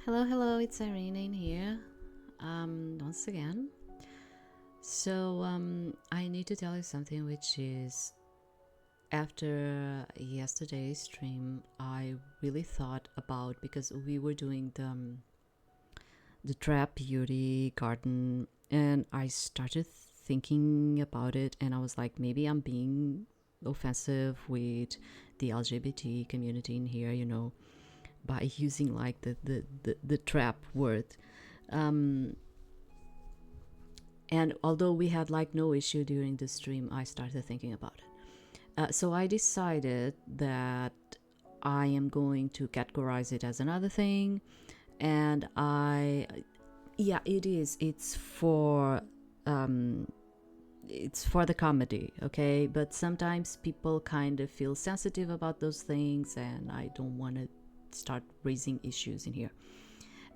Hello, it's Irene in here once again. I need to tell you something, which is after yesterday's stream, I really thought about because we were doing the trap beauty garden, and I started thinking about it, and I was like, maybe I'm being offensive with the LGBT community in here, by using like the trap word. Um, and although we had like no issue during the stream, I started thinking about it. So I decided that I am going to categorize it as another thing. And yeah, it is. It's for the comedy, okay? But sometimes people kind of feel sensitive about those things, and I don't want to start raising issues in here.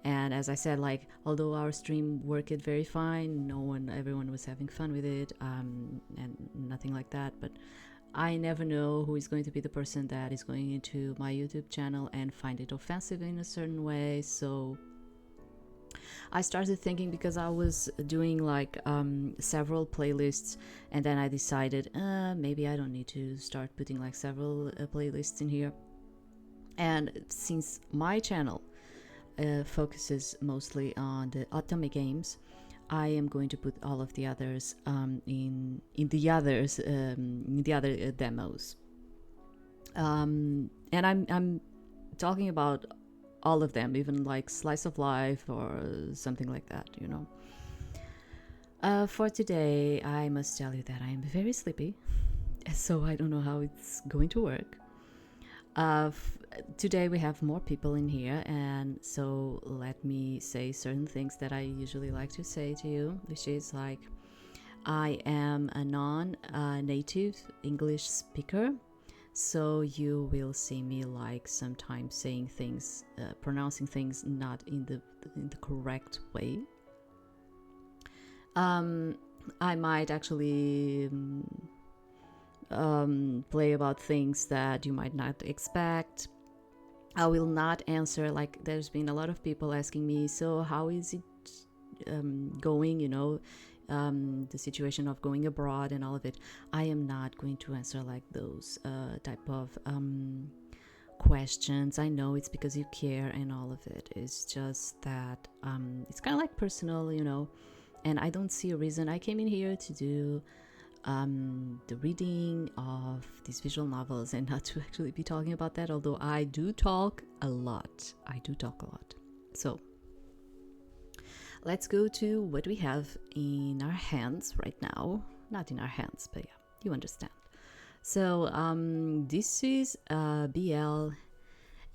And as I said, like, although our stream worked very fine, everyone was having fun with it, and nothing like that. But I never know who is going to be the person that is going into my YouTube channel and find it offensive in a certain way. So I started thinking, because I was doing like several playlists, and then I decided maybe I don't need to start putting like several playlists in here. And since my channel focuses mostly on the otome games, I am going to put all of the others in the other demos. And I'm talking about all of them, even like Slice of Life or something like that, For today, I must tell you that I am very sleepy, so I don't know how it's going to work. Today we have more people in here, and so let me say certain things that I usually like to say to you, which is like, I am a non-native English speaker, so you will see me like sometimes saying things, pronouncing things not in the correct way. I might actually play about things that you might not expect. I will not answer, like, there's been a lot of people asking me, so how is it going, the situation of going abroad and all of it. I am not going to answer like those type of questions. I know it's because you care and all of it. It's just that it's kind of like personal, and I don't see a reason. I came in here to do the reading of these visual novels and not to actually be talking about that, although I do talk a lot. So let's go to what we have in our hands right now. Not in our hands, but yeah, you understand. So this is a BL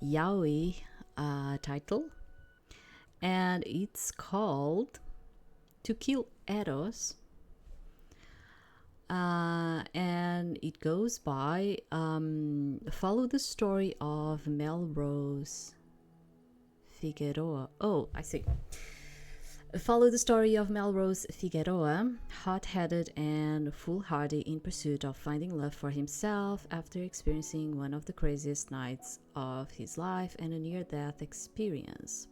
Yaoi title, and it's called To Kill Eros. And it goes by follow the story of Melrose Figueroa. Oh, I see. Follow the story of Melrose Figueroa, hot-headed and foolhardy in pursuit of finding love for himself after experiencing one of the craziest nights of his life and a near-death experience.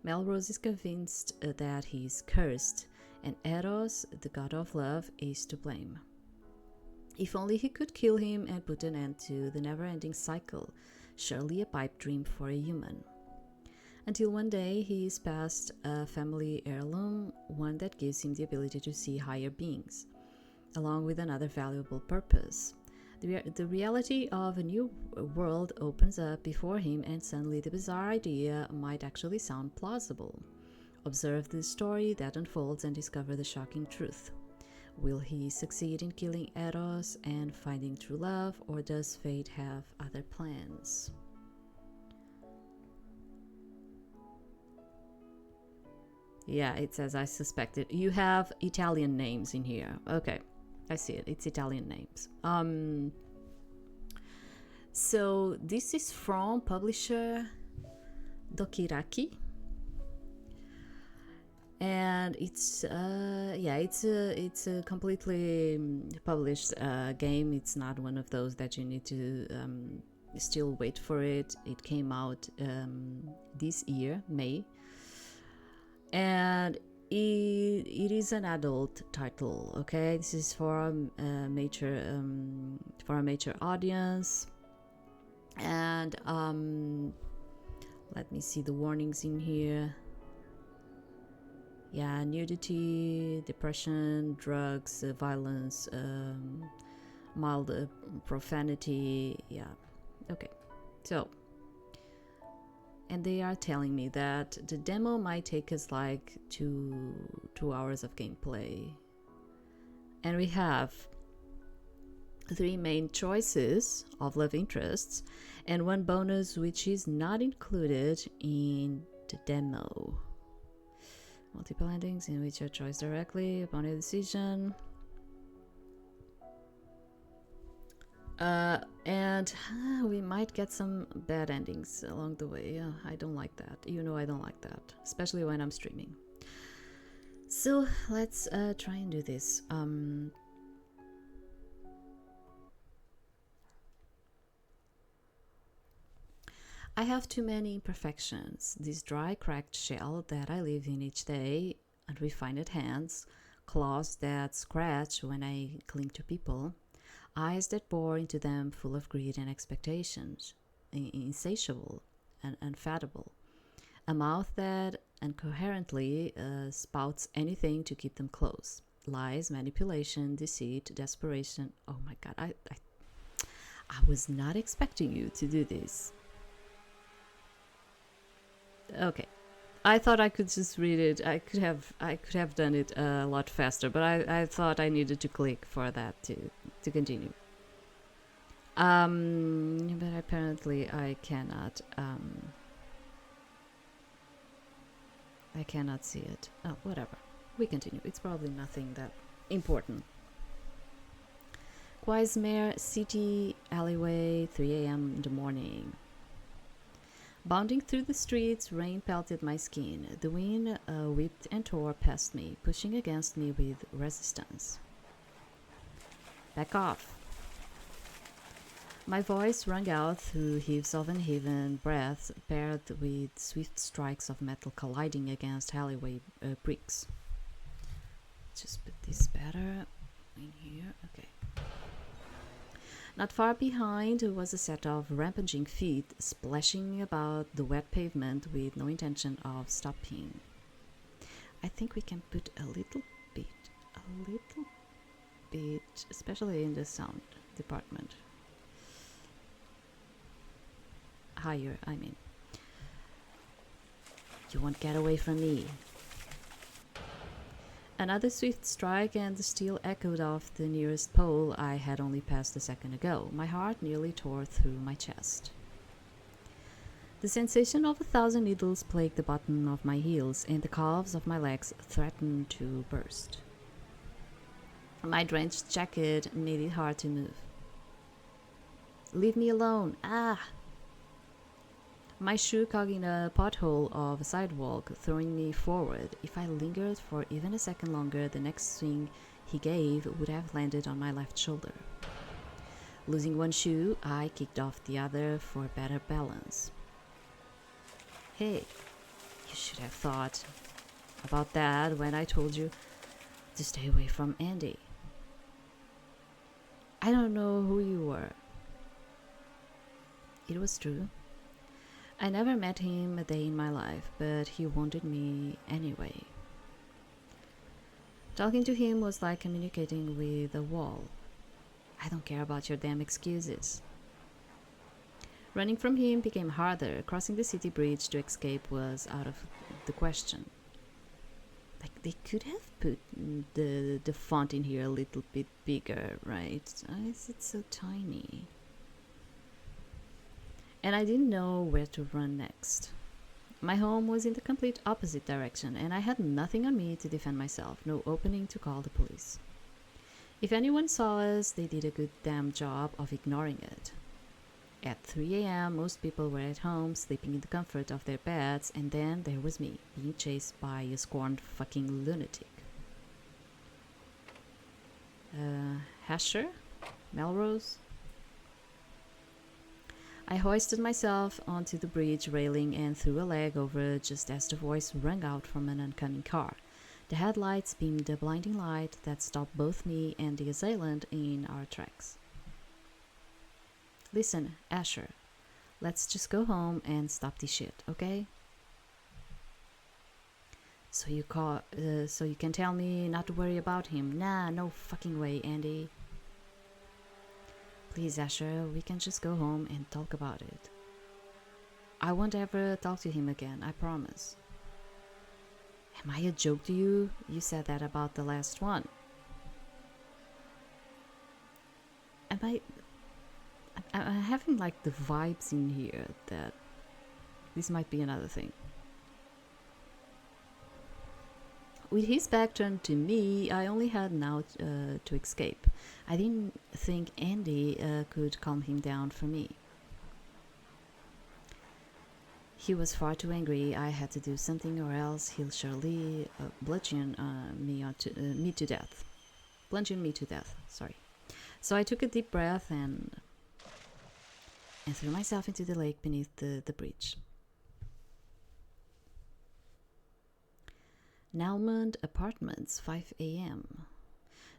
Melrose is convinced that he is cursed, and Eros, the god of love, is to blame. If only he could kill him and put an end to the never-ending cycle, surely a pipe dream for a human. Until one day he is passed a family heirloom, one that gives him the ability to see higher beings, along with another valuable purpose. The reality of a new world opens up before him, and suddenly the bizarre idea might actually sound plausible. Observe the story that unfolds and discover the shocking truth. Will he succeed in killing Eros and finding true love, or does fate have other plans? Yeah, it's as I suspected. You have Italian names in here. Okay, I see it. It's Italian names. So this is from publisher Dokirakii. And it's a completely published game. It's not one of those that you need to still wait for it. It came out this year, May, and it is an adult title. Okay, this is for a mature audience, and let me see the warnings in here. Yeah, nudity, depression, drugs, violence, mild profanity. Yeah, okay. So, and they are telling me that the demo might take us like two hours of gameplay, and we have 3 main choices of love interests and 1 bonus which is not included in the demo. Multiple endings in which your choice directly upon a decision. And we might get some bad endings along the way. I don't like that. You know I don't like that, especially when I'm streaming. So let's try and do this. I have too many imperfections. This dry, cracked shell that I live in each day, unrefined hands, claws that scratch when I cling to people, eyes that bore into them full of greed and expectations, insatiable and unfathomable, a mouth that incoherently spouts anything to keep them close, lies, manipulation, deceit, desperation. Oh my god, I was not expecting you to do this. Okay, I thought I could just read it. I could have done it a lot faster, but I thought I needed to click for that to continue. But apparently I cannot see it. Oh, whatever. We continue. It's probably nothing that important. Quaismere City alleyway, 3 a.m. in the morning. Bounding through the streets, rain pelted my skin. The wind whipped and tore past me, pushing against me with resistance. Back off. My voice rang out through heaves of uneven breath, paired with swift strikes of metal colliding against alleyway bricks. Just put this better in here. Okay. Not far behind was a set of rampaging feet splashing about the wet pavement with no intention of stopping. I think we can put a little bit, especially in the sound department. Higher, I mean. You won't get away from me. Another swift strike, and the steel echoed off the nearest pole I had only passed a second ago. My heart nearly tore through my chest. The sensation of 1,000 needles plagued the bottom of my heels, and the calves of my legs threatened to burst. My drenched jacket made it hard to move. Leave me alone! Ah! My shoe caught in a pothole of a sidewalk, throwing me forward. If I lingered for even a second longer, the next swing he gave would have landed on my left shoulder. Losing one shoe, I kicked off the other for better balance. Hey, you should have thought about that when I told you to stay away from Andy. I don't know who you were. It was true. I never met him a day in my life, but he wanted me anyway. Talking to him was like communicating with a wall. I don't care about your damn excuses. Running from him became harder. Crossing the city bridge to escape was out of the question. Like, they could have put the font in here a little bit bigger, right? It's so tiny. And I didn't know where to run next. My home was in the complete opposite direction, and I had nothing on me to defend myself, no opening to call the police. If anyone saw us, they did a good damn job of ignoring it. At 3 a.m., most people were at home, sleeping in the comfort of their beds, and then there was me, being chased by a scorned fucking lunatic. Hasher? Melrose? I hoisted myself onto the bridge railing and threw a leg over just as the voice rang out from an oncoming car. The headlights beamed a blinding light that stopped both me and the assailant in our tracks. Listen, Asher, let's just go home and stop this shit, okay? So you can tell me not to worry about him. Nah, no fucking way, Andy. Please, Asher, we can just go home and talk about it. I won't ever talk to him again, I promise. Am I a joke to you? You said that about the last one. I'm having like the vibes in here that this might be another thing. With his back turned to me, I only had now to escape. I didn't think Andy could calm him down for me. He was far too angry. I had to do something or else he'll surely bludgeon me to death. Bludgeon me to death, sorry. So I took a deep breath and threw myself into the lake beneath the bridge. Nelmond Apartments, 5 a.m.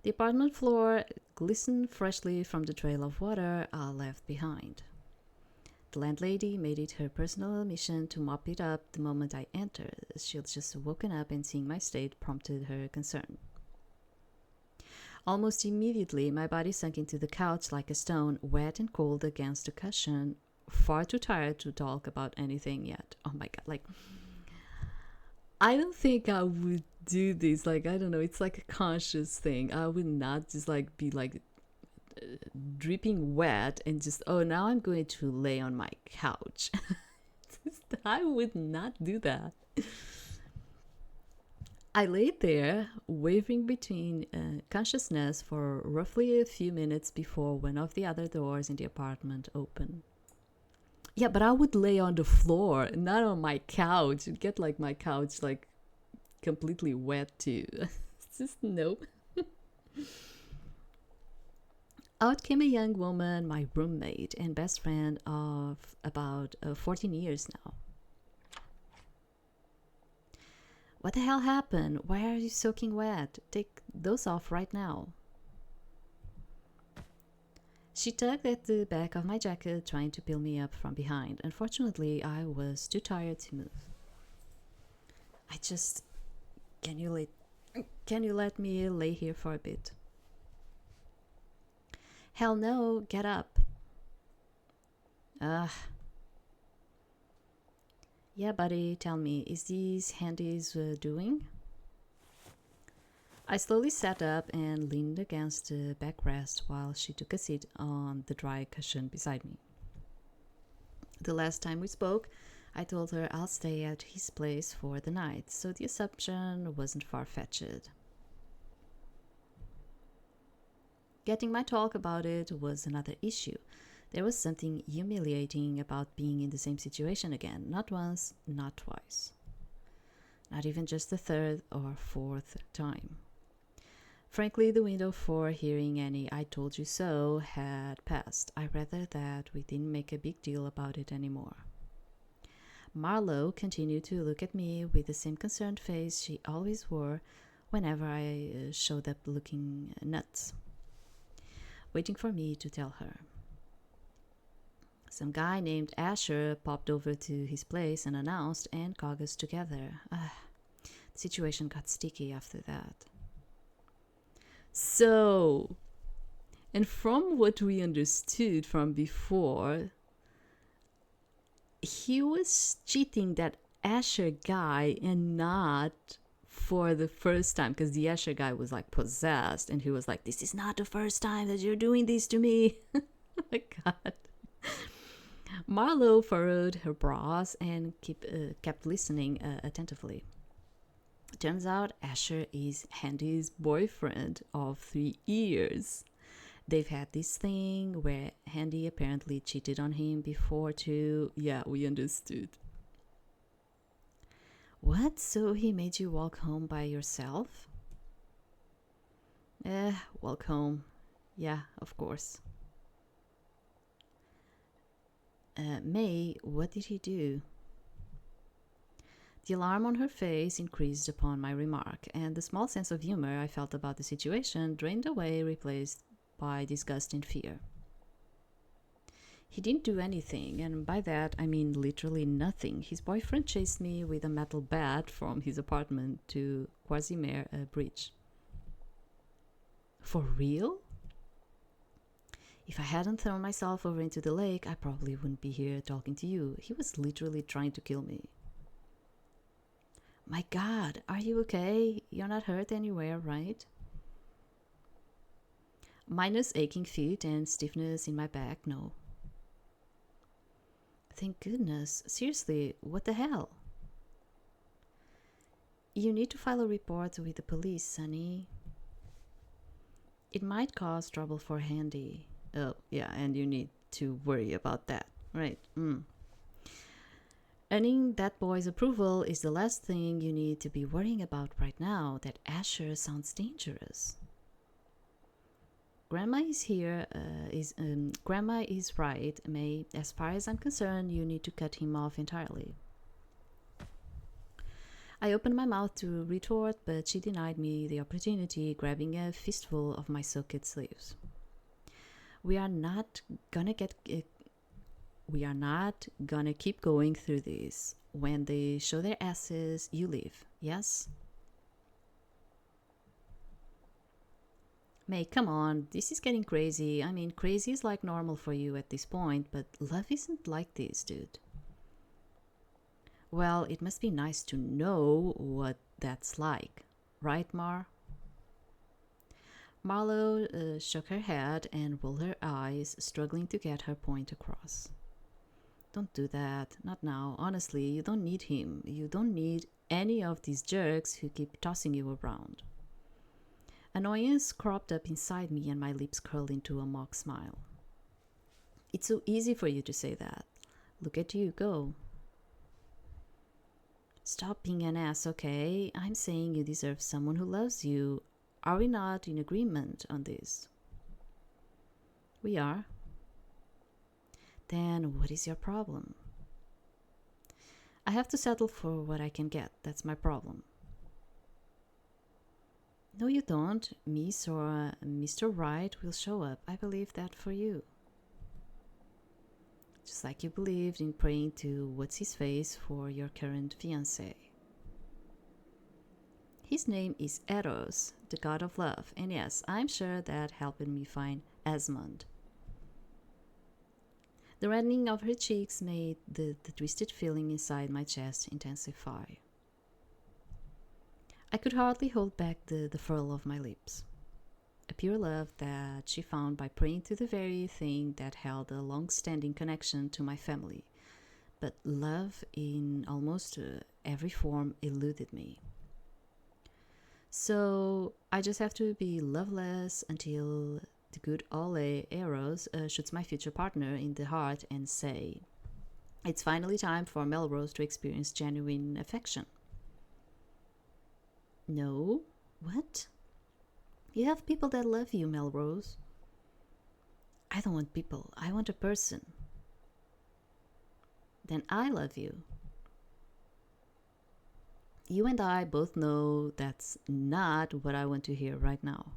The apartment floor glistened freshly from the trail of water I left behind. The landlady made it her personal mission to mop it up the moment I entered. She'd just woken up and seeing my state prompted her concern. Almost immediately, my body sunk into the couch like a stone, wet and cold against the cushion, far too tired to talk about anything yet. Oh my god, like, I don't think I would do this. Like, I don't know, it's like a conscious thing. I would not just like be like dripping wet and just, oh, now I'm going to lay on my couch. I would not do that. I laid there, wavering between consciousness for roughly a few minutes before one of the other doors in the apartment opened. Yeah, but I would lay on the floor, not on my couch. You'd get like my couch like completely wet too. It's just nope. Out came a young woman, my roommate and best friend of about 14 years now. What the hell happened? Why are you soaking wet? Take those off right now. She tugged at the back of my jacket, trying to pull me up from behind. Unfortunately, I was too tired to move. Can you let me lay here for a bit? Hell no, get up. Yeah, buddy, tell me, is this Handy's doing? I slowly sat up and leaned against the backrest while she took a seat on the dry cushion beside me. The last time we spoke, I told her I'll stay at his place for the night, so the assumption wasn't far-fetched. Getting my talk about it was another issue. There was something humiliating about being in the same situation again, not once, not twice. Not even just the third or fourth time. Frankly, the window for hearing any "I told you so" had passed. I'd rather that we didn't make a big deal about it anymore. Marlowe continued to look at me with the same concerned face she always wore whenever I showed up looking nuts, waiting for me to tell her. Some guy named Asher popped over to his place unannounced and caught us together. The situation got sticky after that. So, and from what we understood from before, he was cheating that Asher guy, and not for the first time, because the Asher guy was like possessed and he was like, "This is not the first time that you're doing this to me." Oh my god. Marlowe furrowed her brows and kept listening attentively. Turns out Asher is Handy's boyfriend of 3 years. They've had this thing where Handy apparently cheated on him before too. Yeah, we understood. What? So he made you walk home by yourself? Walk home. Yeah, of course. May, what did he do? The alarm on her face increased upon my remark, and the small sense of humor I felt about the situation drained away, replaced by disgust and fear. He didn't do anything, and by that I mean literally nothing. His boyfriend chased me with a metal bat from his apartment to Quasimere Bridge. For real? If I hadn't thrown myself over into the lake, I probably wouldn't be here talking to you. He was literally trying to kill me. My God, are you okay? You're not hurt anywhere, right? Minus aching feet and stiffness in my back, no. Thank goodness. Seriously, what the hell? You need to file a report with the police, Sonny. It might cause trouble for Handy. Oh, yeah, and you need to worry about that, right? Earning that boy's approval is the last thing you need to be worrying about right now. That Asher sounds dangerous. Grandma is right, May. As far as I'm concerned, you need to cut him off entirely. I opened my mouth to retort, but she denied me the opportunity, grabbing a fistful of my soaked sleeves. We are not gonna keep going through this. When they show their asses, you leave, yes? May, come on, this is getting crazy. I mean, crazy is like normal for you at this point, but love isn't like this, dude. Well, it must be nice to know what that's like, right, Mar? Marlowe shook her head and rolled her eyes, struggling to get her point across. Don't do that, not now. Honestly, you don't need him. You don't need any of these jerks who keep tossing you around. Annoyance cropped up inside me and my lips curled into a mock smile. It's so easy for you to say that. Look at you go. Stop being an ass, okay? I'm saying you deserve someone who loves you. Are we not in agreement on this? We are. Then what is your problem? I have to settle for what I can get. That's my problem. No, you don't. Miss or Mr. Right will show up. I believe that for you. Just like you believed in praying to what's-his-face for your current fiancé. His name is Eros, the god of love, and yes, I'm sure that helped me find Esmond. The reddening of her cheeks made the twisted feeling inside my chest intensify. I could hardly hold back the furl of my lips. A pure love that she found by praying to the very thing that held a long-standing connection to my family. But love in almost every form eluded me. So I just have to be loveless until the good Ole Eros shoots my future partner in the heart and say, it's finally time for Melrose to experience genuine affection. No? What? You have people that love you, Melrose. I don't want people. I want a person. Then I love you. You and I both know that's not what I want to hear right now.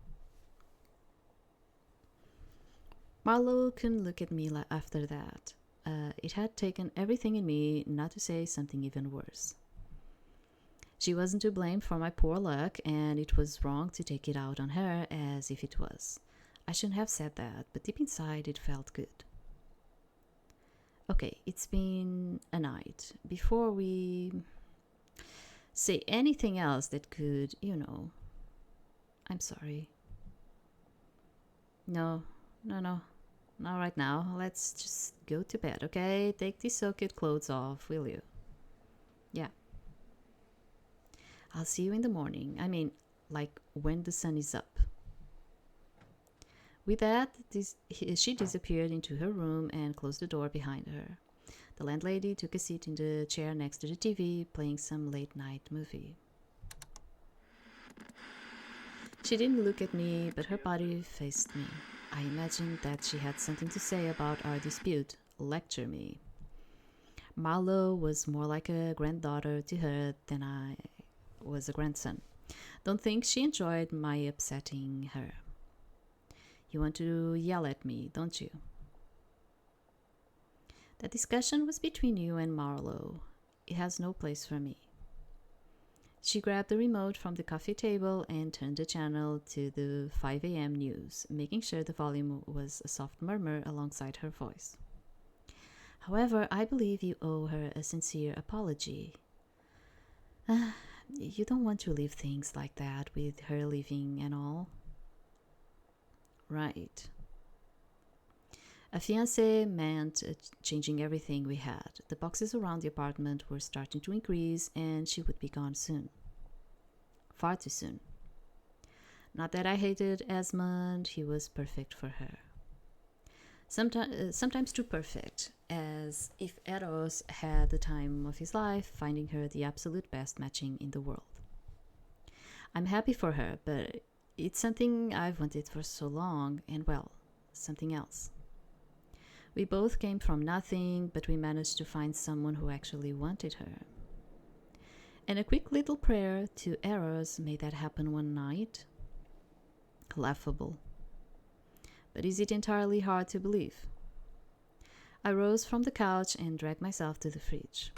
Marlowe couldn't look at me after that. It had taken everything in me not to say something even worse. She wasn't to blame for my poor luck, and it was wrong to take it out on her as if it was. I shouldn't have said that, but deep inside it felt good. Okay, it's been a night. Before we say anything else that could, I'm sorry. No, not right now. Let's just go to bed, okay? Take these soaked clothes off, will you? Yeah. I'll see you in the morning. I mean, like when the sun is up. With that, she disappeared into her room and closed the door behind her. The landlady took a seat in the chair next to the TV, playing some late-night movie. She didn't look at me, but her body faced me. I imagined that she had something to say about our dispute, lecture me. Marlo was more like a granddaughter to her than I was a grandson. Don't think she enjoyed my upsetting her. You want to yell at me, don't you? The discussion was between you and Marlo. It has no place for me. She grabbed the remote from the coffee table and turned the channel to the 5 a.m. news, making sure the volume was a soft murmur alongside her voice. However, I believe you owe her a sincere apology. You don't want to leave things like that with her leaving and all. Right. A fiancé meant changing everything we had. The boxes around the apartment were starting to increase, and she would be gone soon. Far too soon. Not that I hated Esmond, he was perfect for her. Sometimes too perfect, as if Eros had the time of his life, finding her the absolute best matching in the world. I'm happy for her, but it's something I've wanted for so long, and well, something else. We both came from nothing, but we managed to find someone who actually wanted her. And a quick little prayer to Eros made that happen one night. Laughable. But is it entirely hard to believe? I rose from the couch and dragged myself to the fridge.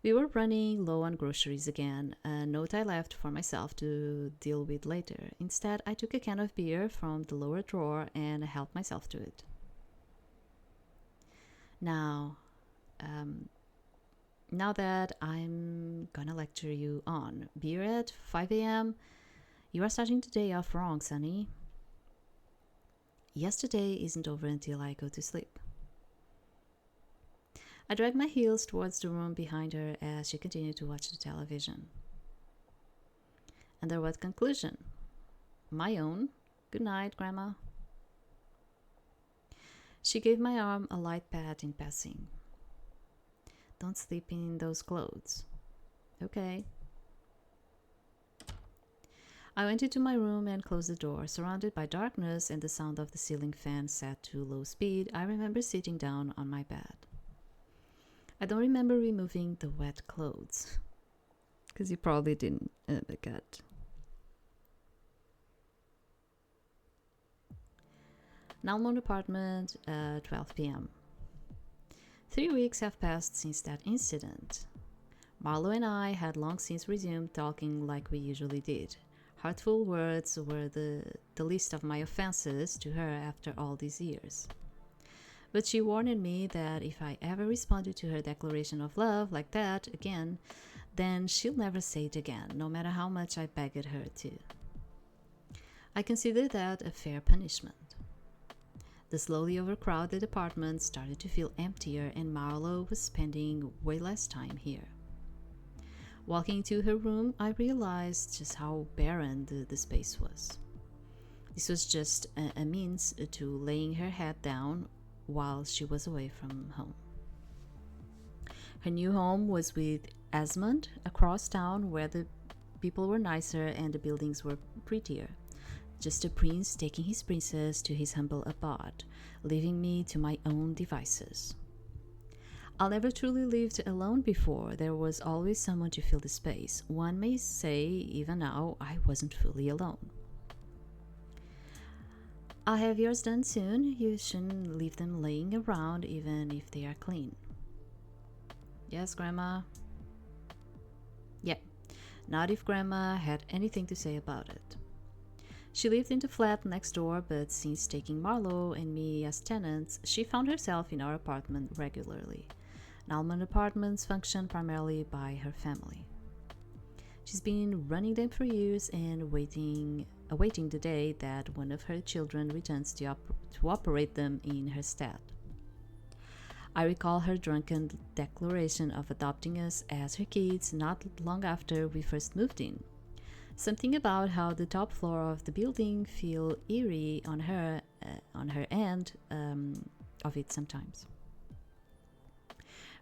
We were running low on groceries again, a note I left for myself to deal with later. Instead, I took a can of beer from the lower drawer and helped myself to it. Now that I'm gonna lecture you on beer at 5 a.m., you are starting the day off wrong, Sonny. Yesterday isn't over until I go to sleep. I dragged my heels towards the room behind her as she continued to watch the television. Under what conclusion? My own. Good night, Grandma. She gave my arm a light pat in passing. Don't sleep in those clothes. Okay. I went into my room and closed the door. Surrounded by darkness and the sound of the ceiling fan set to low speed, I remember sitting down on my bed. I don't remember removing the wet clothes, because you probably didn't get. Nalmond apartment, 12 p.m. 3 weeks have passed since that incident. Marlo and I had long since resumed talking like we usually did. Heartful words were the least of my offenses to her after all these years. But she warned me that if I ever responded to her declaration of love like that again, then she'll never say it again, no matter how much I begged her to. I considered that a fair punishment. The slowly overcrowded apartment started to feel emptier, and Marlo was spending way less time here. Walking to her room, I realized just how barren the space was. This was just a means to laying her head down while she was away from home. Her new home was with Esmond across town, where the people were nicer and the buildings were prettier. Just a prince taking his princess to his humble abode, leaving me to my own devices. I'll never truly lived alone before. There was always someone to fill the space. One may say, even now, I wasn't fully alone. I'll have yours done soon. You shouldn't leave them laying around, even if they are clean. Yes, Grandma? Yeah, not if Grandma had anything to say about it. She lived in the flat next door, but since taking Marlo and me as tenants, she found herself in our apartment regularly. Nalman Apartments function primarily by her family. She's been running them for years and awaiting the day that one of her children returns to operate them in her stead. I recall her drunken declaration of adopting us as her kids not long after we first moved in. Something about how the top floor of the building feel eerie on her end of it sometimes.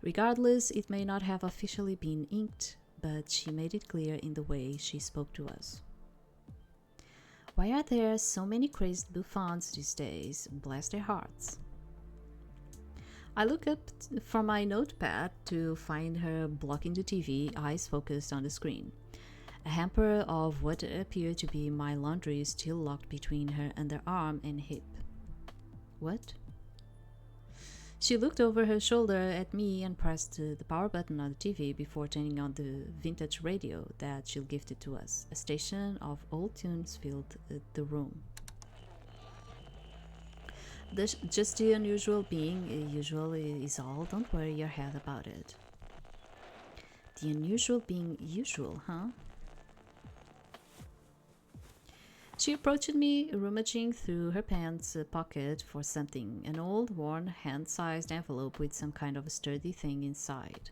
Regardless, it may not have officially been inked, but she made it clear in the way she spoke to us. Why are there so many crazed bouffons these days? Bless their hearts. I look up from my notepad to find her blocking the TV, eyes focused on the screen. A hamper of what appeared to be my laundry is still locked between her underarm and hip. What? She looked over her shoulder at me and pressed the power button on the TV before turning on the vintage radio that she gifted to us. A station of old tunes filled the room. Just the unusual being usual is all. Don't worry your head about it. The unusual being usual, huh? She approached me, rummaging through her pants pocket for something, an old, worn, hand-sized envelope with some kind of a sturdy thing inside.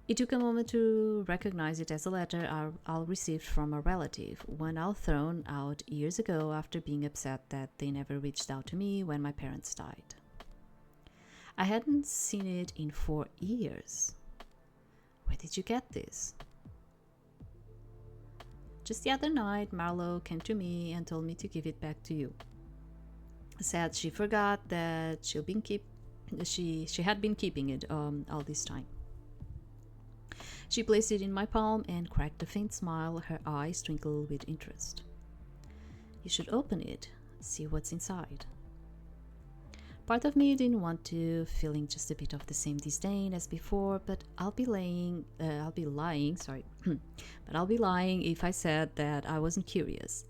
It took a moment to recognize it as a letter I'll received from a relative, one I'll thrown out years ago after being upset that they never reached out to me when my parents died. I hadn't seen it in 4 years. Where did you get this? Just the other night, Marlo came to me and told me to give it back to you. Said she forgot that she had been keeping it all this time. She placed it in my palm and cracked a faint smile, her eyes twinkled with interest. You should open it, see what's inside. Part of me didn't want to, feeling just a bit of the same disdain as before, but I'll be lying if I said that I wasn't curious.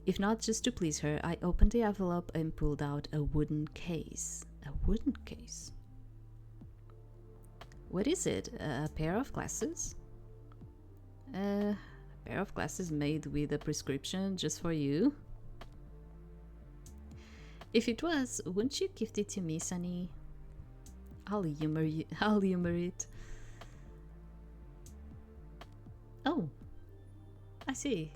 If not just to please her, I opened the envelope and pulled out a wooden case. A wooden case? What is it? A pair of glasses? A pair of glasses made with a prescription just for you? If it was, wouldn't you gift it to me, Sonny? I'll humor it. Oh, I see.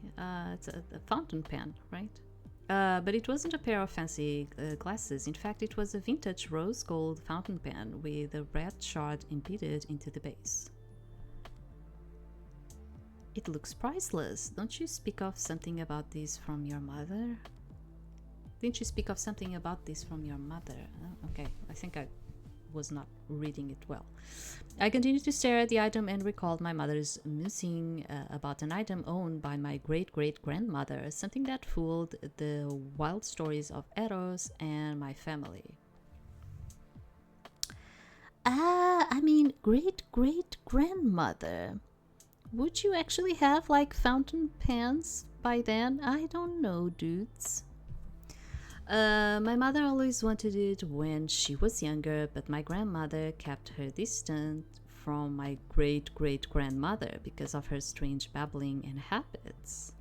It's a fountain pen, right? But it wasn't a pair of fancy glasses. In fact, it was a vintage rose gold fountain pen with a red shard embedded into the base. It looks priceless. Don't you speak of something about this from your mother? Didn't you speak of something about this from your mother? Oh, okay, I think I was not reading it well. I continued to stare at the item and recalled my mother's musing about an item owned by my great-great-grandmother, something that fooled the wild stories of Eros and my family. I mean, great-great-grandmother. Would you actually have, like, fountain pens by then? I don't know, dudes. My mother always wanted it when she was younger, but my grandmother kept her distant from my great-great-grandmother because of her strange babbling and habits.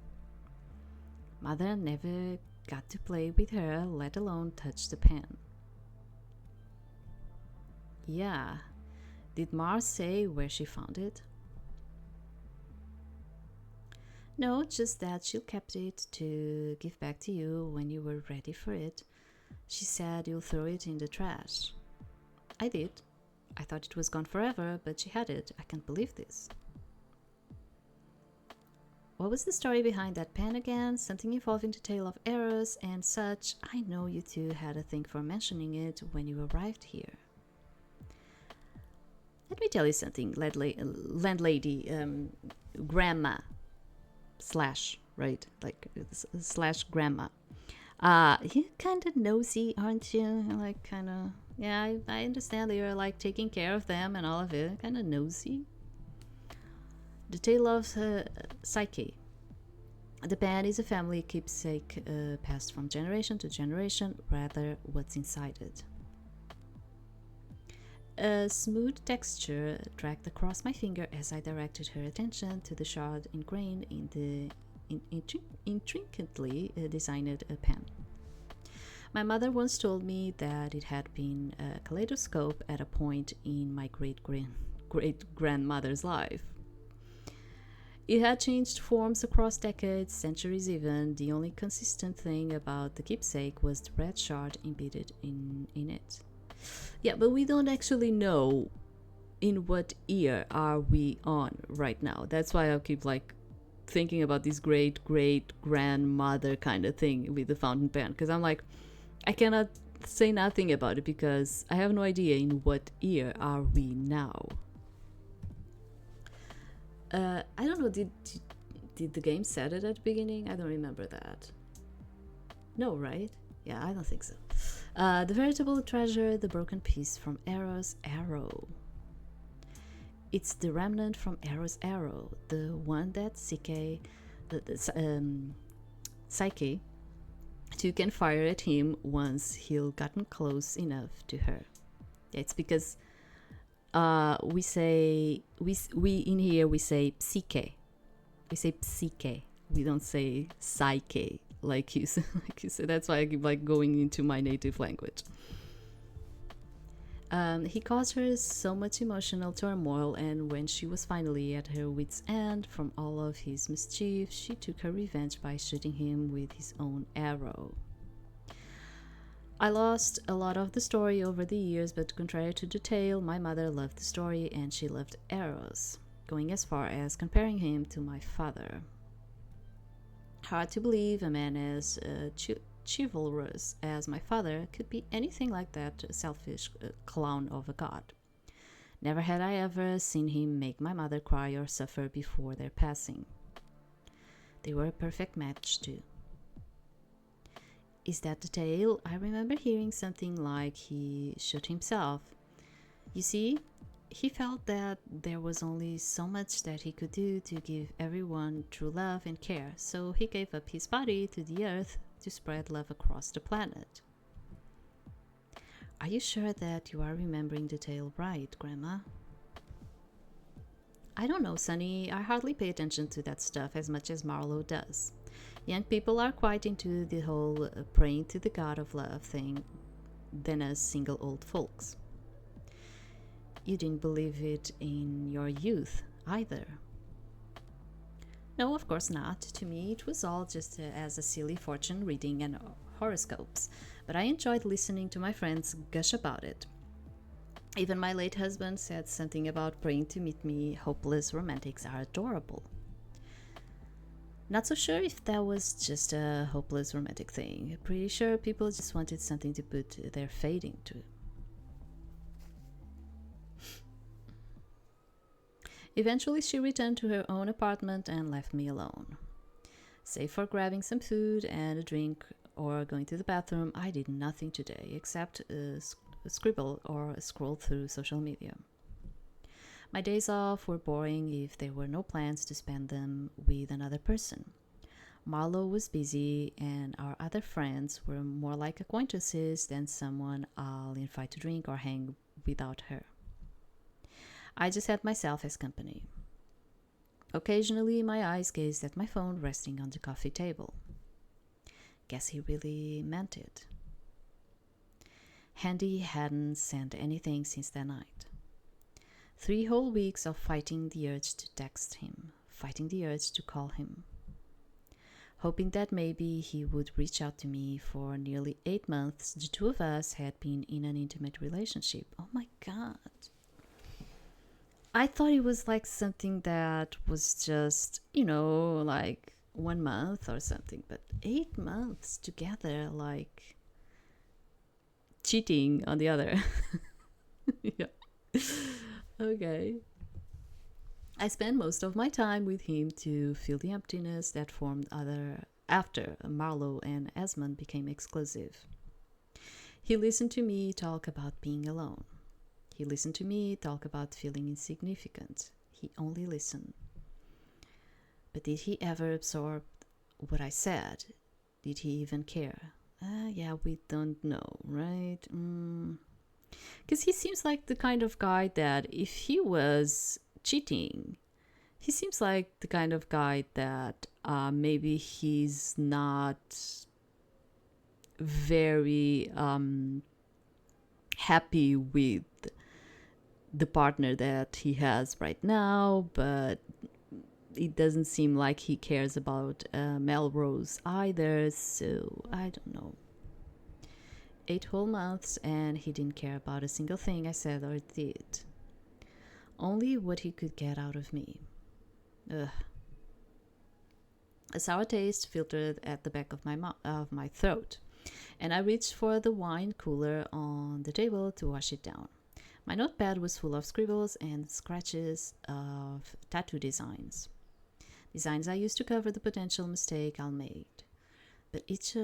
Mother never got to play with her, let alone touch the pen. Yeah. Did Mar say where she found it? No, just that she kept it to give back to you when you were ready for it. She said you'll throw it in the trash. I did. I thought it was gone forever, but she had it. I can't believe this. What was the story behind that pen again? Something involving the tale of Eros and such. I know you two had a thing for mentioning it when you arrived here. Let me tell you something, landlady, grandma. Slash, right? Like, slash grandma. You're kind of nosy, aren't you? Like, kind of, yeah, I understand that you're, like, taking care of them and all of it. Kind of nosy. The tale of Psyche. The pen is a family keepsake passed from generation to generation, rather what's inside it. A smooth texture dragged across my finger as I directed her attention to the shard ingrained in the intricately designed pen. My mother once told me that it had been a kaleidoscope at a point in my great-grandmother's life. It had changed forms across decades, centuries even. The only consistent thing about the keepsake was the red shard embedded in it. Yeah, but we don't actually know in what year are we on right now. That's why I keep like thinking about this great-great-grandmother kind of thing with the fountain pen, because I'm like, I cannot say nothing about it because I have no idea in what year are we now. I don't know, did the game set it at the beginning? I don't remember that. No, right? Yeah, I don't think so. The veritable treasure, the broken piece from Eros' arrow. It's the remnant from Eros' arrow, the one that Psyche took and fired at him once he'd gotten close enough to her. It's because we in here we say psyche. We say psyche. We don't say psyche like you said. Like you said. That's why I keep like going into my native language. He caused her so much emotional turmoil, and when she was finally at her wit's end from all of his mischief, she took her revenge by shooting him with his own arrow. I lost a lot of the story over the years, but contrary to the tale, my mother loved the story and she loved Eros, going as far as comparing him to my father. Hard to believe a man as chivalrous as my father could be anything like that selfish clown of a god. Never had I ever seen him make my mother cry or suffer before their passing. They were a perfect match too. Is that the tale? I remember hearing something like he shot himself. You see, he felt that there was only so much that he could do to give everyone true love and care, so he gave up his body to the earth to spread love across the planet. Are you sure that you are remembering the tale right, Grandma? I don't know, Sonny. I hardly pay attention to that stuff as much as Marlowe does. Young people are quite into the whole praying to the god of love thing than us single old folks. You didn't believe it in your youth either. No, of course not. To me, it was all just as a silly fortune reading and horoscopes, but I enjoyed listening to my friends gush about it. Even my late husband said something about praying to meet me. Hopeless romantics are adorable. Not so sure if that was just a hopeless romantic thing. Pretty sure people just wanted something to put their faith into. Eventually, she returned to her own apartment and left me alone. Save for grabbing some food and a drink or going to the bathroom, I did nothing today except scribble or scroll through social media. My days off were boring if there were no plans to spend them with another person. Marlowe was busy, and our other friends were more like acquaintances than someone I'll invite to drink or hang without her. I just had myself as company. Occasionally, my eyes gazed at my phone resting on the coffee table. Guess he really meant it. Handy hadn't sent anything since that night. 3 whole weeks of fighting the urge to text him, fighting the urge to call him. Hoping that maybe he would reach out to me. For nearly 8 months, the two of us had been in an intimate relationship. Oh my god. I thought it was like something that was just, like 1 month or something, but 8 months together, like cheating on the other. Yeah. Okay. I spent most of my time with him to fill the emptiness that formed after Marlowe and Esmond became exclusive. He listened to me talk about being alone. He listened to me talk about feeling insignificant. He only listened. But did he ever absorb what I said? Did he even care? Yeah, we don't know, right? Because he seems like the kind of guy that if he was cheating, he seems like the kind of guy that maybe he's not very happy with the partner that he has right now, but it doesn't seem like he cares about Melrose either, so I don't know. 8 whole months and he didn't care about a single thing I said or did. Only what he could get out of me. Ugh. A sour taste filtered at the back of my throat. And I reached for the wine cooler on the table to wash it down. My notepad was full of scribbles and scratches of tattoo designs. Designs I used to cover the potential mistake I'll make. But each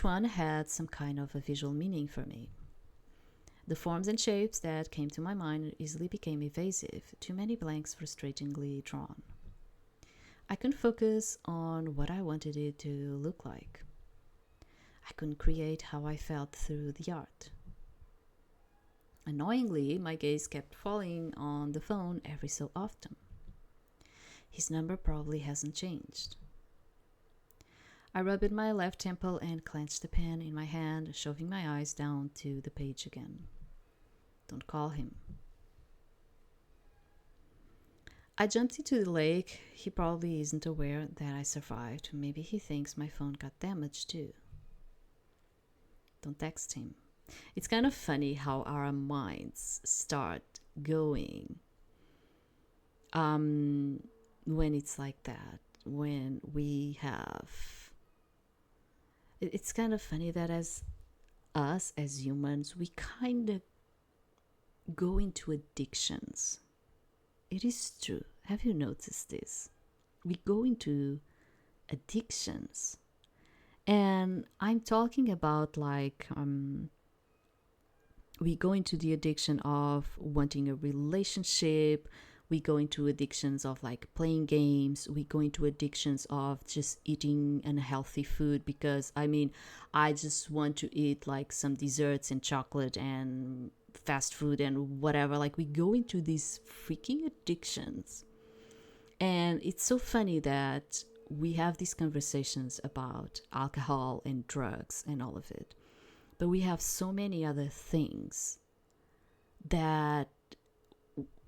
one had some kind of a visual meaning for me. The forms and shapes that came to my mind easily became evasive, too many blanks frustratingly drawn. I couldn't focus on what I wanted it to look like. I couldn't create how I felt through the art. Annoyingly, my gaze kept falling on the phone every so often. His number probably hasn't changed. I rubbed my left temple and clenched the pen in my hand, shoving my eyes down to the page again. Don't call him. I jumped into the lake. He probably isn't aware that I survived. Maybe he thinks my phone got damaged too. Don't text him. It's kind of funny how our minds start going when it's like that, when we have... It's kind of funny that as us, as humans, we kind of go into addictions. It is true. Have you noticed this? We go into addictions. And I'm talking about like... we go into the addiction of wanting a relationship. We go into addictions of like playing games. We go into addictions of just eating unhealthy food because I just want to eat like some desserts and chocolate and fast food and whatever. Like we go into these freaking addictions. And it's so funny that we have these conversations about alcohol and drugs and all of it. But we have so many other things that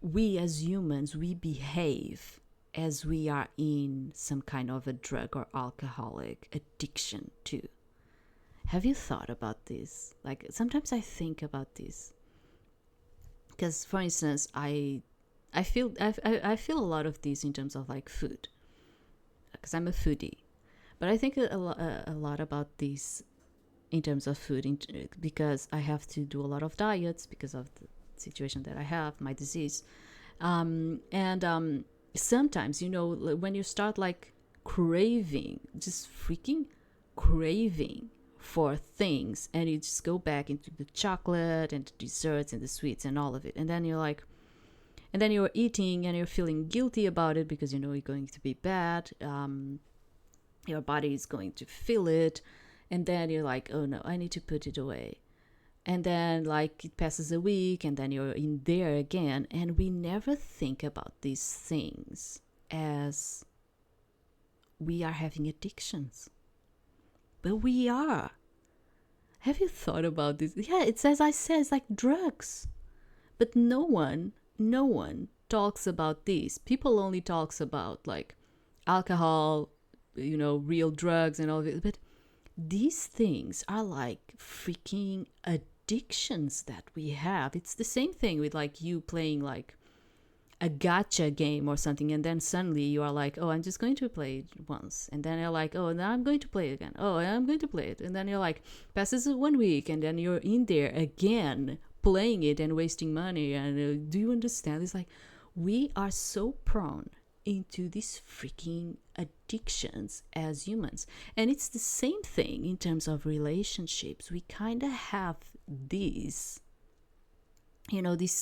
we as humans, we behave as we are in some kind of a drug or alcoholic addiction too. Have you thought about this? Like sometimes I think about this. Because for instance, I feel a lot of this in terms of like food. Because I'm a foodie. But I think a lot about this in terms of food because I have to do a lot of diets because of the situation that I have, my disease. Sometimes, when you start like craving, just freaking craving for things, and you just go back into the chocolate and the desserts and the sweets and all of it. And then you're eating and you're feeling guilty about it because you're going to be bad. Your body is going to feel it. And then you're like, oh no, I need to put it away. And then like it passes a week and then you're in there again. And we never think about these things as we are having addictions. But we are. Have you thought about this? Yeah, it's as I said, it's like drugs. But no one talks about this. People only talks about like alcohol, real drugs and all of it. But these things are like freaking addictions that we have. It's the same thing with like you playing like a gacha game or something, and then suddenly you are like, oh, I'm just going to play it once, and then you're like, oh, now I'm going to play it again, oh, I'm going to play it, and then you're like, passes 1 week, and then you're in there again playing it and wasting money. And do you understand? It's like we are so prone into these freaking addictions as humans. And it's the same thing in terms of relationships. We kind of have these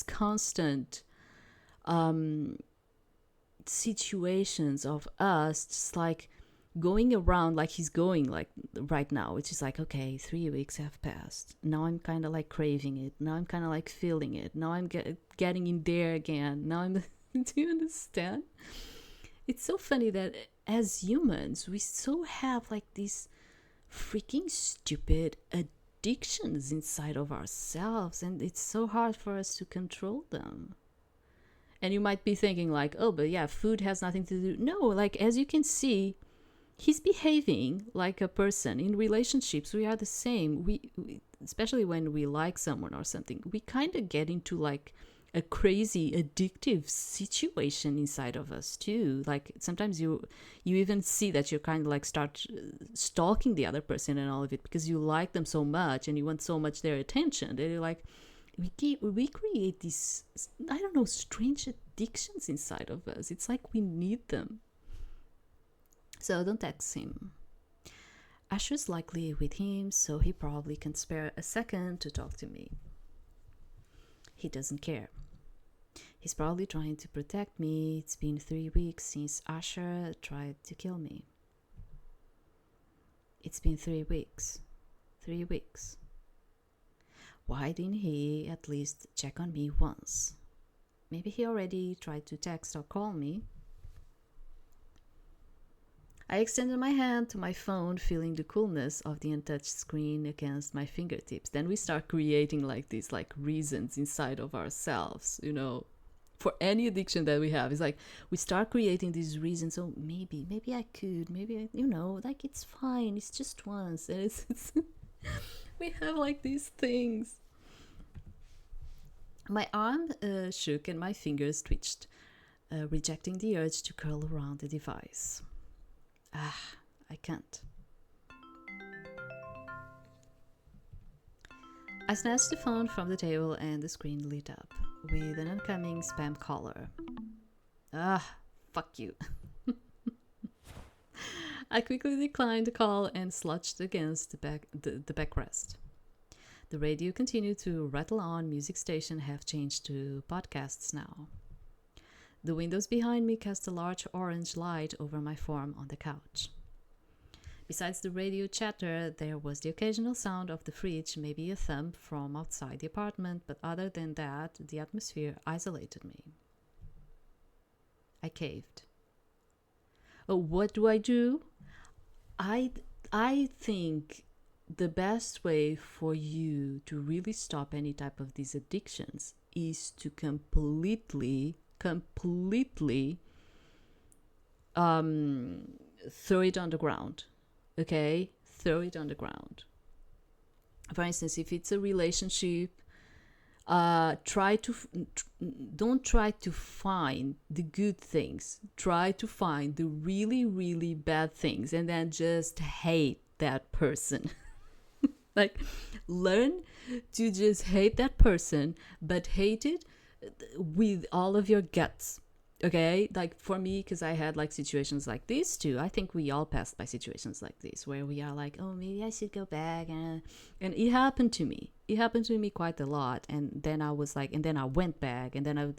constant situations of us just like going around like he's going like right now, which is like, okay, 3 weeks have passed, now I'm kind of like craving it, now I'm kind of like feeling it, now I'm getting in there again, now I'm do you understand? It's so funny that as humans we so have like these freaking stupid addictions inside of ourselves, and it's so hard for us to control them. And you might be thinking like, oh, but yeah, food has nothing to do. No, like as you can see, he's behaving like a person. In relationships, we are the same. We especially when we like someone or something, we kind of get into like a crazy addictive situation inside of us too. Like sometimes you even see that you kind of like start stalking the other person and all of it because you like them so much and you want so much their attention that you're like, we create these, I don't know, strange addictions inside of us. It's like we need them. So don't text him. Asher's likely with him, so he probably can spare a second to talk to me. He doesn't care. He's probably trying to protect me. It's been 3 weeks since Asher tried to kill me. It's been 3 weeks. 3 weeks. Why didn't he at least check on me once? Maybe he already tried to text or call me. I extended my hand to my phone, feeling the coolness of the untouched screen against my fingertips. Then we start creating like these like reasons inside of ourselves, you know, for any addiction that we have. It's like we start creating these reasons. Oh, maybe I could, maybe you know, like it's fine. It's just once. And it's we have like these things. My arm shook and my fingers twitched, rejecting the urge to curl around the device. I can't. I snatched the phone from the table and the screen lit up with an incoming spam caller. Fuck you. I quickly declined the call and slouched against the backrest. The radio continued to rattle on. Music stations have changed to podcasts now. The windows behind me cast a large orange light over my form on the couch. Besides the radio chatter, there was the occasional sound of the fridge, maybe a thump from outside the apartment, but other than that, the atmosphere isolated me. I caved. Oh, what do? I think the best way for you to really stop any type of these addictions is to completely throw it on the ground. Okay, throw it on the ground. For instance, if it's a relationship, don't try to find the good things. Try to find the really, really bad things and then just hate that person. Like, learn to just hate that person, but hate it with all of your guts. Okay, like for me, because I had like situations like this too. I think we all passed by situations like this where we are like, oh, maybe I should go back, and it happened to me. It happened to me quite a lot, and then I was like, and then I went back, and then I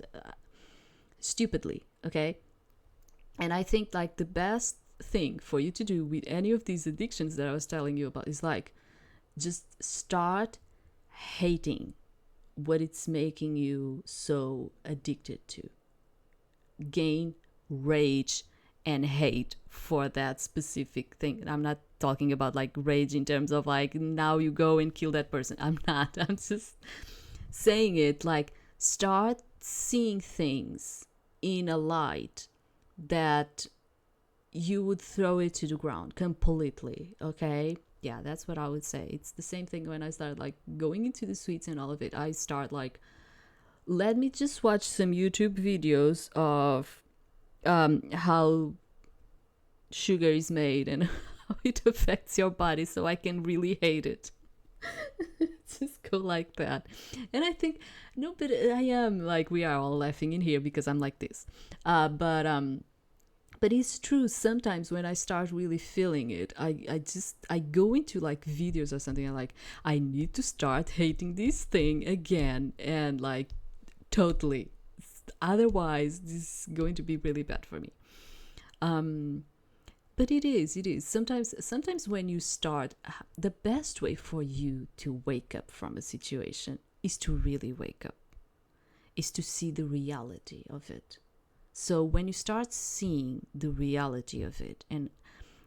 stupidly, okay. And I think like the best thing for you to do with any of these addictions that I was telling you about is like just start hating what it's making you so addicted to. Gain rage and hate for that specific thing. I'm not talking about like rage in terms of like now you go and kill that person. I'm not. I'm just saying it like start seeing things in a light that you would throw it to the ground completely. Okay, yeah, that's what I would say. It's the same thing when I started like going into the sweets and all of it. I start like, let me just watch some YouTube videos of how sugar is made and how it affects your body so I can really hate it. Just go like that. And I think, no, but I am like, we are all laughing in here because I'm like this. But it's true. Sometimes when I start really feeling it, I go into like videos or something and like, I need to start hating this thing again. And like, totally. Otherwise, this is going to be really bad for me. But it is. Sometimes when you start, the best way for you to wake up from a situation is to really wake up, is to see the reality of it. So when you start seeing the reality of it and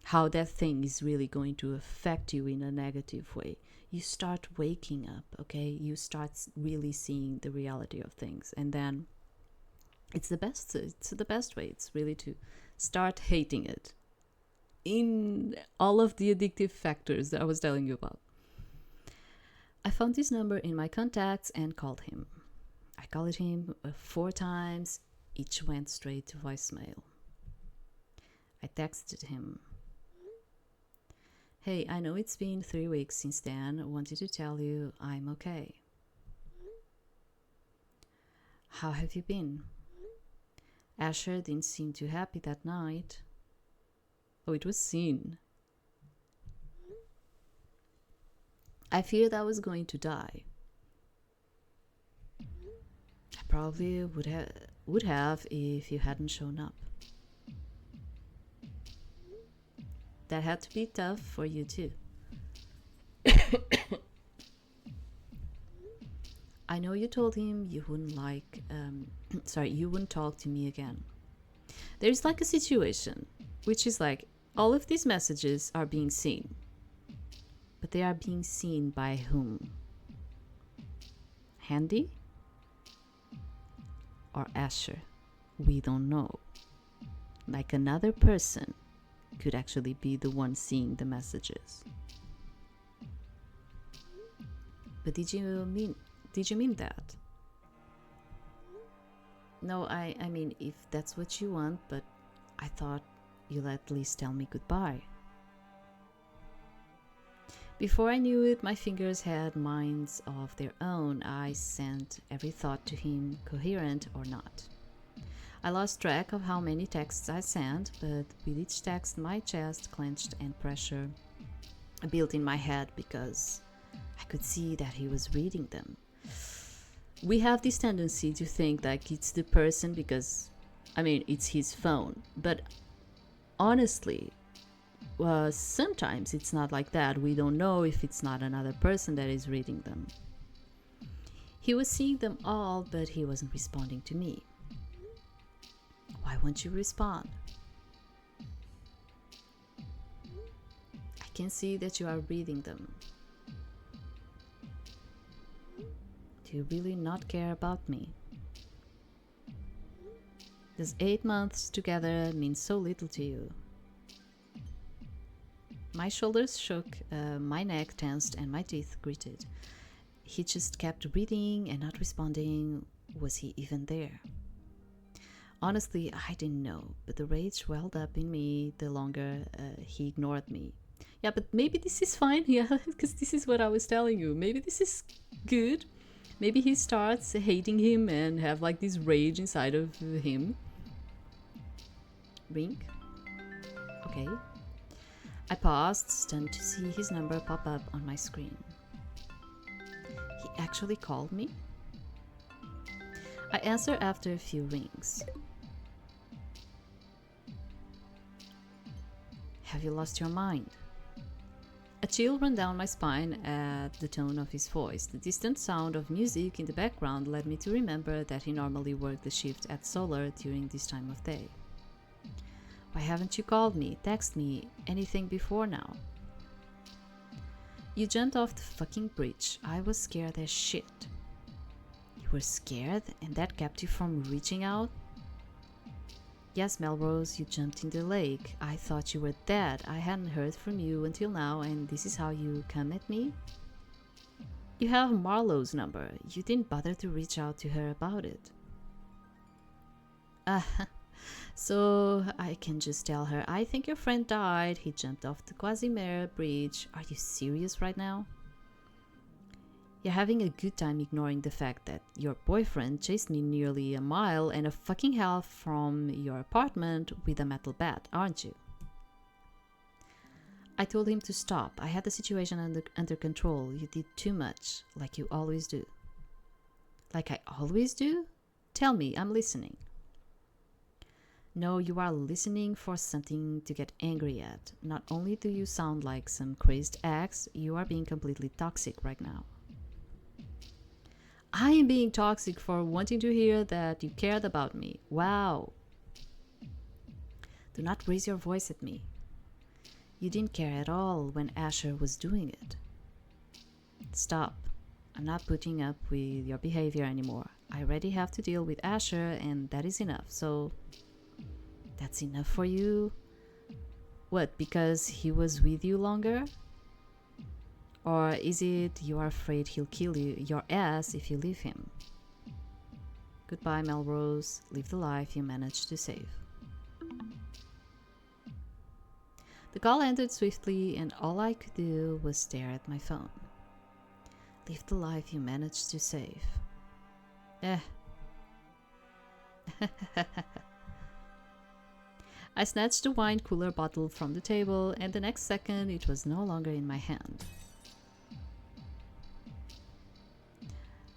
how that thing is really going to affect you in a negative way, you start waking up, okay? You start really seeing the reality of things. And then it's the best way. It's really to start hating it in all of the addictive factors that I was telling you about. I found his number in my contacts and called him. I I called him 4 times, each went straight to voicemail. I texted him, "Hey, I know it's been 3 weeks since then. Wanted to tell you I'm okay. How have you been? Asher didn't seem too happy that night." Oh, it was seen. "I feared I was going to die. I probably would have if you hadn't shown up. That had to be tough for you too. I know you told him you wouldn't you wouldn't talk to me again. There's like a situation, which is like all of these messages are being seen. But they are being seen by whom? Handy? Or Asher? We don't know. Like another person could actually be the one seeing the messages. But did you mean that? No, I mean, if that's what you want, but I thought you'll at least tell me goodbye. Before I knew it, my fingers had minds of their own. I sent every thought to him, coherent or not. I lost track of how many texts I sent, but with each text my chest clenched and pressure built in my head because I could see that he was reading them. We have this tendency to think like it's the person because, it's his phone. But honestly, sometimes it's not like that. We don't know if it's not another person that is reading them. He was seeing them all, but he wasn't responding to me. Why won't you respond? I can see that you are reading them. Do you really not care about me? Does 8 months together mean so little to you? My shoulders shook, my neck tensed, and my teeth gritted. He just kept reading and not responding. Was he even there? Honestly, I didn't know, but the rage welled up in me the longer he ignored me. Yeah, but maybe this is fine, yeah, because this is what I was telling you. Maybe this is good. Maybe he starts hating him and have like this rage inside of him. Ring. Okay. I paused, stunned to see his number pop up on my screen. He actually called me? I answered after a few rings. Have you lost your mind? A chill ran down my spine at the tone of his voice. The distant sound of music in the background led me to remember that he normally worked the shift at Solar during this time of day. Why haven't you called me, text me, anything before now? You jumped off the fucking bridge. I was scared as shit. You were scared and that kept you from reaching out? Yes, Melrose, you jumped in the lake. I thought you were dead. I hadn't heard from you until now, and this is how you come at me? You have Marlowe's number. You didn't bother to reach out to her about it. So I can just tell her, I think your friend died. He jumped off the Quasimere bridge. Are you serious right now? You're having a good time ignoring the fact that your boyfriend chased me nearly a mile and a fucking half from your apartment with a metal bat, aren't you? I told him to stop. I had the situation under control. You did too much, like you always do. Like I always do? Tell me, I'm listening. No, you are listening for something to get angry at. Not only do you sound like some crazed ex, you are being completely toxic right now. I am being toxic for wanting to hear that you cared about me. Wow. Do not raise your voice at me. You didn't care at all when Asher was doing it. Stop. I'm not putting up with your behavior anymore. I already have to deal with Asher and that is enough. So, that's enough for you? What, because he was with you longer? Or is it you are afraid he'll kill your ass if you leave him? Goodbye, Melrose. Live the life you managed to save. The call ended swiftly, and all I could do was stare at my phone. Live the life you managed to save. I snatched the wine cooler bottle from the table, and the next second it was no longer in my hand.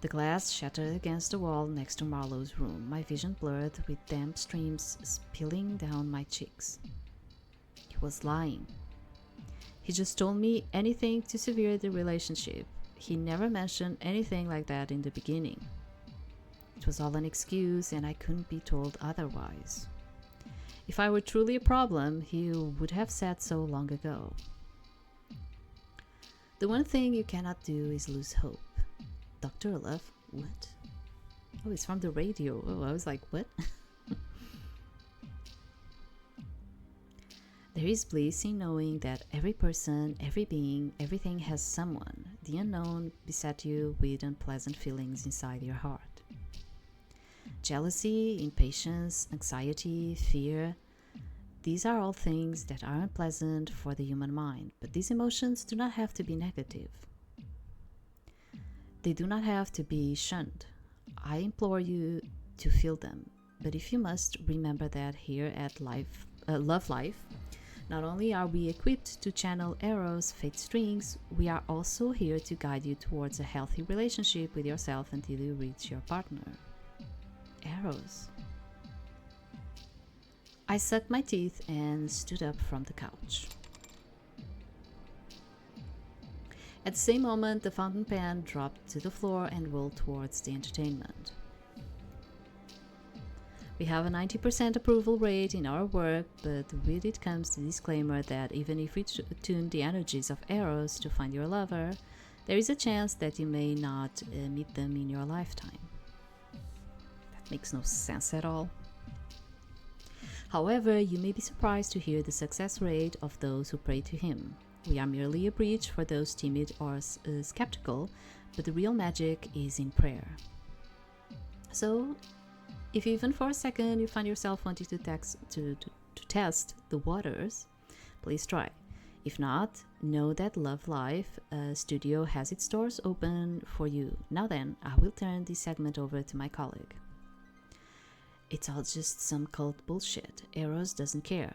The glass shattered against the wall next to Marlowe's room, my vision blurred with damp streams spilling down my cheeks. He was lying. He just told me anything to sever the relationship. He never mentioned anything like that in the beginning. It was all an excuse, and I couldn't be told otherwise. If I were truly a problem, he would have said so long ago. The one thing you cannot do is lose hope. Dr. Love? What? Oh, it's from the radio. Oh, I was like, what? There is bliss in knowing that every person, every being, everything has someone. The unknown beset you with unpleasant feelings inside your heart. Jealousy, impatience, anxiety, fear. These are all things that are unpleasant for the human mind, but these emotions do not have to be negative. They do not have to be shunned. I implore you to feel them, but if you must, remember that here at Love Life, not only are we equipped to channel Eros' fate strings, we are also here to guide you towards a healthy relationship with yourself until you reach your partner. Eros. I sucked my teeth and stood up from the couch. At the same moment, the fountain pen dropped to the floor and rolled towards the entertainment. We have a 90% approval rate in our work, but with it comes the disclaimer that even if we tune the energies of Eros to find your lover, there is a chance that you may not meet them in your lifetime. That makes no sense at all. However, you may be surprised to hear the success rate of those who pray to him. We are merely a bridge for those timid or skeptical, but the real magic is in prayer. So, if even for a second you find yourself wanting to test the waters, please try. If not, know that Love Life Studio has its doors open for you. Now then, I will turn this segment over to my colleague. It's all just some cult bullshit. Eros doesn't care.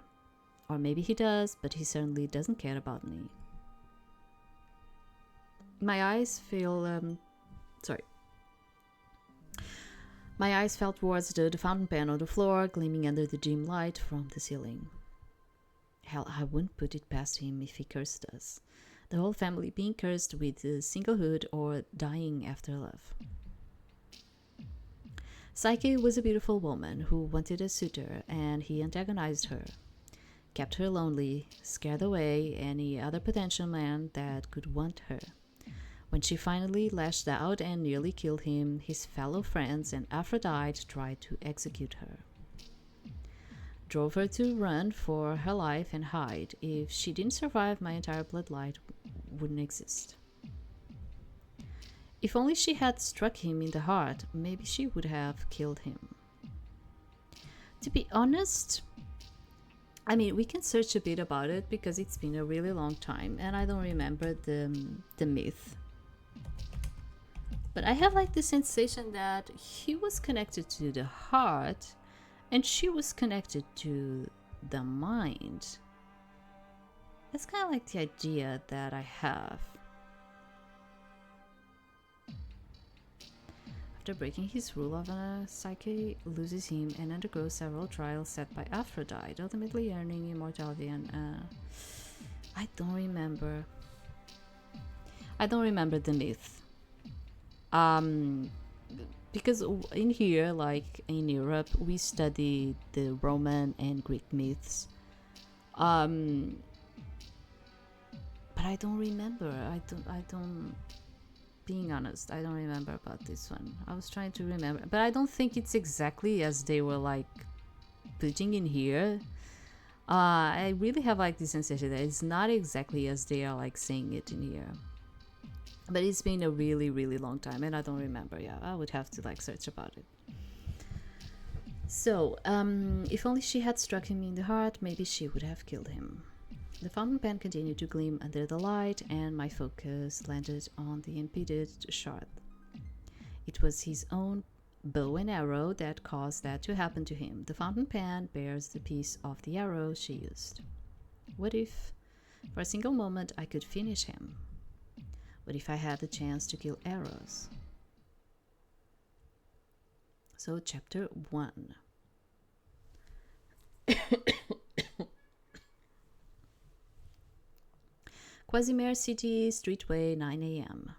Or maybe he does, but he certainly doesn't care about me. My eyes fell towards the fountain pen on the floor, gleaming under the dim light from the ceiling. Hell, I wouldn't put it past him if he cursed us. The whole family being cursed with singlehood or dying after love. Psyche was a beautiful woman who wanted a suitor, and he antagonized her. Kept her lonely, scared away any other potential man that could want her. When she finally lashed out and nearly killed him, his fellow friends and Aphrodite tried to execute her. Drove her to run for her life and hide. If she didn't survive, my entire bloodline wouldn't exist. If only she had struck him in the heart, maybe she would have killed him. To be honest, I mean, we can search a bit about it because it's been a really long time and I don't remember the myth. But I have like the sensation that he was connected to the heart and she was connected to the mind. That's kind of like the idea that I have. After breaking his rule of Psyche loses him and undergoes several trials set by Aphrodite, ultimately earning immortality and I don't remember the myth. Because in here, like in Europe, we study the Roman and Greek myths. But I don't remember. I don't. Being honest, I don't remember about this one. I was trying to remember, but I don't think it's exactly as they were like putting in here. I really have like this sensation that it's not exactly as they are like saying it in here. But it's been a really, really long time and I don't remember. Yeah, I would have to like search about it. If only she had struck him in the heart, maybe she would have killed him. The fountain pen continued to gleam under the light, and my focus landed on the impeded shard. It was his own bow and arrow that caused that to happen to him. The fountain pen bears the piece of the arrow she used. What if, for a single moment, I could finish him? What if I had the chance to kill Eros? So, chapter 1. Quasimere City, Streetway, 9 a.m.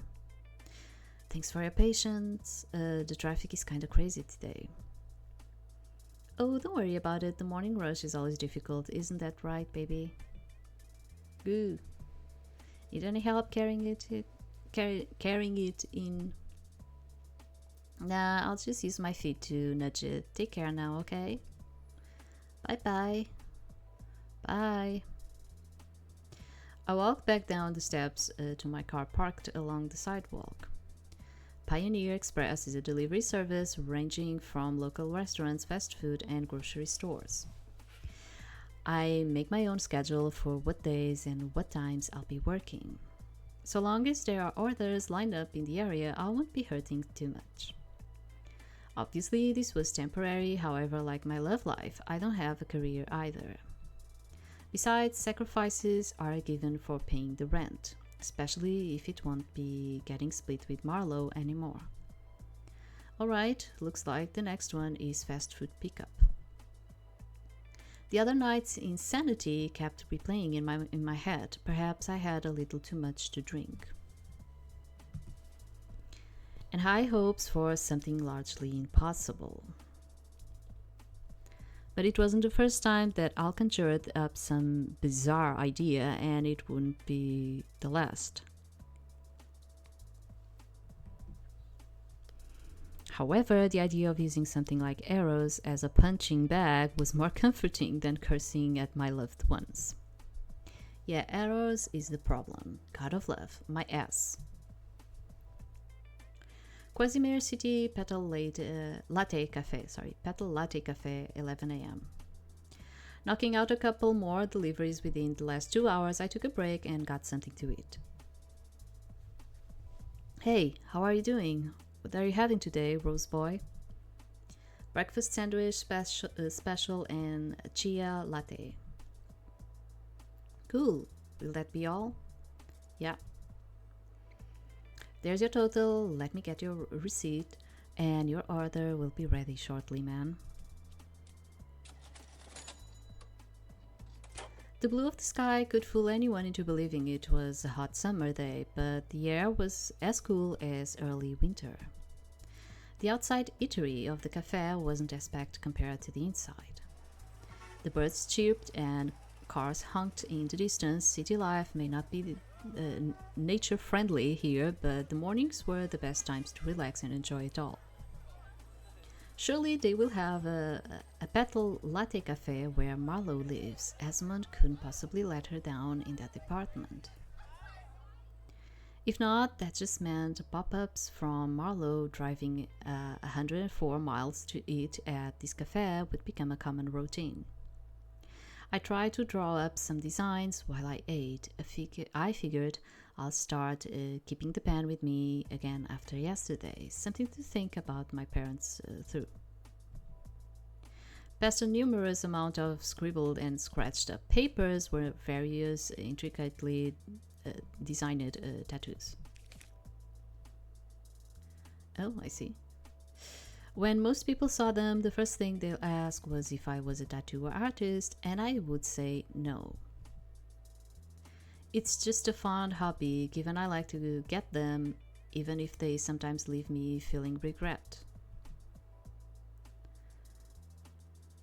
Thanks for your patience. The traffic is kinda crazy today. Oh, don't worry about it. The morning rush is always difficult. Isn't that right, baby? Good. Need any help carrying it in? Nah, I'll just use my feet to nudge it. Take care now, okay? Bye-bye. Bye. I walked back down the steps to my car parked along the sidewalk. Pioneer Express is a delivery service ranging from local restaurants, fast food, and grocery stores. I make my own schedule for what days and what times I'll be working. So long as there are orders lined up in the area, I won't be hurting too much. Obviously, this was temporary, however, like my love life, I don't have a career either. Besides, sacrifices are given for paying the rent, especially if it won't be getting split with Marlowe anymore. Alright, looks like the next one is fast food pickup. The other night's insanity kept replaying in my head. Perhaps I had a little too much to drink. And high hopes for something largely impossible. But it wasn't the first time that I'll conjured up some bizarre idea, and it wouldn't be the last. However, the idea of using something like Eros as a punching bag was more comforting than cursing at my loved ones. Yeah, Eros is the problem. God of love, my ass. Quasimere City, Petal Latte Cafe, 11 a.m. Knocking out a couple more deliveries within the last 2 hours, I took a break and got something to eat. Hey, how are you doing? What are you having today, Rose Boy? Breakfast sandwich special and chia latte. Cool. Will that be all? Yeah. There's your total. Let me get your receipt, and your order will be ready shortly, man. The blue of the sky could fool anyone into believing it was a hot summer day, but the air was as cool as early winter. The outside eatery of the cafe wasn't as packed compared to the inside. The birds chirped and cars honked in the distance. City life may not be nature-friendly here, but the mornings were the best times to relax and enjoy it all. Surely they will have a petal latte cafe where Marlowe lives. Esmond couldn't possibly let her down in that department. If not, that just meant pop-ups from Marlowe driving 104 miles to eat at this cafe would become a common routine. I tried to draw up some designs while I ate. I figured I'll start keeping the pen with me again after yesterday, something to think about my parents through. Past a numerous amount of scribbled and scratched up papers were various intricately designed tattoos. Oh, I see. When most people saw them, the first thing they'll ask was if I was a tattoo artist, and I would say no. It's just a fun hobby, given I like to get them, even if they sometimes leave me feeling regret.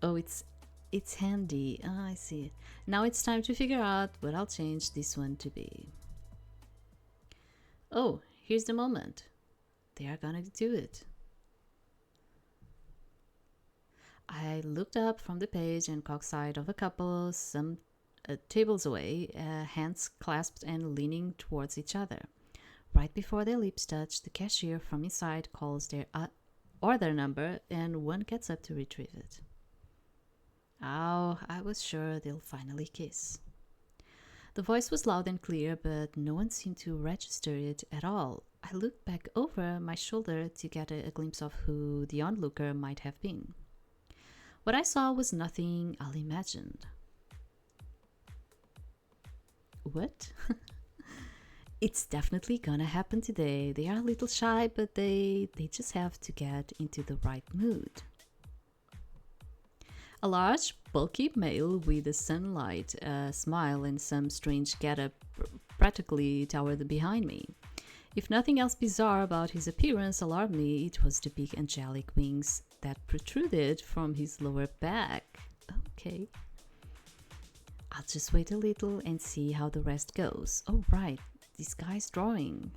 Oh, it's handy. Ah, I see. Now it's time to figure out what I'll change this one to be. Oh, here's the moment. They are gonna do it. I looked up from the page and caught sight of a couple some tables away, hands clasped and leaning towards each other. Right before their lips touch, the cashier from inside calls their or their number, and one gets up to retrieve it. Oh, I was sure they'll finally kiss. The voice was loud and clear, but no one seemed to register it at all. I looked back over my shoulder to get a glimpse of who the onlooker might have been. What I saw was nothing I'll imagined. What? It's definitely gonna happen today. They are a little shy, but they just have to get into the right mood. A large, bulky male with a sunlight smile and some strange getup practically towered behind me. If nothing else bizarre about his appearance alarmed me, it was the big angelic wings that protruded from his lower back. Okay. I'll just wait a little and see how the rest goes. Oh, right, this guy's drawing.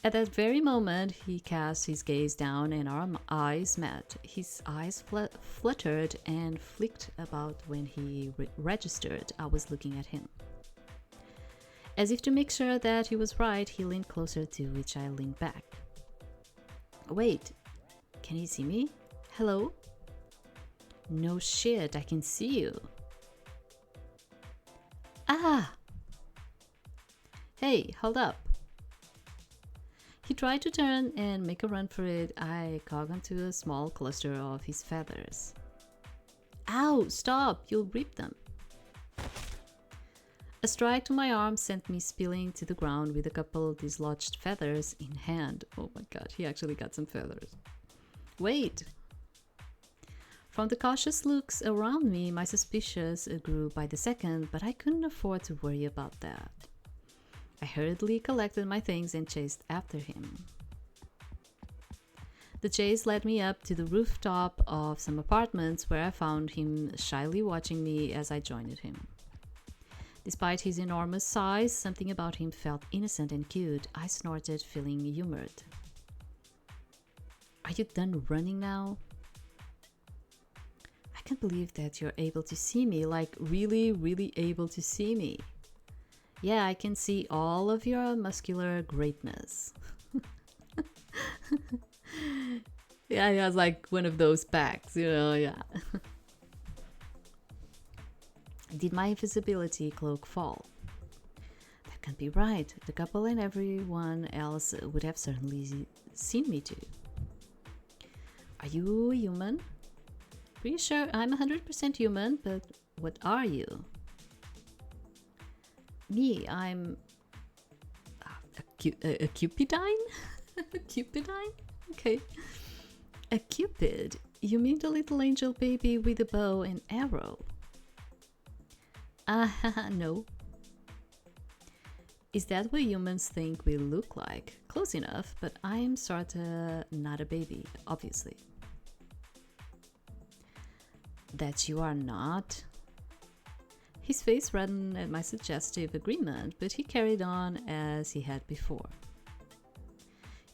At that very moment, he cast his gaze down and our eyes met. His eyes fluttered and flicked about when he registered I was looking at him. As if to make sure that he was right, he leaned closer, to which I leaned back. Wait, can you see me? Hello? No shit, I can see you. Ah! Hey, hold up. He tried to turn and make a run for it. I caught onto a small cluster of his feathers. Ow, stop, you'll rip them. A strike to my arm sent me spilling to the ground with a couple dislodged feathers in hand. Oh my god, he actually got some feathers. Wait! From the cautious looks around me, my suspicions grew by the second, but I couldn't afford to worry about that. I hurriedly collected my things and chased after him. The chase led me up to the rooftop of some apartments where I found him shyly watching me as I joined him. Despite his enormous size, something about him felt innocent and cute. I snorted, feeling humored. Are you done running now? I can't believe that you're able to see me, like really, really able to see me. Yeah, I can see all of your muscular greatness. Yeah, he has like one of those packs, yeah. Did my invisibility cloak fall? That can't be right. The couple and everyone else would have certainly seen me too. Are you a human? Pretty sure I'm 100% human, but what are you? Me, I'm a cupidine? A cupidine? Okay. A cupid? You mean the little angel baby with a bow and arrow? No. Is that what humans think we look like? Close enough, but I'm sorta not a baby, obviously. That you are not? His face reddened at my suggestive agreement, but he carried on as he had before.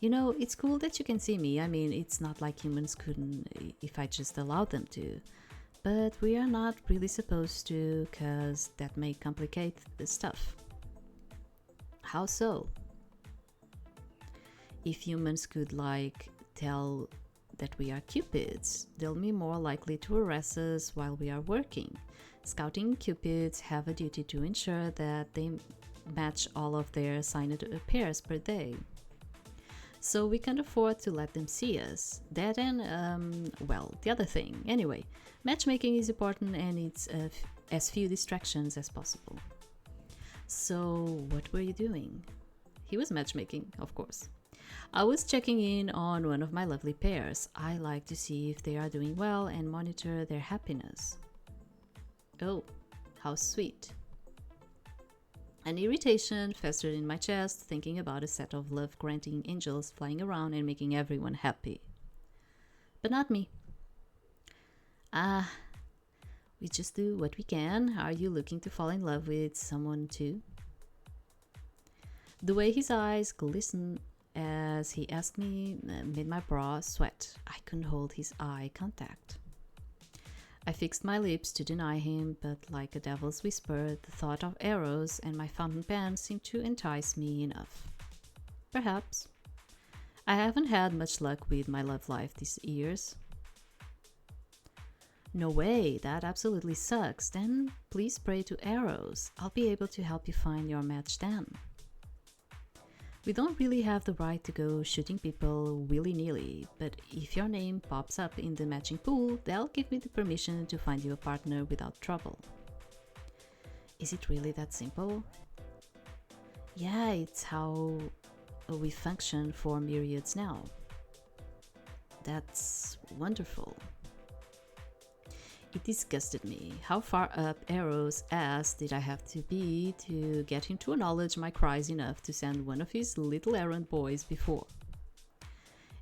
You know, it's cool that you can see me. I mean, it's not like humans couldn't if I just allowed them to. But we are not really supposed to, cause that may complicate the stuff. How so? If humans could, like, tell that we are cupids, they'll be more likely to arrest us while we are working. Scouting cupids have a duty to ensure that they match all of their assigned pairs per day. So we can't afford to let them see us. That and, well, the other thing. Anyway, matchmaking is important and it's as few distractions as possible. So what were you doing? He was matchmaking, of course. I was checking in on one of my lovely pairs. I like to see if they are doing well and monitor their happiness. Oh, how sweet. An irritation festered in my chest, thinking about a set of love-granting angels flying around and making everyone happy. But not me. We just do what we can. Are you looking to fall in love with someone too? The way his eyes glistened as he asked me made my brow sweat. I couldn't hold his eye contact. I fixed my lips to deny him, but like a devil's whisper, the thought of Eros and my fountain pen seemed to entice me enough. Perhaps. I haven't had much luck with my love life these years. No way, that absolutely sucks. Then please pray to Eros. I'll be able to help you find your match then. We don't really have the right to go shooting people willy-nilly, but if your name pops up in the matching pool, they'll give me the permission to find you a partner without trouble. Is it really that simple? Yeah, it's how we function for myriads now. That's wonderful. It disgusted me. How far up Eros' ass did I have to be to get him to acknowledge my cries enough to send one of his little errand boys before?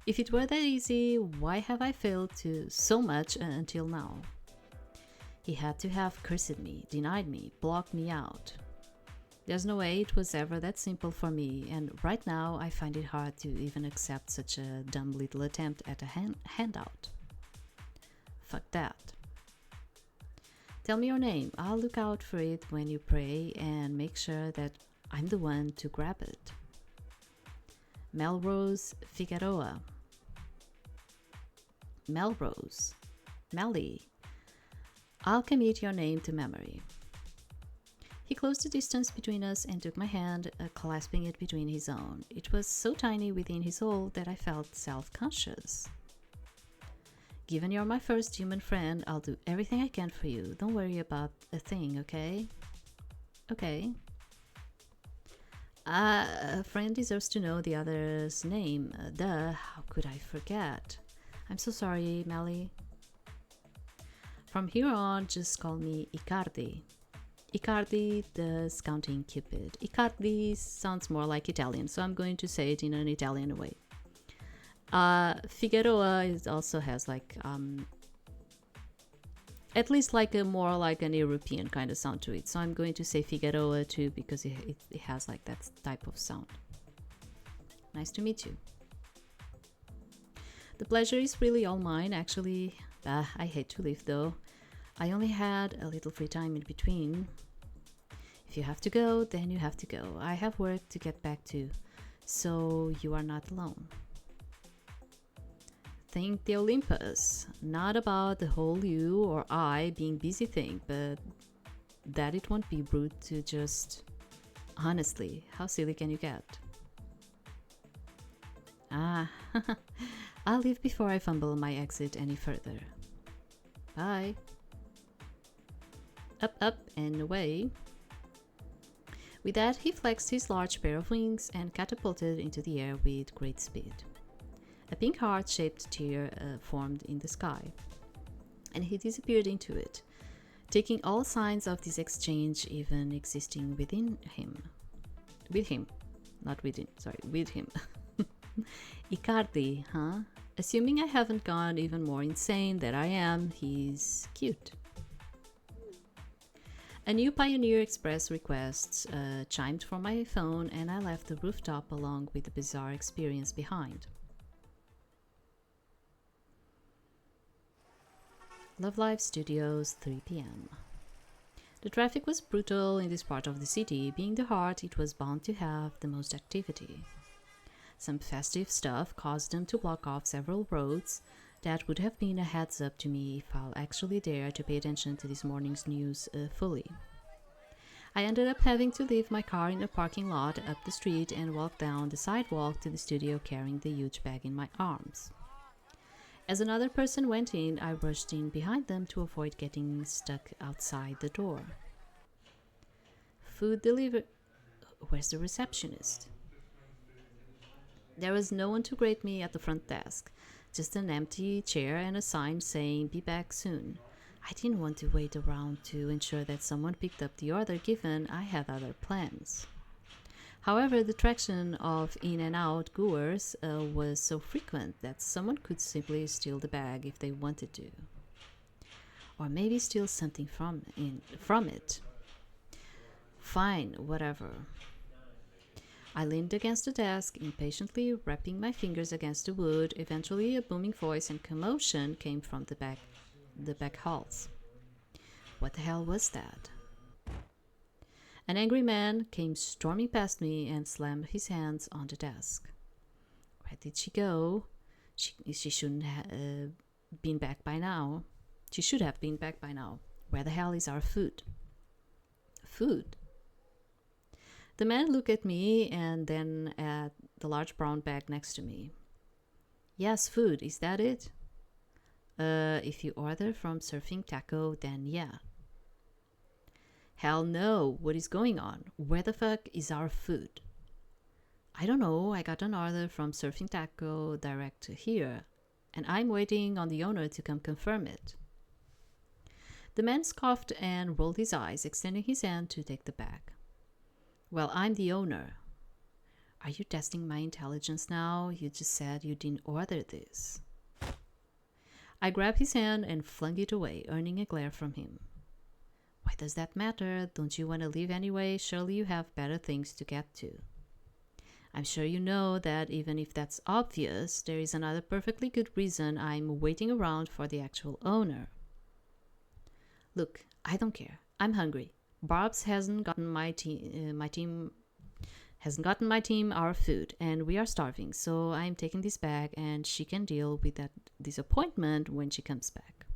If it were that easy, why have I failed to so much until now? He had to have cursed me, denied me, blocked me out. There's no way it was ever that simple for me, and right now I find it hard to even accept such a dumb little attempt at a handout. Fuck that. Tell me your name. I'll look out for it when you pray and make sure that I'm the one to grab it. Melrose Figueroa. Melrose. Melly. I'll commit your name to memory. He closed the distance between us and took my hand, clasping it between his own. It was so tiny within his hold that I felt self-conscious. Given you're my first human friend, I'll do everything I can for you. Don't worry about a thing, okay? Okay. A friend deserves to know the other's name. Duh, how could I forget? I'm so sorry, Melly. From here on, just call me Icardi. Icardi, the scouting cupid. Icardi sounds more like Italian, so I'm going to say it in an Italian way. Figueroa also has like at least like a more like an European kind of sound to it, so I'm going to say Figueroa too because it has like that type of sound. Nice to meet you. The pleasure is really all mine, actually. I hate to leave though. I only had a little free time in between. If you have to go, then you have to go. I have work to get back to, so you are not alone. Think the Olympus, not about the whole you or I being busy thing, but that it won't be rude to just... Honestly, how silly can you get? I'll leave before I fumble my exit any further. Bye. Up, up, and away. With that, he flexed his large pair of wings and catapulted into the air with great speed. A pink heart-shaped tear formed in the sky, and he disappeared into it, taking all signs of this exchange even existing within him. With him. Not within, sorry, with him. Icardi, huh? Assuming I haven't gone even more insane than I am, he's cute. A new Pioneer Express request chimed from my phone, and I left the rooftop along with the bizarre experience behind. Love Live Studios, 3 p.m. The traffic was brutal in this part of the city. Being the heart, it was bound to have the most activity. Some festive stuff caused them to block off several roads. That would have been a heads up to me if I'll actually dare to pay attention to this morning's news fully. I ended up having to leave my car in a parking lot up the street and walk down the sidewalk to the studio carrying the huge bag in my arms. As another person went in, I rushed in behind them to avoid getting stuck outside the door. Food delivered. Where's the receptionist? There was no one to greet me at the front desk, just an empty chair and a sign saying, "Be back soon." I didn't want to wait around to ensure that someone picked up the order given I had other plans. However, the traction of in and out goers was so frequent that someone could simply steal the bag if they wanted to. Or maybe steal something from it. Fine, whatever. I leaned against the desk, impatiently wrapping my fingers against the wood. Eventually, a booming voice and commotion came from the back halls. What the hell was that? An angry man came storming past me and slammed his hands on the desk. Where did she go? She shouldn't have been back by now. She should have been back by now. Where the hell is our food? Food? The man looked at me and then at the large brown bag next to me. Yes, food. Is that it? If you order from Surfing Taco, then yeah. Hell no. What is going on? Where the fuck is our food? I don't know. I got an order from Surfing Taco direct to here, and I'm waiting on the owner to come confirm it. The man scoffed and rolled his eyes, extending his hand to take the bag. Well, I'm the owner. Are you testing my intelligence now? You just said you didn't order this. I grabbed his hand and flung it away, earning a glare from him. Why does that matter? Don't you want to leave anyway? Surely you have better things to get to. I'm sure you know that even if that's obvious, there is another perfectly good reason I'm waiting around for the actual owner. Look, I don't care. I'm hungry. Barb's hasn't gotten my team hasn't gotten my team our food, and we are starving, so I'm taking this bag and she can deal with that disappointment when she comes back.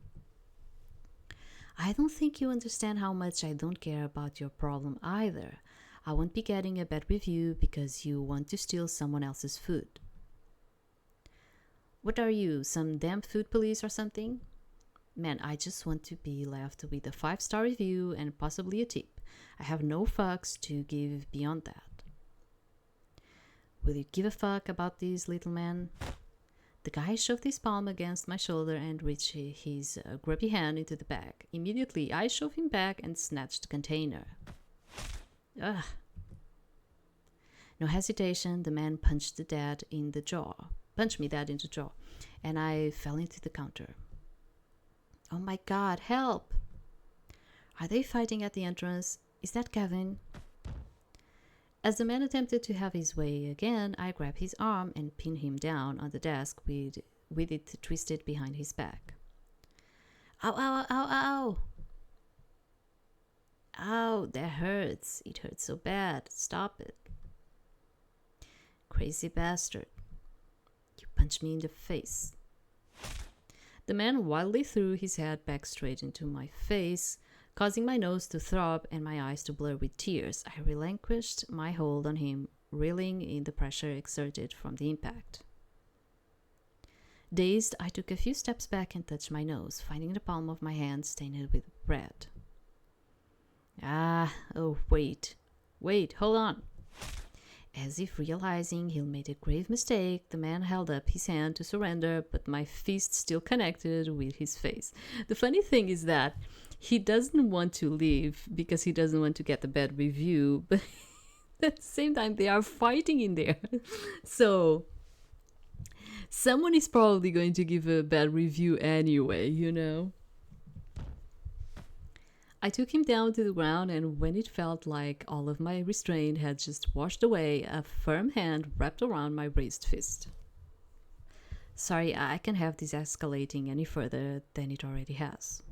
I don't think you understand how much I don't care about your problem either. I won't be getting a bad review because you want to steal someone else's food. What are you, some damn food police or something? Man, I just want to be left with a 5-star review and possibly a tip. I have no fucks to give beyond that. Will you give a fuck about this, little man? The guy shoved his palm against my shoulder and reached his grubby hand into the bag. Immediately, I shoved him back and snatched the container. Ugh. No hesitation, the man punched me dead in the jaw, and I fell into the counter. Oh my God, help! Are they fighting at the entrance? Is that Kevin? As the man attempted to have his way again, I grabbed his arm and pinned him down on the desk with it twisted behind his back. Ow, ow, ow, ow! Ow, that hurts. It hurts so bad. Stop it. Crazy bastard. You punched me in the face. The man wildly threw his head back straight into my face, causing my nose to throb and my eyes to blur with tears. I relinquished my hold on him, reeling in the pressure exerted from the impact. Dazed, I took a few steps back and touched my nose, finding the palm of my hand stained with red. Wait, hold on. As if realizing he'd made a grave mistake, the man held up his hand to surrender, but my fist still connected with his face. The funny thing is that he doesn't want to leave because he doesn't want to get a bad review, but at the same time they are fighting in there. So someone is probably going to give a bad review anyway, you know? I took him down to the ground, and when it felt like all of my restraint had just washed away, a firm hand wrapped around my raised fist. Sorry, I can't have this escalating any further than it already has.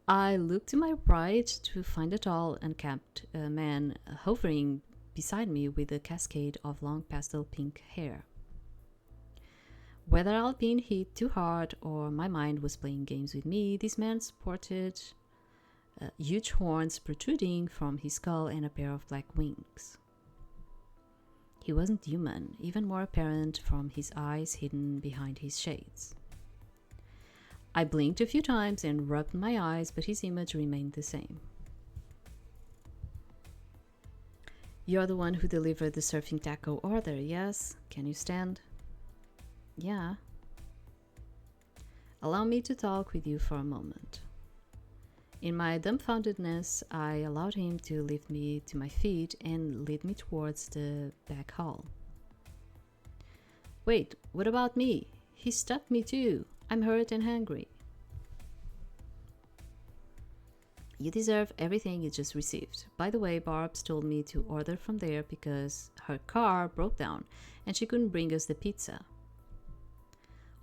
I looked to my right to find a tall, unkempt man hovering beside me with a cascade of long pastel pink hair. Whether I'd been hit too hard or my mind was playing games with me, this man sported huge horns protruding from his skull and a pair of black wings. He wasn't human, even more apparent from his eyes hidden behind his shades. I blinked a few times and rubbed my eyes, but his image remained the same. You're the one who delivered the Surfing Taco order, yes? Can you stand? Yeah. Allow me to talk with you for a moment. In my dumbfoundedness, I allowed him to lift me to my feet and lead me towards the back hall. Wait, what about me? He stabbed me too. I'm hurt and hungry. You deserve everything you just received. By the way, Barb's told me to order from there because her car broke down and she couldn't bring us the pizza.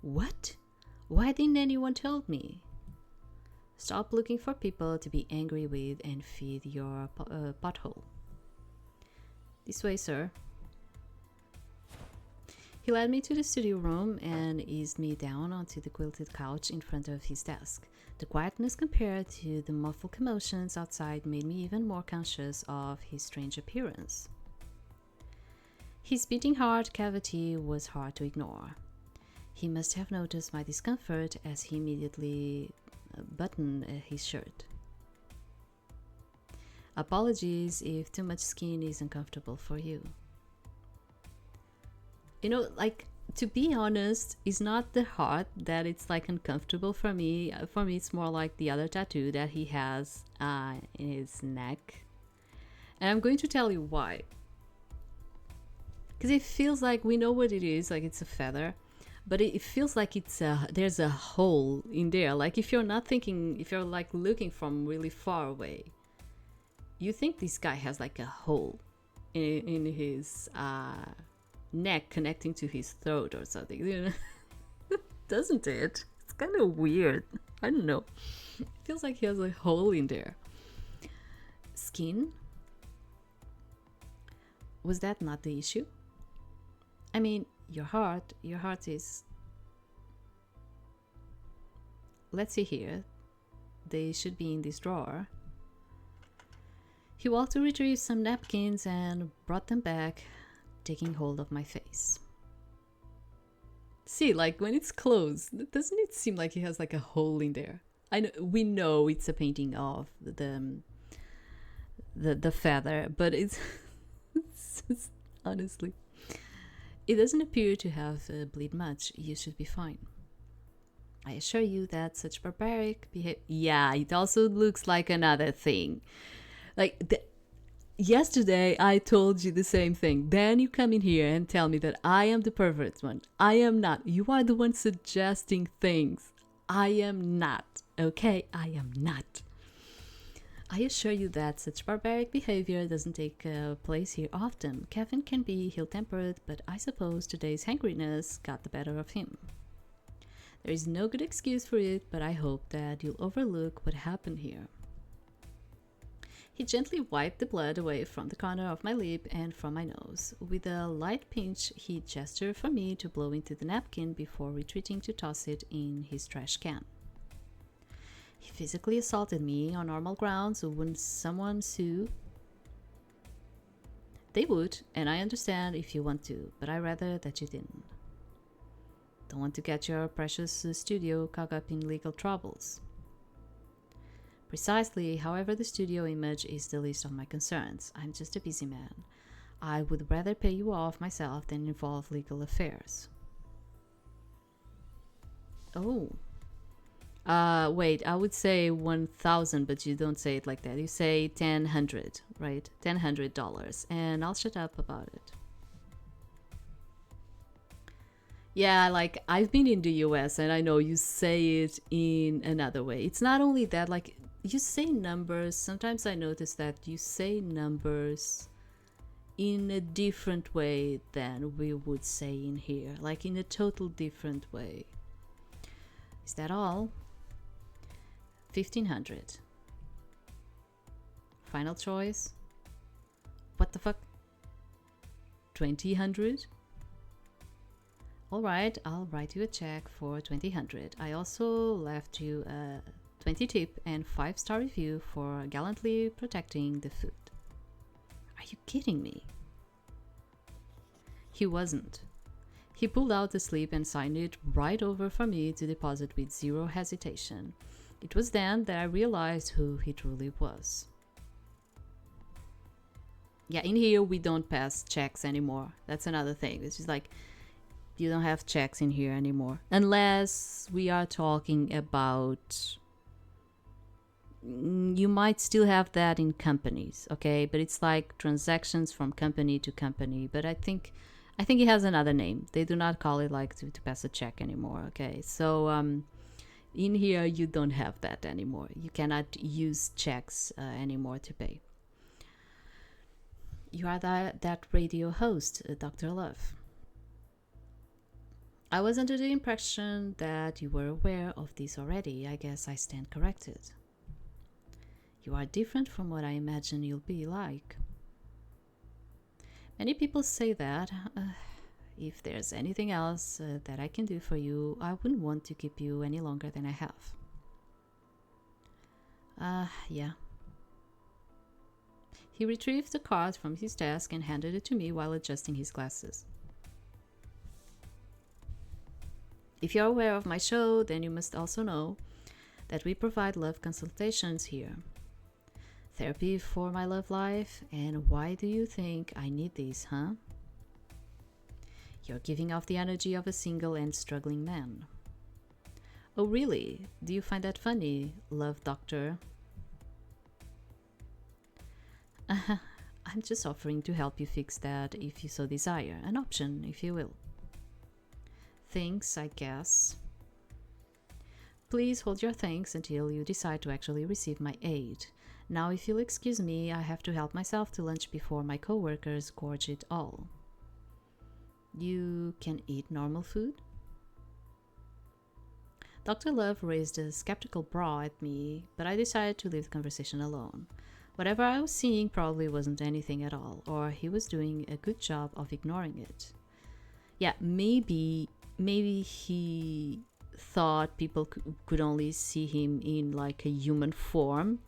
What? Why didn't anyone tell me? Stop looking for people to be angry with and feed your pothole. This way, sir. He led me to the studio room and eased me down onto the quilted couch in front of his desk. The quietness compared to the muffled commotions outside made me even more conscious of his strange appearance. His beating heart cavity was hard to ignore. He must have noticed my discomfort as he immediately buttoned his shirt. Apologies if too much skin is uncomfortable for you. You know, like, to be honest, it's not the heart that it's like uncomfortable for me. For me, it's more like the other tattoo that he has in his neck. And I'm going to tell you why. Because it feels like we know what it is, like it's a feather. But it feels like there's a hole in there. Like if you're not thinking, if you're like looking from really far away, you think this guy has like a hole in his neck connecting to his throat or something, you know? Doesn't it? It's kind of weird. I don't know. It feels like he has a hole in there. Skin? Was that not the issue? I mean, your heart is... Let's see here. They should be in this drawer. He walked to retrieve some napkins and brought them back, taking hold of my face. See, like when it's closed, doesn't it seem like he has like a hole in there? We know it's a painting of the feather, but it's honestly, it doesn't appear to have bleed much. You should be fine. I assure you that such barbaric behavior... Yeah, it also looks like another thing. Like, yesterday I told you the same thing. Then you come in here and tell me that I am the pervert one. I am not. You are the one suggesting things. I am not. Okay? I am not. I assure you that such barbaric behavior doesn't take place here often. Kevin can be ill-tempered, but I suppose today's hangriness got the better of him. There is no good excuse for it, but I hope that you'll overlook what happened here. He gently wiped the blood away from the corner of my lip and from my nose. With a light pinch, he gestured for me to blow into the napkin before retreating to toss it in his trash can. He physically assaulted me on normal grounds. Wouldn't someone sue? They would, and I understand if you want to, but I'd rather that you didn't. Don't want to get your precious studio caught up in legal troubles. Precisely, however, the studio image is the least of my concerns. I'm just a busy man. I would rather pay you off myself than involve legal affairs. Oh. Wait, I would say 1,000, but you don't say it like that. You say 1,000, right? $1,000, and I'll shut up about it. Yeah, like, I've been in the US and I know you say it in another way. It's not only that, like, you say numbers. Sometimes I notice that you say numbers in a different way than we would say in here, like in a total different way. Is that all? 1,500. Final choice? What the fuck? 2,000? Alright, I'll write you a check for 2,000. I also left you a 20 tip and 5-star review for gallantly protecting the food. Are you kidding me? He wasn't. He pulled out the slip and signed it right over for me to deposit with zero hesitation. It was then that I realized who he truly was. Yeah, in here we don't pass checks anymore. That's another thing. It's just like, you don't have checks in here anymore. Unless we are talking about... You might still have that in companies, okay? But it's like transactions from company to company. But I think it has another name. They do not call it like to pass a check anymore, okay? So in here you don't have that anymore. You cannot use checks anymore to pay. You are that radio host, Dr. Love. I was under the impression that you were aware of this already. I guess I stand corrected. You are different from what I imagine you'll be like. Many people say that. If there's anything else that I can do for you, I wouldn't want to keep you any longer than I have. Yeah. He retrieved the card from his desk and handed it to me while adjusting his glasses. If you're aware of my show, then you must also know that we provide love consultations here. Therapy for my love life, and why do you think I need these, huh? You're giving off the energy of a single and struggling man. Oh, really? Do you find that funny, love doctor? I'm just offering to help you fix that if you so desire. An option, if you will. Thanks, I guess. Please hold your thanks until you decide to actually receive my aid. Now, if you'll excuse me, I have to help myself to lunch before my co-workers gorge it all. You can eat normal food? Dr. Love raised a skeptical brow at me, but I decided to leave the conversation alone. Whatever I was seeing probably wasn't anything at all, or he was doing a good job of ignoring it. Yeah, maybe he thought people could only see him in like a human form.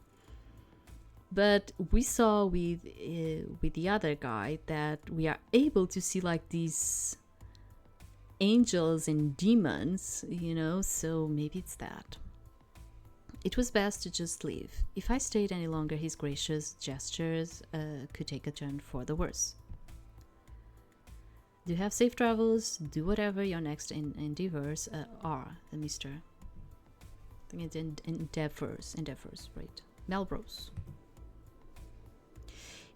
But we saw with the other guy that we are able to see like these angels and demons, so maybe it's that. It was best to just leave. If I stayed any longer, his gracious gestures could take a turn for the worse. Do have safe travels. Do whatever your next endeavors are, Mr. I think it's endeavors, right? Melrose.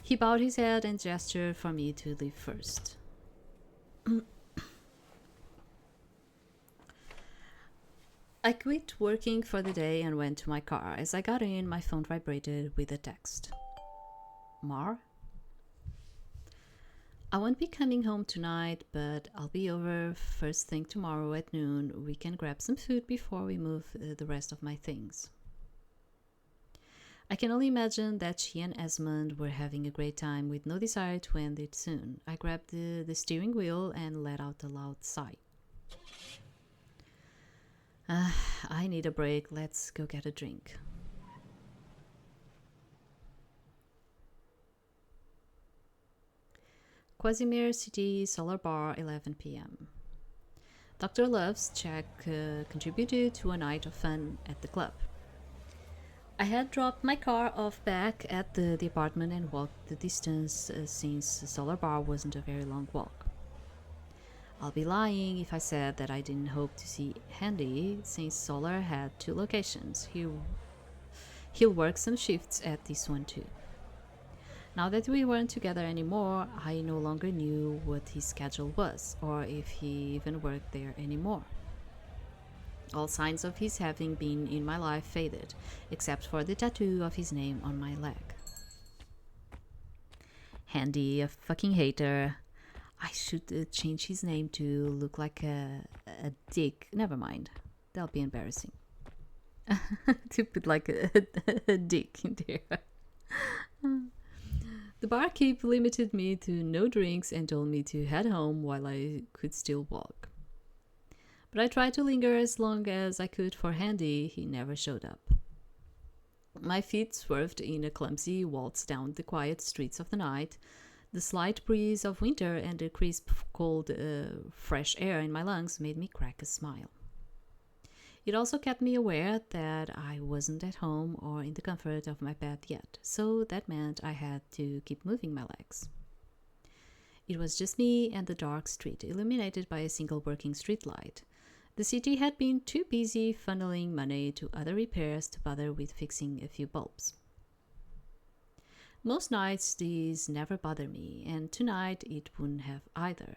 He bowed his head and gestured for me to leave first. I quit working for the day and went to my car. As I got in, my phone vibrated with a text. Mar? I won't be coming home tonight, but I'll be over first thing tomorrow at noon. We can grab some food before we move the rest of my things. I can only imagine that she and Esmond were having a great time with no desire to end it soon. I grabbed the steering wheel and let out a loud sigh. I need a break. Let's go get a drink. Quasimir City Solar Bar, 11 p.m. Dr. Love's check contributed to a night of fun at the club. I had dropped my car off back at the apartment and walked the distance since the Solar Bar wasn't a very long walk. I'll be lying if I said that I didn't hope to see Handy, since Solar had 2 locations. He'll work some shifts at this one too. Now that we weren't together anymore, I no longer knew what his schedule was, or if he even worked there anymore. All signs of his having been in my life faded, except for the tattoo of his name on my leg. Handy, a fucking hater. I should change his name to look like a dick. Never mind. That'll be embarrassing. To put like a dick in there. The barkeep limited me to no drinks and told me to head home while I could still walk. But I tried to linger as long as I could for Handy. He never showed up. My feet swerved in a clumsy waltz down the quiet streets of the night. The slight breeze of winter and the crisp, cold, fresh air in my lungs made me crack a smile. It also kept me aware that I wasn't at home or in the comfort of my bed yet, so that meant I had to keep moving my legs. It was just me and the dark street, illuminated by a single working streetlight. The city had been too busy funneling money to other repairs to bother with fixing a few bulbs. Most nights these never bother me, and tonight it wouldn't have either.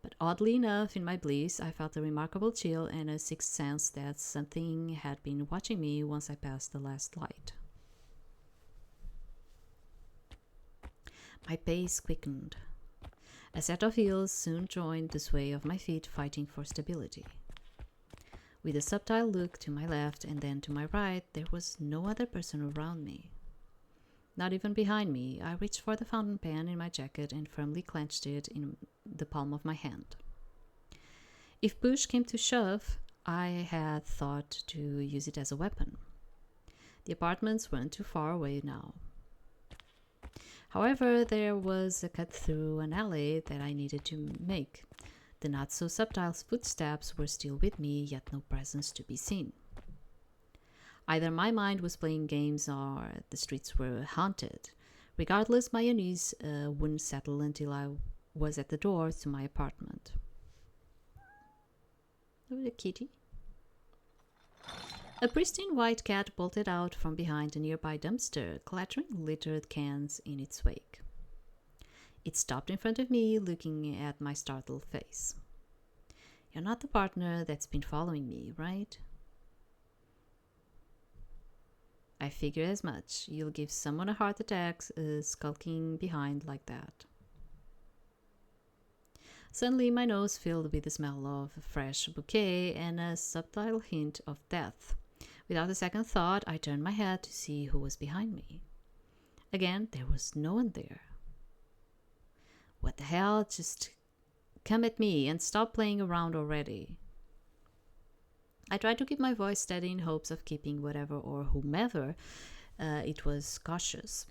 But oddly enough, in my bliss, I felt a remarkable chill and a sixth sense that something had been watching me once I passed the last light. My pace quickened. A set of heels soon joined the sway of my feet, fighting for stability. With a subtle look to my left and then to my right, there was no other person around me. not even behind me. I reached for the fountain pen in my jacket and firmly clenched it in the palm of my hand. If push came to shove, I had thought to use it as a weapon. The apartments weren't too far away now. However, there was a cut through an alley that I needed to make. The not-so-subtle footsteps were still with me, yet no presence to be seen. Either my mind was playing games or the streets were haunted. Regardless, my unease wouldn't settle until I was at the door to my apartment. Oh, the kitty. A pristine white cat bolted out from behind a nearby dumpster, clattering littered cans in its wake. It stopped in front of me, looking at my startled face. "You're not the partner that's been following me, right?" "I figure as much. You'll give someone a heart attack skulking behind like that." Suddenly, my nose filled with the smell of a fresh bouquet and a subtle hint of death. Without a second thought, I turned my head to see who was behind me. Again, there was no one there. What the hell? Just come at me and stop playing around already. I tried to keep my voice steady in hopes of keeping whatever or whomever it was cautious,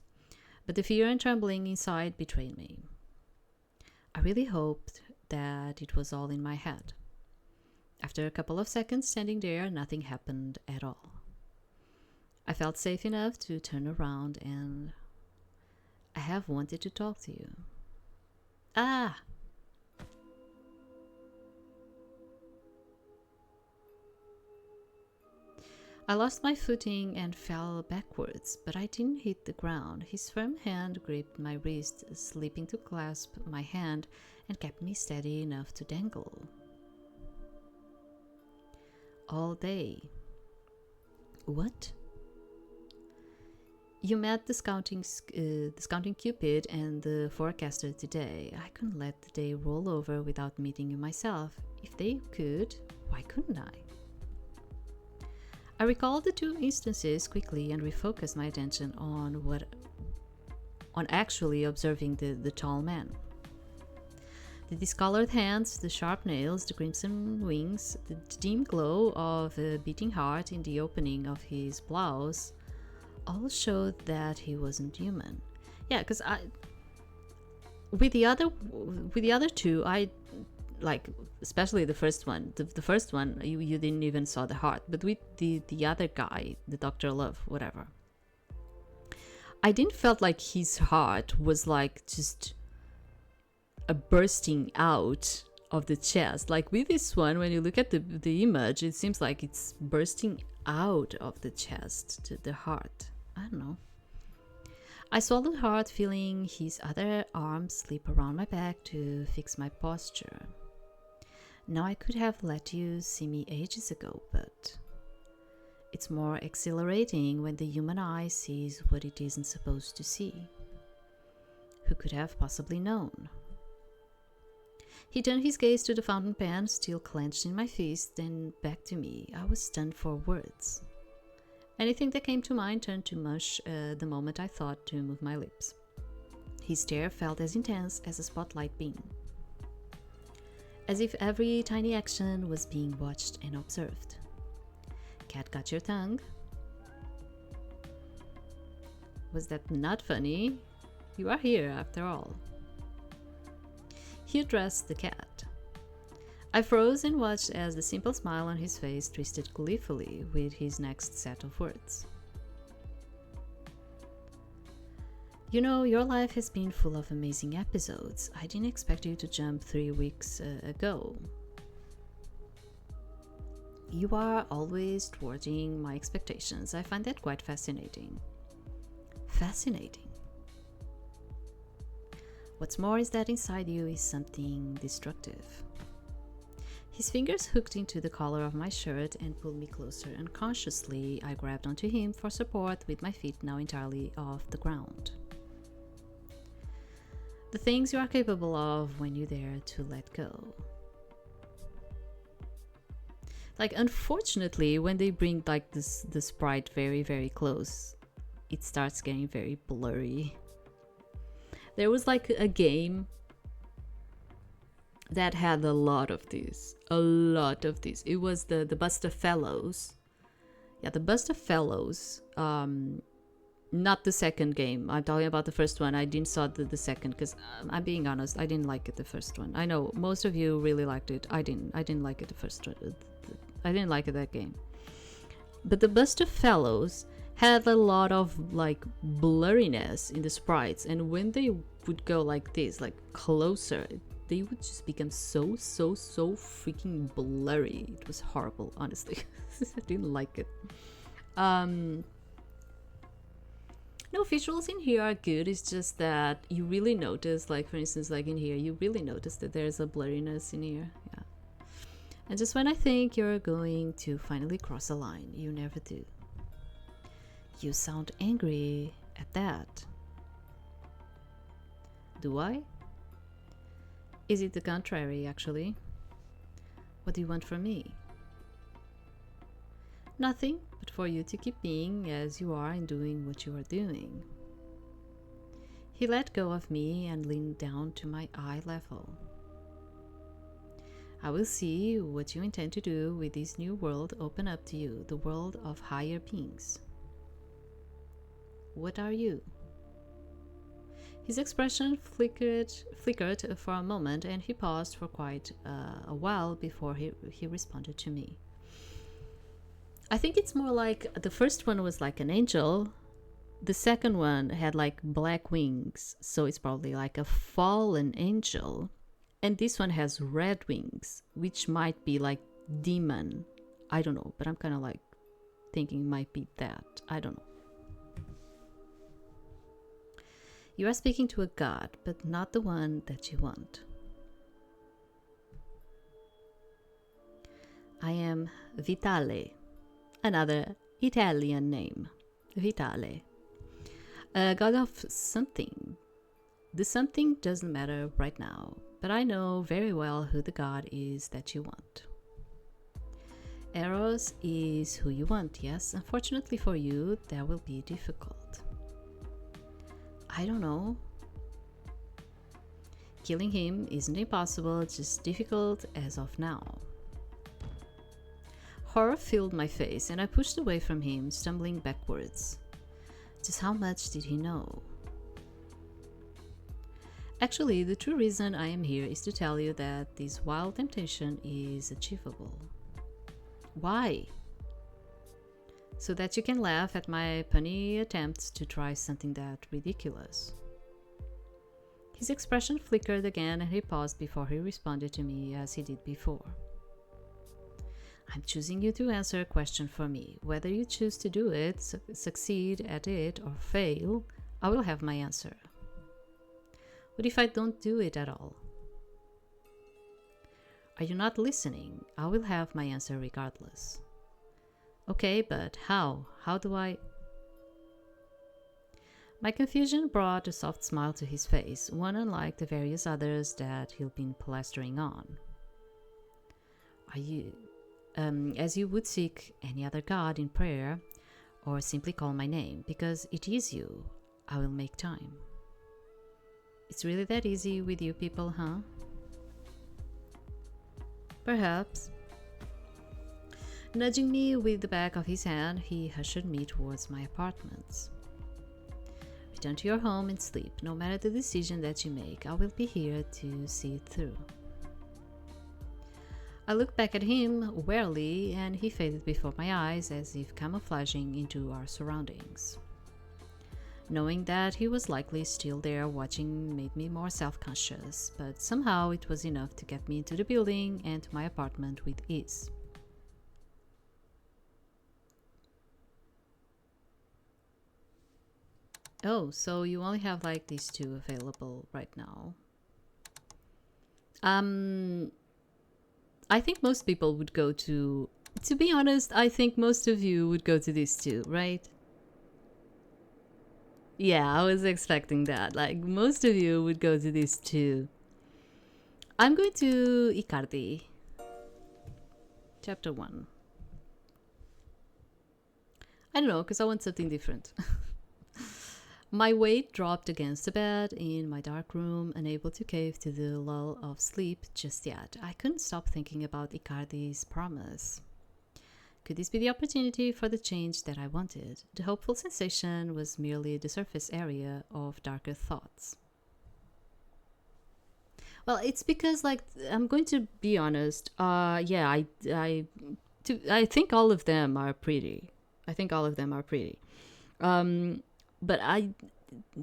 but the fear and trembling inside betrayed me. I really hoped that it was all in my head. After a couple of seconds standing there, nothing happened at all. I felt safe enough to turn around and "I have wanted to talk to you." "Ah!" I lost my footing and fell backwards, but I didn't hit the ground. His firm hand gripped my wrist, slipping to clasp my hand and kept me steady enough to dangle. "All day." "What?" "You met the scouting Cupid and the forecaster today. I couldn't let the day roll over without meeting you myself. If they could, why couldn't I?" I recalled the two instances quickly and refocused my attention on actually observing the tall man. The discolored hands, the sharp nails, the crimson wings, the dim glow of a beating heart in the opening of his blouse all showed that he wasn't human. Yeah, because with the other two, I like, especially the first one. The first one, you didn't even saw the heart, but with the other guy, the Dr. Love, whatever, I didn't felt like his heart was like just a bursting out of the chest. Like with this one, when you look at the image, it seems like it's bursting out of the chest to the heart. I don't know. I swallowed hard, feeling his other arm slip around my back to fix my posture. Now I could have let you see me ages ago, but it's more exhilarating when the human eye sees what it isn't supposed to see. Who could have possibly known? He turned his gaze to the fountain pen, still clenched in my fist, then back to me. I was stunned for words. Anything that came to mind turned to mush the moment I thought to move my lips. His stare felt as intense as a spotlight beam, as if every tiny action was being watched and observed. "Cat got your tongue?" Was that not funny? You are here, after all. He addressed the cat. I froze and watched as the simple smile on his face twisted gleefully with his next set of words. "You know, your life has been full of amazing episodes. I didn't expect you to jump 3 weeks ago. You are always thwarting my expectations. I find that quite fascinating." Fascinating. What's more is that inside you is something destructive. His fingers hooked into the collar of my shirt and pulled me closer. Unconsciously, I grabbed onto him for support with my feet now entirely off the ground. The things you are capable of when you dare to let go. Like, unfortunately, when they bring like the sprite very, very close, it starts getting very blurry. There was like a game that had a lot of these. It was the Bust of Fellows. Yeah, the Bust of Fellows. Not the second game. I'm talking about the first one. I didn't saw the second because I'm being honest, I didn't like it the first one. I know most of you really liked it. I didn't like it the first one. I didn't like it, that game. But the Bust of Fellows had a lot of like blurriness in the sprites, and when they would go like this, like closer, they would just become so freaking blurry. It was horrible, honestly. I didn't like it. No, visuals in here are good. It's just that you really notice, like for instance, like in here, you really notice that there's a blurriness in here. Yeah. And just when I think you're going to finally cross a line, you never do. You sound angry at that. Do I? Is it the contrary, actually? What do you want from me? Nothing, but for you to keep being as you are and doing what you are doing. He let go of me and leaned down to my eye level. I will see what you intend to do with this new world open up to you, the world of higher beings. What are you? His expression flickered for a moment, and he paused for quite a while before he responded to me. I think it's more like the first one was like an angel. The second one had like black wings, so it's probably like a fallen angel. And this one has red wings, which might be like demon. I don't know, but I'm kind of like thinking it might be that. I don't know. You are speaking to a god, but not the one that you want. I am Vitale. Another Italian name, Vitale. A god of something. The something doesn't matter right now, but I know very well who the god is that you want. Eros is who you want, yes. Unfortunately for you, that will be difficult. I don't know. Killing him isn't impossible, it's just difficult as of now. Horror filled my face, and I pushed away from him, stumbling backwards. Just how much did he know? Actually, the true reason I am here is to tell you that this wild temptation is achievable. Why? So that you can laugh at my punny attempts to try something that ridiculous. His expression flickered again, and he paused before he responded to me as he did before. I'm choosing you to answer a question for me. Whether you choose to do it, succeed at it, or fail, I will have my answer. What if I don't do it at all? Are you not listening? I will have my answer regardless. Okay, but how? How do I... My confusion brought a soft smile to his face, one unlike the various others that he'd been plastering on. Are you... as you would seek any other god in prayer, or simply call my name, because it is you, I will make time. It's really that easy with you people, huh? Perhaps. Nudging me with the back of his hand, he ushered me towards my apartments. Return to your home and sleep. No matter the decision that you make, I will be here to see it through. I looked back at him warily, and he faded before my eyes as if camouflaging into our surroundings. Knowing that he was likely still there watching made me more self-conscious, but somehow it was enough to get me into the building and to my apartment with ease. Oh, so you only have like these two available right now. I think most people would go to be honest, I think most of you would go to these two, right? Yeah, I was expecting that. Like, most of you would go to these two. I'm going to Icardi. Chapter 1. I don't know, because I want something different. My weight dropped against the bed in my dark room, unable to cave to the lull of sleep just yet. I couldn't stop thinking about Icardi's promise. Could this be the opportunity for the change that I wanted? The hopeful sensation was merely the surface area of darker thoughts. Well, it's because, like, I'm going to be honest. Yeah, I think all of them are pretty. I think all of them are pretty. But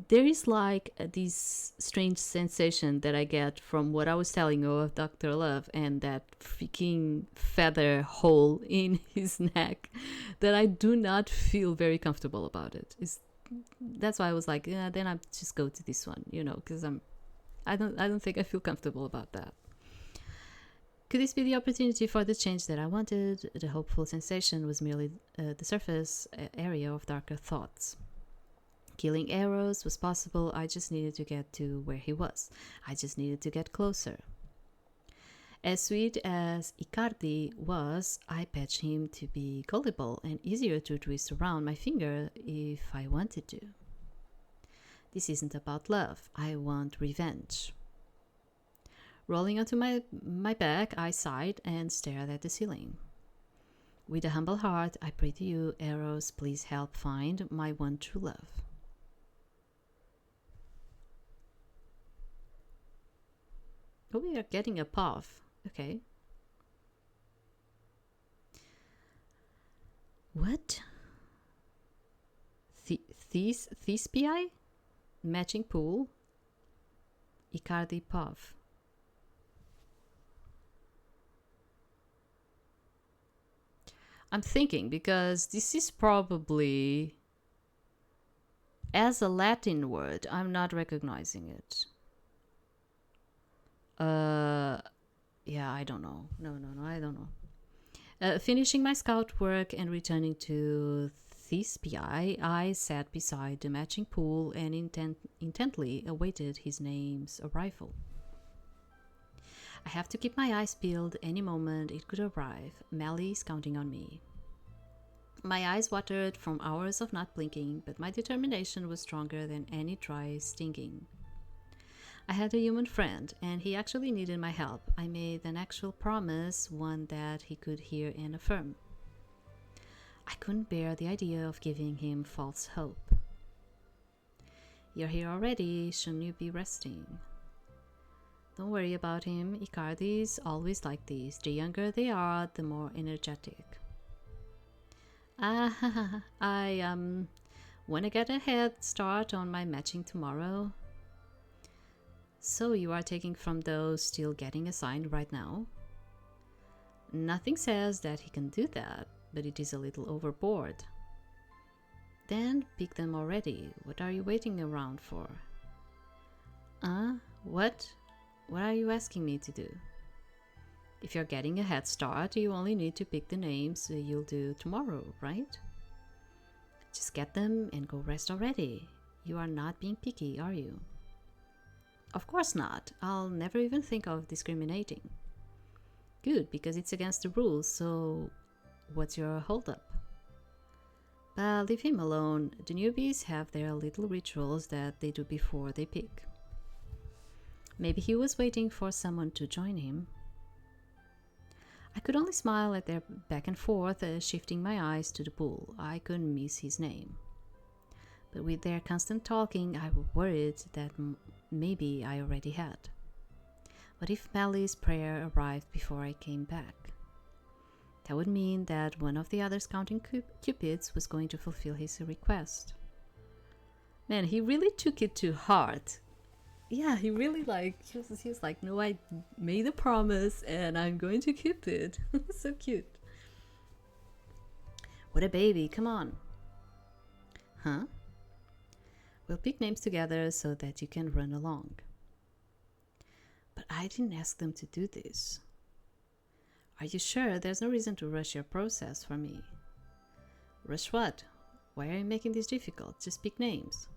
there is like this strange sensation that I get from what I was telling you of Dr. Love and that freaking feather hole in his neck that I do not feel very comfortable about it. That's why I was like, yeah, then I just go to this one, because I don't think I feel comfortable about that. Could this be the opportunity for the change that I wanted? The hopeful sensation was merely the surface area of darker thoughts. Killing Eros was possible. I just needed to get to where he was. I just needed to get closer. As sweet as Icardi was, I patched him to be gullible and easier to twist around my finger if I wanted to. This isn't about love. I want revenge. Rolling onto my back, I sighed and stared at the ceiling. With a humble heart, I pray to you, Eros, please help find my one true love. Oh, we are getting a puff. Okay. What? Thespii? Matching pool? Icardi puff. I'm thinking because this is probably, as a Latin word, I'm not recognizing it. Yeah, I don't know. No, I don't know. Finishing my scout work and returning to Thespii, I sat beside the matching pool and intently awaited his name's arrival. I have to keep my eyes peeled. Any moment it could arrive. Melly's counting on me. My eyes watered from hours of not blinking, but my determination was stronger than any dry stinging. I had a human friend, and he actually needed my help. I made an actual promise, one that he could hear and affirm. I couldn't bear the idea of giving him false hope. You're here already, shouldn't you be resting? Don't worry about him. Icardi's always like this. The younger they are, the more energetic. I want to get a head start on my matching tomorrow. So you are taking from those still getting assigned right now? Nothing says that he can do that, but it is a little overboard. Then pick them already. What are you waiting around for? What? What are you asking me to do? If you're getting a head start, you only need to pick the names you'll do tomorrow, right? Just get them and go rest already. You are not being picky, are you? Of course not. I'll never even think of discriminating. Good, because it's against the rules, so what's your holdup? Leave him alone. The newbies have their little rituals that they do before they pick. Maybe he was waiting for someone to join him. I could only smile at their back and forth, shifting my eyes to the pool. I couldn't miss his name. But with their constant talking, I worried that maybe I already had. What if Melly's prayer arrived before I came back? That would mean that one of the others counting cupids was going to fulfill his request. Man, he really took it to heart. Yeah, he really he was like, no, I made a promise and I'm going to keep it. So cute. What a baby, come on. Huh? We'll pick names together so that you can run along. But I didn't ask them to do this. Are you sure there's no reason to rush your process for me? Rush what? Why are you making this difficult? Just pick names.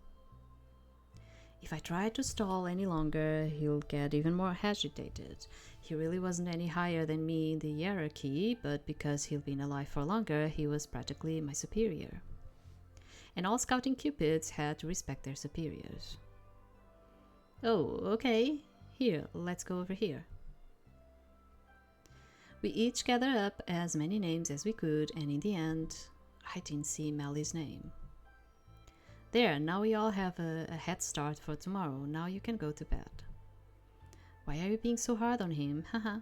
If I try to stall any longer, he'll get even more agitated. He really wasn't any higher than me in the hierarchy, but because he'd been alive for longer, he was practically my superior. and all scouting cupids had to respect their superiors. Oh, okay. Here, let's go over here. We each gathered up as many names as we could, and in the end, I didn't see Melly's name. There, now we all have a head start for tomorrow. Now you can go to bed. Why are you being so hard on him? Haha.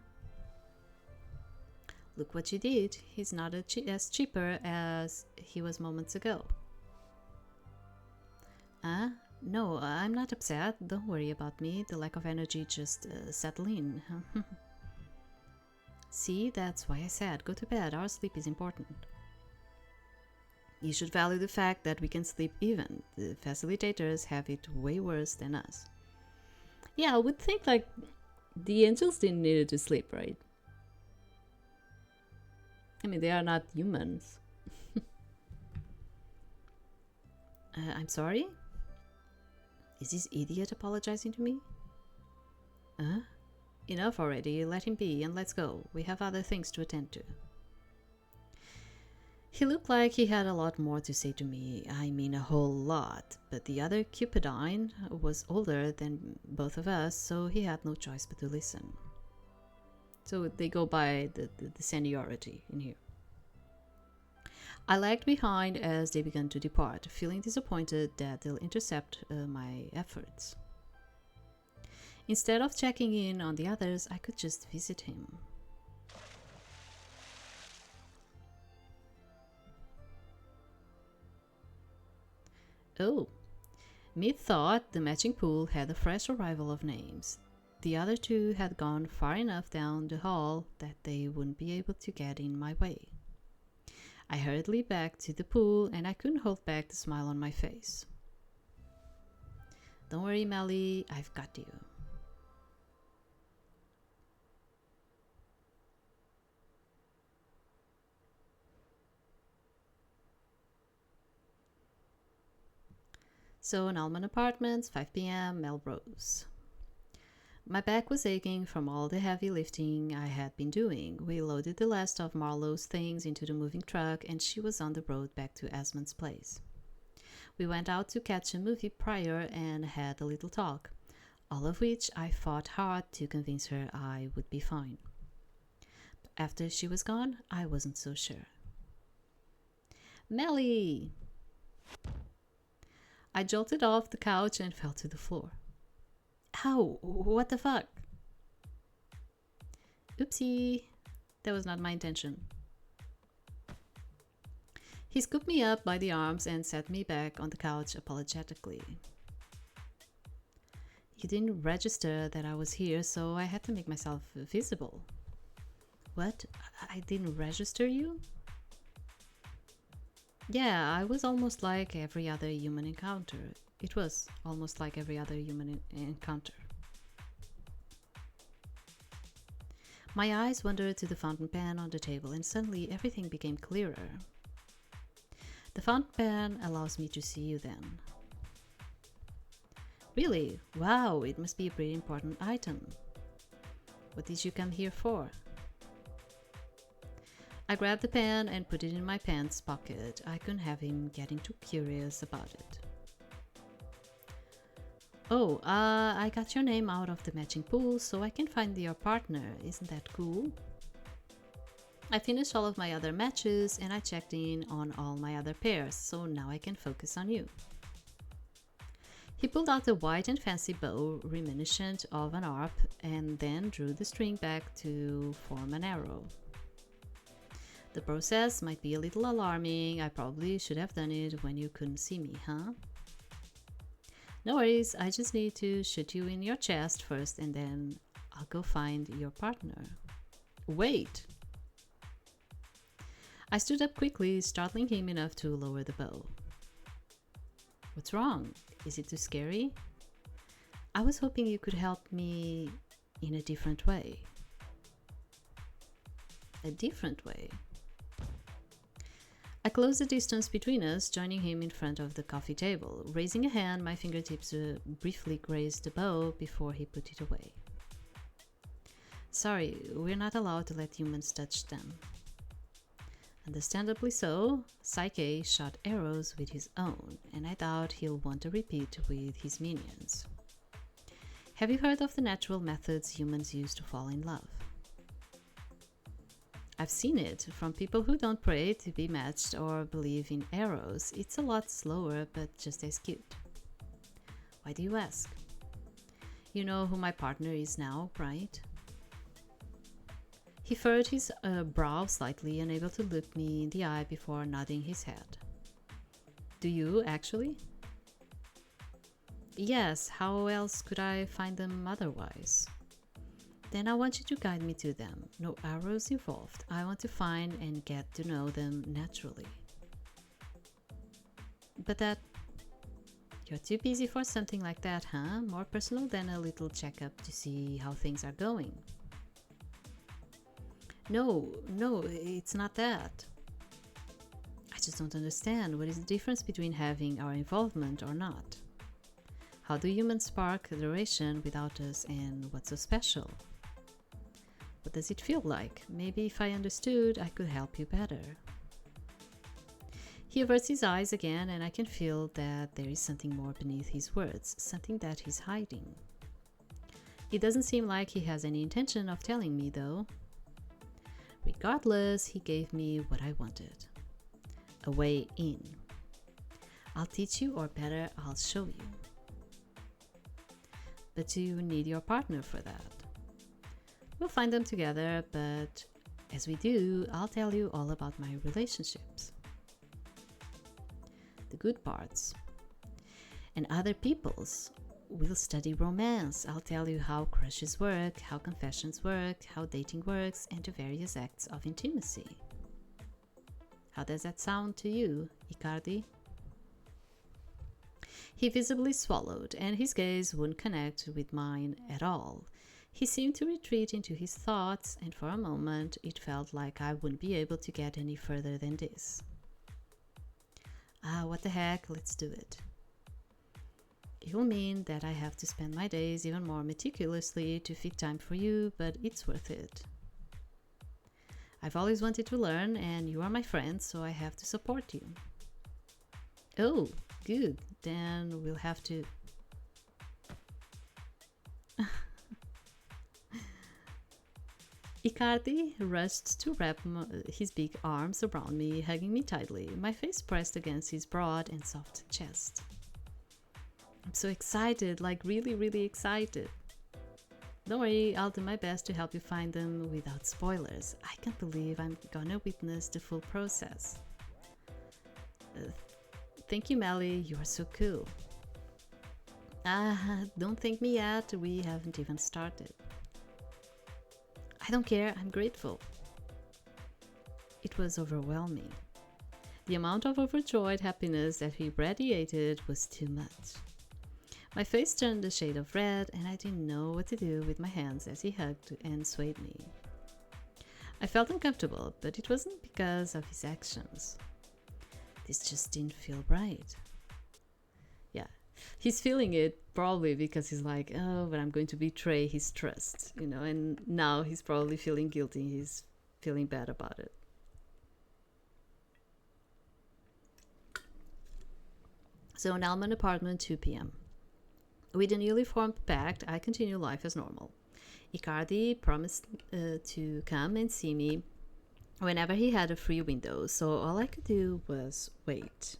Look what you did. He's not as chipper as he was moments ago. No, I'm not upset. Don't worry about me. The lack of energy just settled in. See, that's why I said go to bed. Our sleep is important. You should value the fact that we can sleep even. The facilitators have it way worse than us. Yeah, I would think like the angels didn't need to sleep, right? I mean, they are not humans. I'm sorry? Is this idiot apologizing to me? Enough already. Let him be and let's go. We have other things to attend to. He looked like he had a lot more to say to me. I mean, a whole lot. But the other Cupidine was older than both of us, so he had no choice but to listen. So they go by the seniority in here. I lagged behind as they began to depart, feeling disappointed that they'll intercept my efforts. Instead of checking in on the others, I could just visit him. Oh, Mid thought the matching pool had a fresh arrival of names. The other two had gone far enough down the hall that they wouldn't be able to get in my way. I hurriedly back to the pool and I couldn't hold back the smile on my face. Don't worry, Melly, I've got you. So, in Alman Apartments, 5 p.m., Melrose. My back was aching from all the heavy lifting I had been doing. We loaded the last of Marlowe's things into the moving truck and she was on the road back to Esmond's place. We went out to catch a movie prior and had a little talk, all of which I fought hard to convince her I would be fine. But after she was gone, I wasn't so sure. Melly! I jolted off the couch and fell to the floor. Ow, what the fuck? Oopsie, that was not my intention. He scooped me up by the arms and set me back on the couch apologetically. You didn't register that I was here, so I had to make myself visible. What? I didn't register you? Yeah, I was almost like every other human encounter. It was almost like every other human encounter. My eyes wandered to the fountain pen on the table and suddenly everything became clearer. The fountain pen allows me to see you then. Really? Wow, it must be a pretty important item. What did you come here for? I grabbed the pen and put it in my pants pocket. I couldn't have him getting too curious about it. Oh, I got your name out of the matching pool so I can find your partner. Isn't that cool? I finished all of my other matches and I checked in on all my other pairs, so now I can focus on you. He pulled out the white and fancy bow reminiscent of an harp and then drew the string back to form an arrow. The process might be a little alarming. I probably should have done it when you couldn't see me, huh? No worries, I just need to shoot you in your chest first and then I'll go find your partner. Wait! I stood up quickly, startling him enough to lower the bow. What's wrong? Is it too scary? I was hoping you could help me in a different way. A different way? I closed the distance between us, joining him in front of the coffee table. Raising a hand, my fingertips briefly grazed the bow before he put it away. Sorry, we're not allowed to let humans touch them. Understandably so, Psyche shot Eros with his own, and I doubt he'll want to repeat with his minions. Have you heard of the natural methods humans use to fall in love? I've seen it from people who don't pray to be matched or believe in Eros. It's a lot slower, but just as cute. Why do you ask? You know who my partner is now, right? He furrowed his brow slightly, unable to look me in the eye before nodding his head. Do you, actually? Yes, how else could I find them otherwise? Then I want you to guide me to them. No arrows involved. I want to find and get to know them naturally. But you're too busy for something like that, huh? More personal than a little checkup to see how things are going. No, it's not that. I just don't understand. What is the difference between having our involvement or not? How do humans spark adoration without us, and what's so special? What does it feel like? Maybe if I understood, I could help you better. He averts his eyes again, and I can feel that there is something more beneath his words, something that he's hiding. It doesn't seem like he has any intention of telling me, though. Regardless, he gave me what I wanted. A way in. I'll teach you, or better, I'll show you. But you need your partner for that. We'll find them together, but as we do, I'll tell you all about my relationships. The good parts. And other people's. We'll study romance. I'll tell you how crushes work, how confessions work, how dating works, and the various acts of intimacy. How does that sound to you, Icardi? He visibly swallowed, and his gaze wouldn't connect with mine at all. He seemed to retreat into his thoughts, and for a moment it felt like I wouldn't be able to get any further than this. What the heck, let's do it. It will mean that I have to spend my days even more meticulously to fit time for you, but it's worth it. I've always wanted to learn, and you are my friend, so I have to support you. Oh, good. Then we'll have to... Icardi rushed to wrap his big arms around me, hugging me tightly, my face pressed against his broad and soft chest. I'm so excited, like really excited. Don't worry, I'll do my best to help you find them without spoilers. I can't believe I'm gonna witness the full process. Thank you, Melly, you are so cool. Don't thank me yet, we haven't even started. I don't care, I'm grateful. It was overwhelming. The amount of overjoyed happiness that he radiated was too much. My face turned a shade of red, and I didn't know what to do with my hands as he hugged and swayed me. I felt uncomfortable, but it wasn't because of his actions. This just didn't feel right. Yeah, he's feeling it probably because he's like, oh, but I'm going to betray his trust, and now he's probably feeling guilty. He's feeling bad about it. So now I'm in apartment 2 p.m. With a newly formed pact, I continue life as normal. Icardi promised to come and see me whenever he had a free window, so all I could do was wait.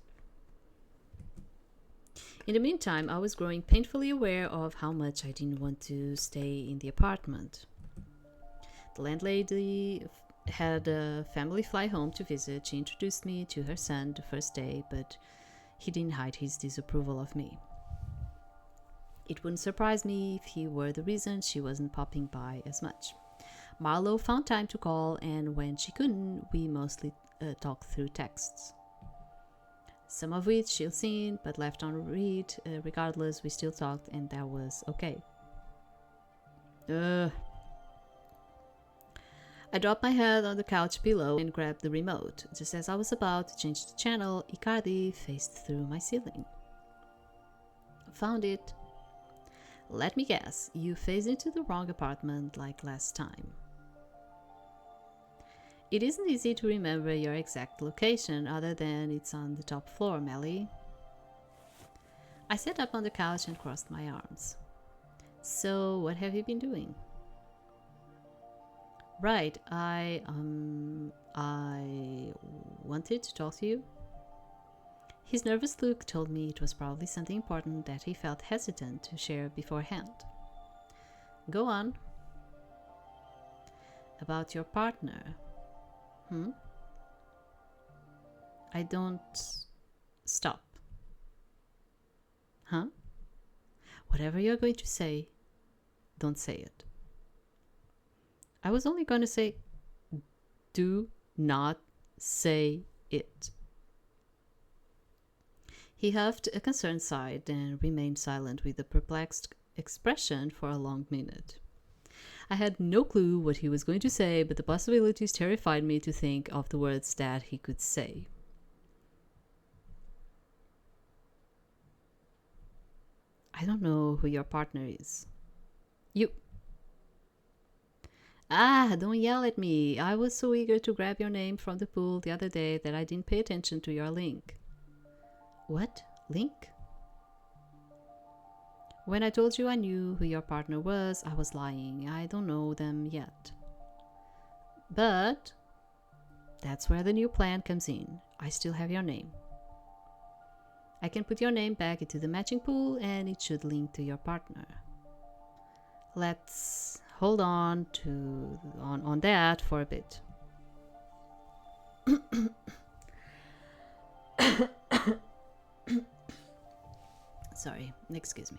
In the meantime, I was growing painfully aware of how much I didn't want to stay in the apartment. The landlady had a family fly home to visit. She introduced me to her son the first day, but he didn't hide his disapproval of me. It wouldn't surprise me if he were the reason she wasn't popping by as much. Marlo found time to call, and when she couldn't, we mostly talked through texts. Some of which she'll seen, but left on read. Regardless, we still talked, and that was okay. I dropped my head on the couch below and grabbed the remote. Just as I was about to change the channel, Icardi phased through my ceiling. Found it. Let me guess, you phased into the wrong apartment like last time. It isn't easy to remember your exact location other than it's on the top floor, Melly. I sat up on the couch and crossed my arms. So, what have you been doing? Right, I wanted to talk to you. His nervous look told me it was probably something important that he felt hesitant to share beforehand. Go on. About your partner. I don't... Stop. Huh? Whatever you're going to say, don't say it. I was only going to say, do not say it. He huffed a concerned sigh and remained silent with a perplexed expression for a long minute. I had no clue what he was going to say, but the possibilities terrified me to think of the words that he could say. I don't know who your partner is. You. Don't yell at me. I was so eager to grab your name from the pool the other day that I didn't pay attention to your link. What? Link? When I told you I knew who your partner was, I was lying. I don't know them yet. But that's where the new plan comes in. I still have your name. I can put your name back into the matching pool and it should link to your partner. Let's hold on that for a bit. Sorry, excuse me.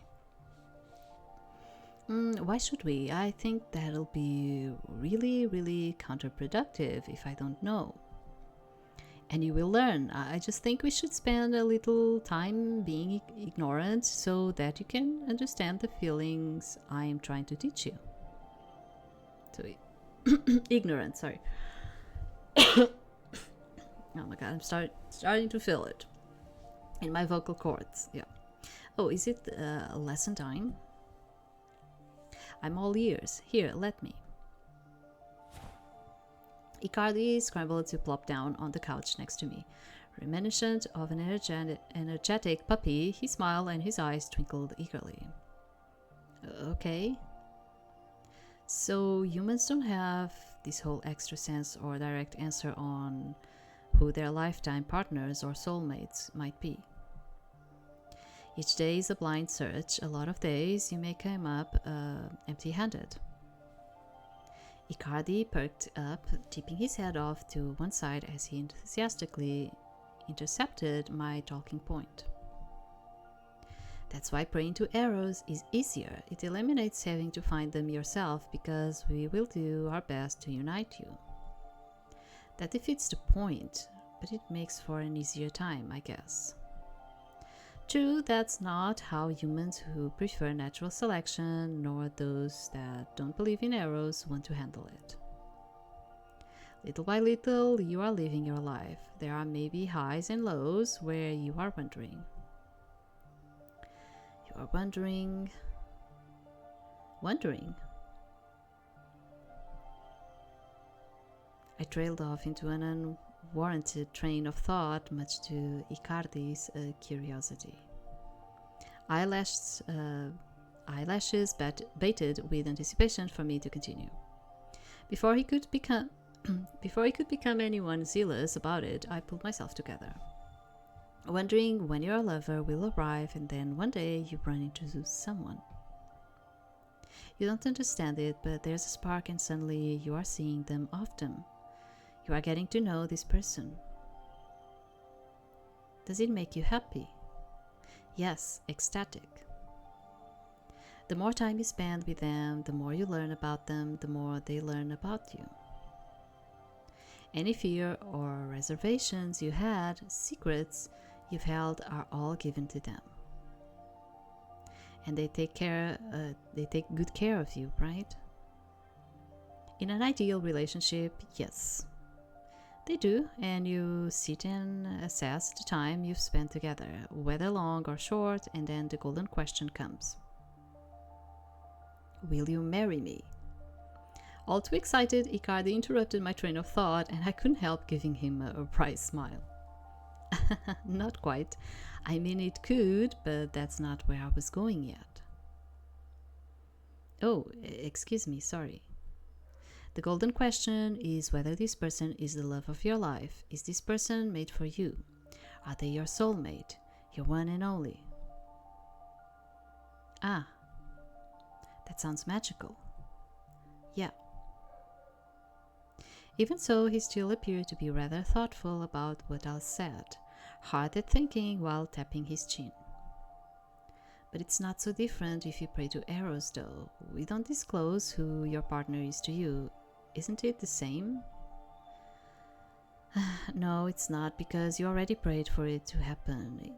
Why should we? I think that'll be really, really counterproductive if I don't know. And you will learn. I just think we should spend a little time being ignorant so that you can understand the feelings I am trying to teach you. So, ignorant, sorry. Oh my god, I'm starting to feel it in my vocal cords. Yeah. Oh, is it lesson time? I'm all ears. Here, let me. Icardi scrambled to plop down on the couch next to me. Reminiscent of an energetic puppy, he smiled and his eyes twinkled eagerly. Okay. So humans don't have this whole extra sense or direct answer on who their lifetime partners or soulmates might be. Each day is a blind search. A lot of days you may come up empty-handed. Icardi perked up, tipping his head off to one side as he enthusiastically intercepted my talking point. That's why praying to Eros is easier. It eliminates having to find them yourself because we will do our best to unite you. That defeats the point, but it makes for an easier time, I guess. True, that's not how humans who prefer natural selection, nor those that don't believe in Eros, want to handle it. Little by little, you are living your life. There are maybe highs and lows where you are wondering. You are wondering. I trailed off into an unwarranted train of thought, much to Icardi's curiosity. Eyelashes baited with anticipation for me to continue. Before he could become anyone zealous about it, I pulled myself together. Wondering when your lover will arrive and then one day you run into someone. You don't understand it, but there's a spark and suddenly you are seeing them often. You are getting to know this person. Does it make you happy? Yes, ecstatic. The more time you spend with them, the more you learn about them, the more they learn about you. Any fear or reservations you had, secrets you've held are all given to them. And they take good care of you, right? In an ideal relationship, yes. They do, and you sit and assess the time you've spent together, whether long or short, and then the golden question comes. Will you marry me? All too excited, Icardi interrupted my train of thought, and I couldn't help giving him a bright smile. Not quite. I mean, it could, but that's not where I was going yet. Oh, excuse me, sorry. The golden question is whether this person is the love of your life. Is this person made for you? Are they your soulmate, your one and only? Ah, that sounds magical. Yeah. Even so, he still appeared to be rather thoughtful about what I said, hard at thinking while tapping his chin. But it's not so different if you pray to Eros, though. We don't disclose who your partner is to you. Isn't it the same? No, it's not, because you already prayed for it to happen.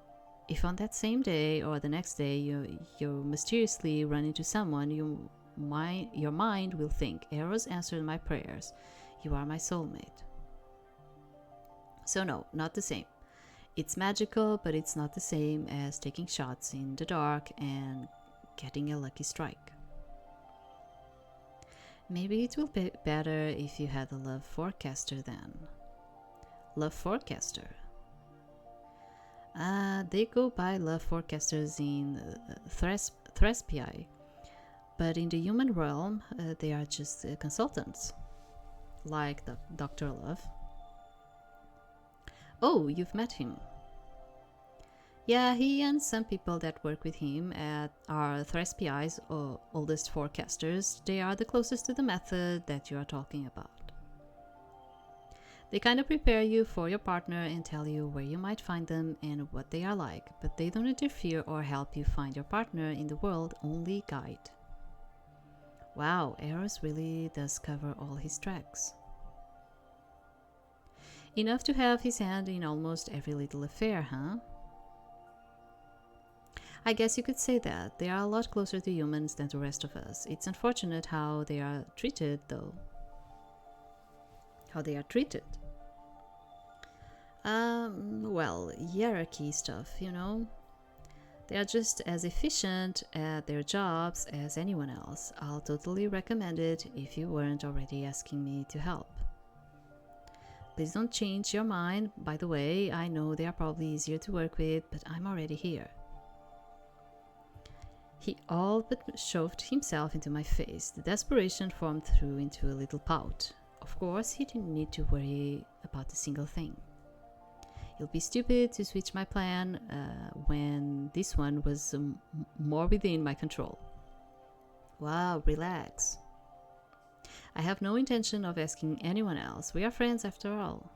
If on that same day or the next day you mysteriously run into someone, your mind will think, Eros answered my prayers. You are my soulmate. So no, not the same. It's magical, but it's not the same as taking shots in the dark and getting a lucky strike. Maybe it will be better if you had a love forecaster then. Love forecaster? They go by love forecasters in Thespii, but in the human realm, they are just consultants. Like the Dr. Love. Oh, you've met him. Yeah, he and some people that work with him are Thespii's oldest forecasters. They are the closest to the method that you are talking about. They kind of prepare you for your partner and tell you where you might find them and what they are like, but they don't interfere or help you find your partner in the world, only guide. Wow, Eros really does cover all his tracks. Enough to have his hand in almost every little affair, huh? I guess you could say that. They are a lot closer to humans than the rest of us. It's unfortunate how they are treated, though. How they are treated? Well, hierarchy stuff, you know? They are just as efficient at their jobs as anyone else. I'll totally recommend it if you weren't already asking me to help. Please don't change your mind. By the way, I know they are probably easier to work with, but I'm already here. He all but shoved himself into my face. The desperation formed through into a little pout. Of course, he didn't need to worry about a single thing. It'll be stupid to switch my plan when this one was more within my control. Wow, relax. I have no intention of asking anyone else. We are friends after all.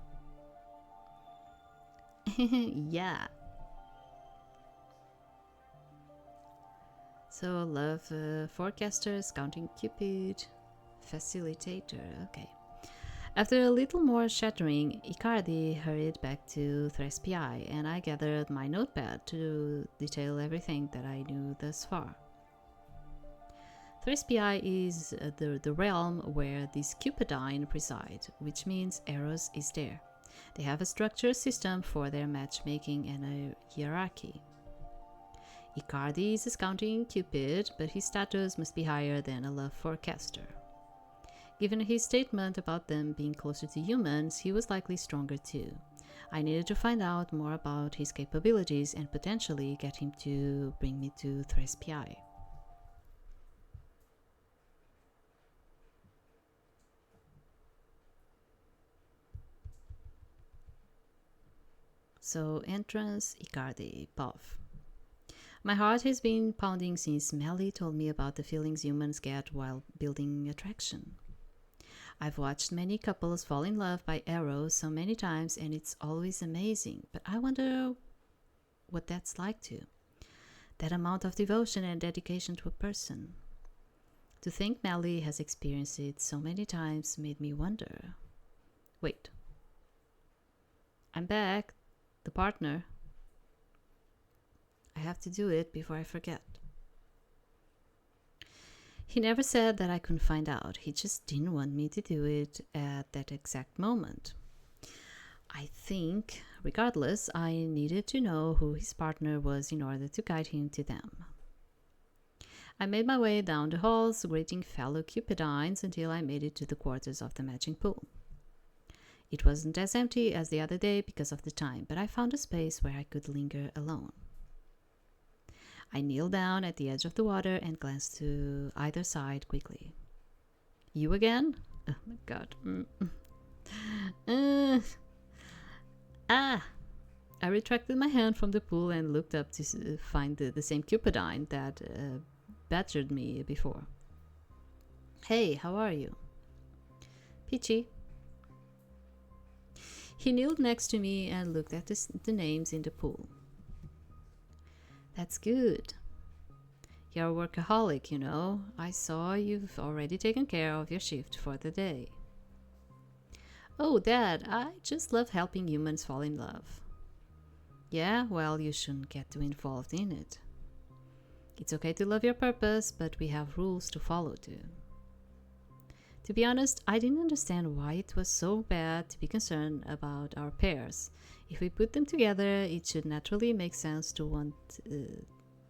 Yeah. So, love forecaster, scouting cupid, facilitator, okay. After a little more chattering, Icardi hurried back to Thespii, and I gathered my notepad to detail everything that I knew thus far. Thespii is the realm where these Cupidine preside, which means Eros is there. They have a structured system for their matchmaking and a hierarchy. Icardi is a scouting cupid, but his status must be higher than a love forecaster. Given his statement about them being closer to humans, he was likely stronger too. I needed to find out more about his capabilities and potentially get him to bring me to Thespii. So, entrance, Icardi, puff. My heart has been pounding since Melly told me about the feelings humans get while building attraction. I've watched many couples fall in love by Eros so many times, and it's always amazing, but I wonder what that's like too. That amount of devotion and dedication to a person. To think Melly has experienced it so many times made me wonder. Wait. I'm back. The partner. I have to do it before I forget. He never said that I couldn't find out. He just didn't want me to do it at that exact moment. I think, regardless, I needed to know who his partner was in order to guide him to them. I made my way down the halls, greeting fellow Cupidines until I made it to the quarters of the matching pool. It wasn't as empty as the other day because of the time, but I found a space where I could linger alone. I kneeled down at the edge of the water and glanced to either side quickly. You again? Oh my god. I retracted my hand from the pool and looked up to find the same Cupidine that badgered me before. Hey, how are you? Peachy. He kneeled next to me and looked at the names in the pool. That's good. You're a workaholic, you know. I saw you've already taken care of your shift for the day. Oh, Dad, I just love helping humans fall in love. Yeah, well, you shouldn't get too involved in it. It's okay to love your purpose, but we have rules to follow too. To be honest, I didn't understand why it was so bad to be concerned about our pairs. If we put them together, it should naturally make sense to want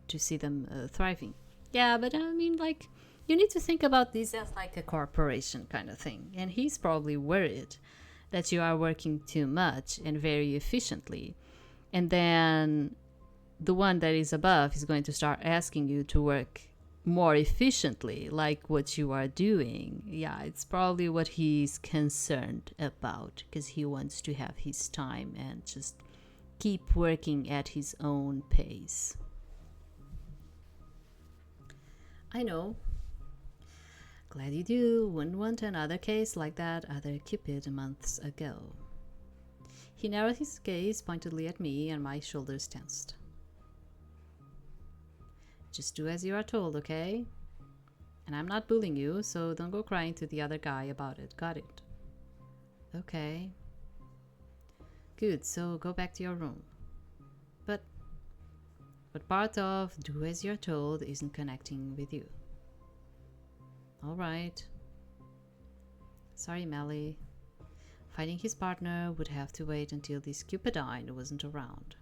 to see them thriving. Yeah, but I mean, like, you need to think about this as like a corporation kind of thing. And he's probably worried that you are working too much and very efficiently. And then the one that is above is going to start asking you to work more efficiently, like what you are doing. Yeah, it's probably what he's concerned about, because he wants to have his time and just keep working at his own pace. I know. Glad you do. Wouldn't want another case like that other Cupid months ago. He narrowed his gaze pointedly at me, and my shoulders tensed. Just do as you are told, okay? And I'm not bullying you, so don't go crying to the other guy about it. Got it? Okay. Good, so go back to your room. But part of do as you're told isn't connecting with you. Alright. Sorry, Melly. Finding his partner would have to wait until this Cupidine wasn't around.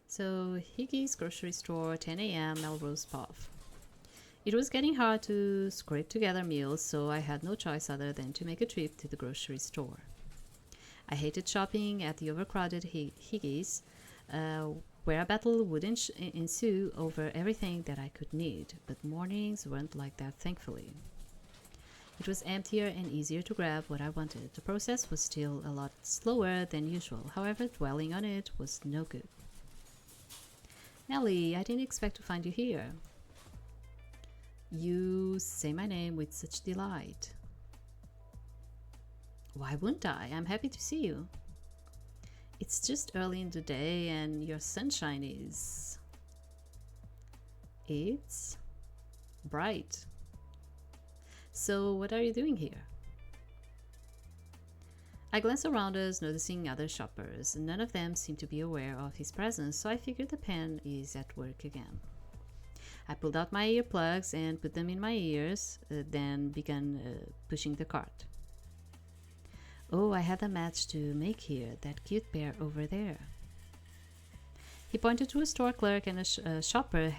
So, Higgy's grocery store, 10 a.m., Melrose Path. It was getting hard to scrape together meals, so I had no choice other than to make a trip to the grocery store. I hated shopping at the overcrowded Higgy's, where a battle would ensue over everything that I could need, but mornings weren't like that, thankfully. It was emptier and easier to grab what I wanted. The process was still a lot slower than usual, however, dwelling on it was no good. Nellie, I didn't expect to find you here. You say my name with such delight. Why wouldn't I? I'm happy to see you. It's just early in the day and your sunshine is... It's bright. So what are you doing here? I glanced around us, noticing other shoppers. None of them seemed to be aware of his presence, so I figured the pen is at work again. I pulled out my earplugs and put them in my ears, then began pushing the cart. Oh, I had a match to make here, that cute pair over there. He pointed to a store clerk and a shopper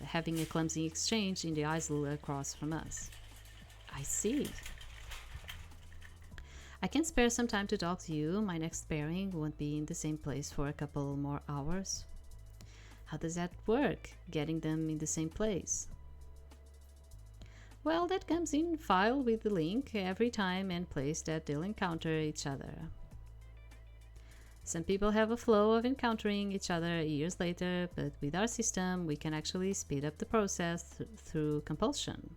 having a clumsy exchange in the aisle across from us. I see. I can spare some time to talk to you. My next pairing won't be in the same place for a couple more hours. How does that work, getting them in the same place? Well, that comes in file with the link every time and place that they'll encounter each other. Some people have a flow of encountering each other years later, but with our system, we can actually speed up the process through compulsion.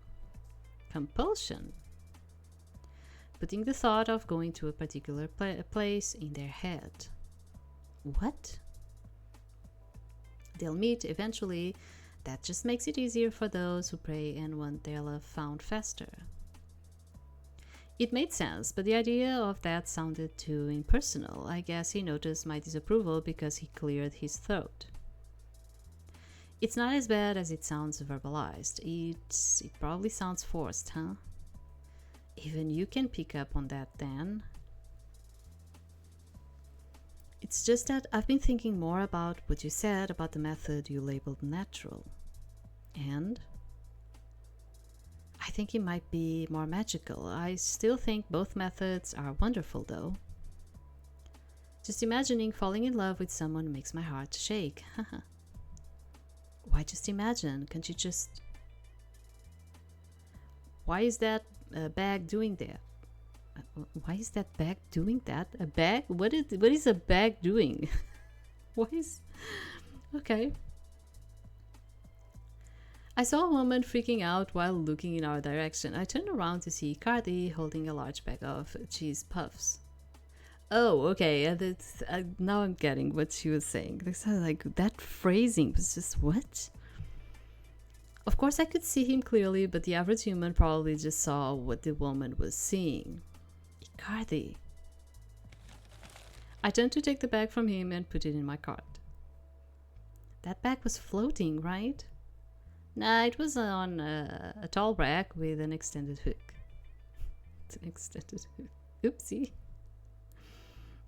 Compulsion? Putting the thought of going to a particular place in their head. What? They'll meet eventually. That just makes it easier for those who pray and want their love found faster. It made sense, but the idea of that sounded too impersonal. I guess he noticed my disapproval because he cleared his throat. It's not as bad as it sounds verbalized. It probably sounds forced, huh? Even you can pick up on that then. It's just that I've been thinking more about what you said about the method you labeled natural. And I think it might be more magical. I still think both methods are wonderful, though. Just imagining falling in love with someone makes my heart shake. Why just imagine? Can't you just... Why is that bag doing that? Why is that bag doing that? A bag? What is a bag doing? What is... Okay. I saw a woman freaking out while looking in our direction. I turned around to see Cardi holding a large bag of cheese puffs. Oh, okay. Now I'm getting what she was saying. Like that phrasing was just what? Of course, I could see him clearly, but the average human probably just saw what the woman was seeing. Cardi. I turned to take the bag from him and put it in my cart. That bag was floating, right? Nah, it was on a tall rack with an extended hook. An extended hook. Oopsie.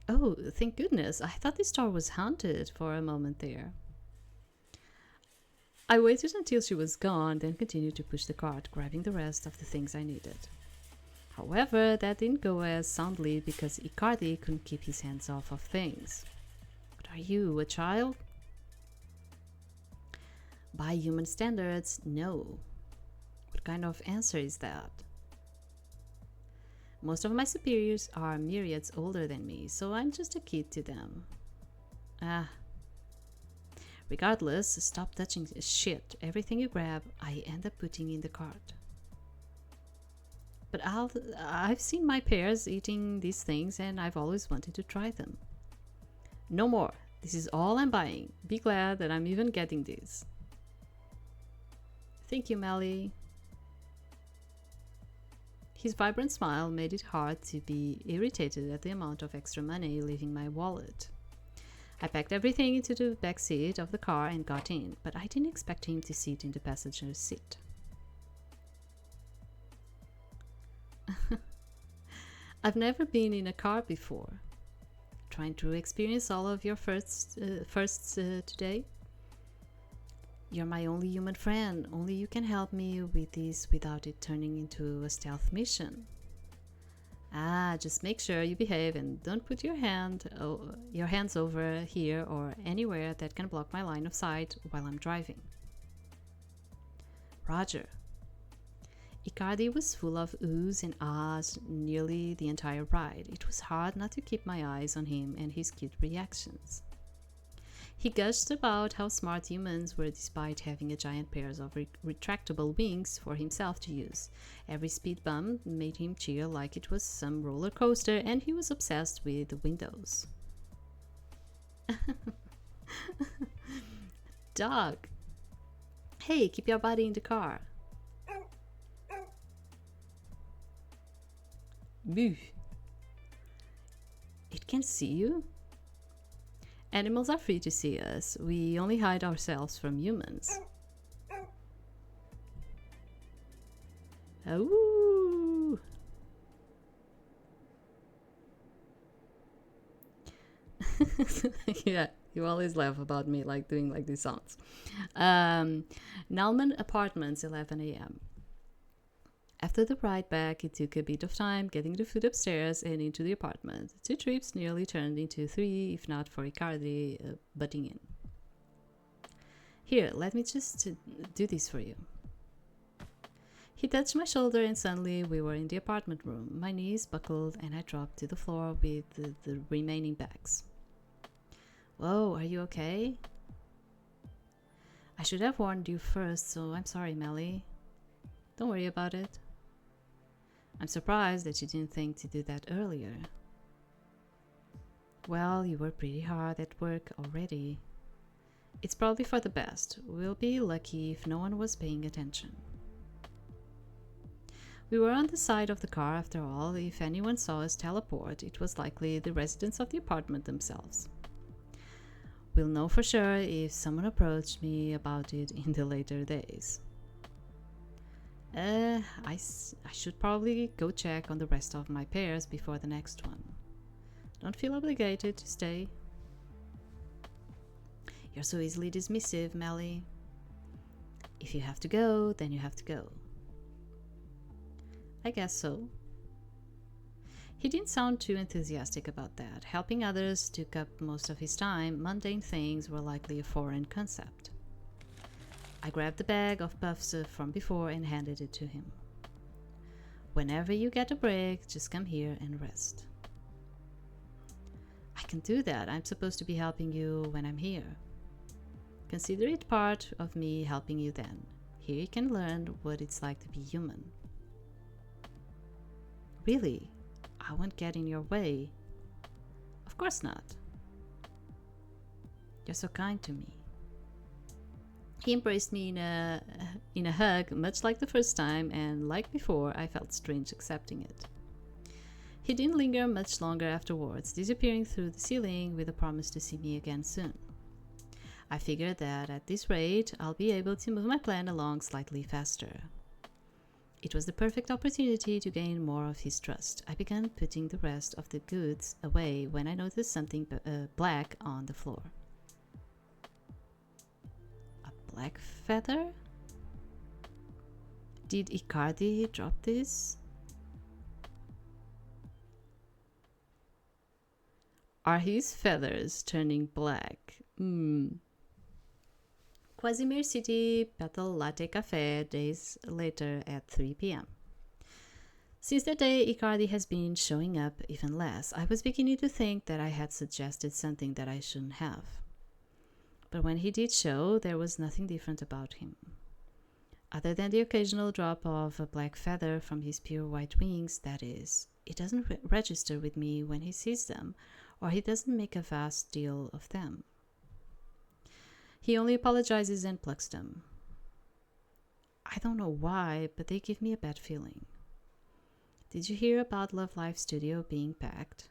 Oh, thank goodness. I thought this store was haunted for a moment there. I waited until she was gone, then continued to push the cart, grabbing the rest of the things I needed. However, that didn't go as soundly because Icardi couldn't keep his hands off of things. What are you, a child? By human standards, no. What kind of answer is that? Most of my superiors are myriads older than me, so I'm just a kid to them. Regardless, stop touching shit. Everything you grab, I end up putting in the cart. But I've seen my peers eating these things and I've always wanted to try them. No more. This is all I'm buying. Be glad that I'm even getting this. Thank you, Melly. His vibrant smile made it hard to be irritated at the amount of extra money leaving my wallet. I packed everything into the back seat of the car and got in, but I didn't expect him to sit in the passenger seat. I've never been in a car before. Trying to experience all of your firsts today? You're my only human friend. Only you can help me with this without it turning into a stealth mission. Just make sure you behave and don't put your hands over here or anywhere that can block my line of sight while I'm driving. Roger. Icardi was full of oohs and ahs nearly the entire ride. It was hard not to keep my eyes on him and his cute reactions. He gushed about how smart humans were despite having a giant pair of retractable wings for himself to use. Every speed bump made him cheer like it was some roller coaster, and he was obsessed with the windows. Dog! Hey, keep your body in the car. Boo! It can see you? Animals are free to see us. We only hide ourselves from humans. Oh! Yeah, you always laugh about me like doing like these sounds. Nalman Apartments, 11 a.m. After the ride back, it took a bit of time getting the food upstairs and into the apartment. 2 trips nearly turned into 3, if not for Icardi butting in. Here, let me just do this for you. He touched my shoulder and suddenly we were in the apartment room. My knees buckled and I dropped to the floor with the remaining bags. Whoa, are you okay? I should have warned you first, so I'm sorry, Melly. Don't worry about it. I'm surprised that you didn't think to do that earlier. Well, you were pretty hard at work already. It's probably for the best. We'll be lucky if no one was paying attention. We were on the side of the car after all. If anyone saw us teleport, it was likely the residents of the apartment themselves. We'll know for sure if someone approached me about it in the later days. I should probably go check on the rest of my pairs before the next one. Don't feel obligated to stay. You're so easily dismissive, Melly. If you have to go, then you have to go. I guess so. He didn't sound too enthusiastic about that. Helping others took up most of his time. Mundane things were likely a foreign concept. I grabbed the bag of puffs from before and handed it to him. Whenever you get a break, just come here and rest. I can do that. I'm supposed to be helping you when I'm here. Consider it part of me helping you then. Here you can learn what it's like to be human. Really? I won't get in your way. Of course not. You're so kind to me. He embraced me in a hug, much like the first time, and like before, I felt strange accepting it. He didn't linger much longer afterwards, disappearing through the ceiling with a promise to see me again soon. I figured that at this rate, I'll be able to move my plan along slightly faster. It was the perfect opportunity to gain more of his trust. I began putting the rest of the goods away when I noticed something black on the floor. A black feather? Did Icardi drop this? Are his feathers turning black? Quasimir City Petal Latte Cafe, days later at 3 p.m. Since that day, Icardi has been showing up even less. I was beginning to think that I had suggested something that I shouldn't have. But when he did show, there was nothing different about him. Other than the occasional drop of a black feather from his pure white wings, that is. It doesn't register with me when he sees them, or he doesn't make a vast deal of them. He only apologizes and plucks them. I don't know why, but they give me a bad feeling. Did you hear about Love Live Studio being packed?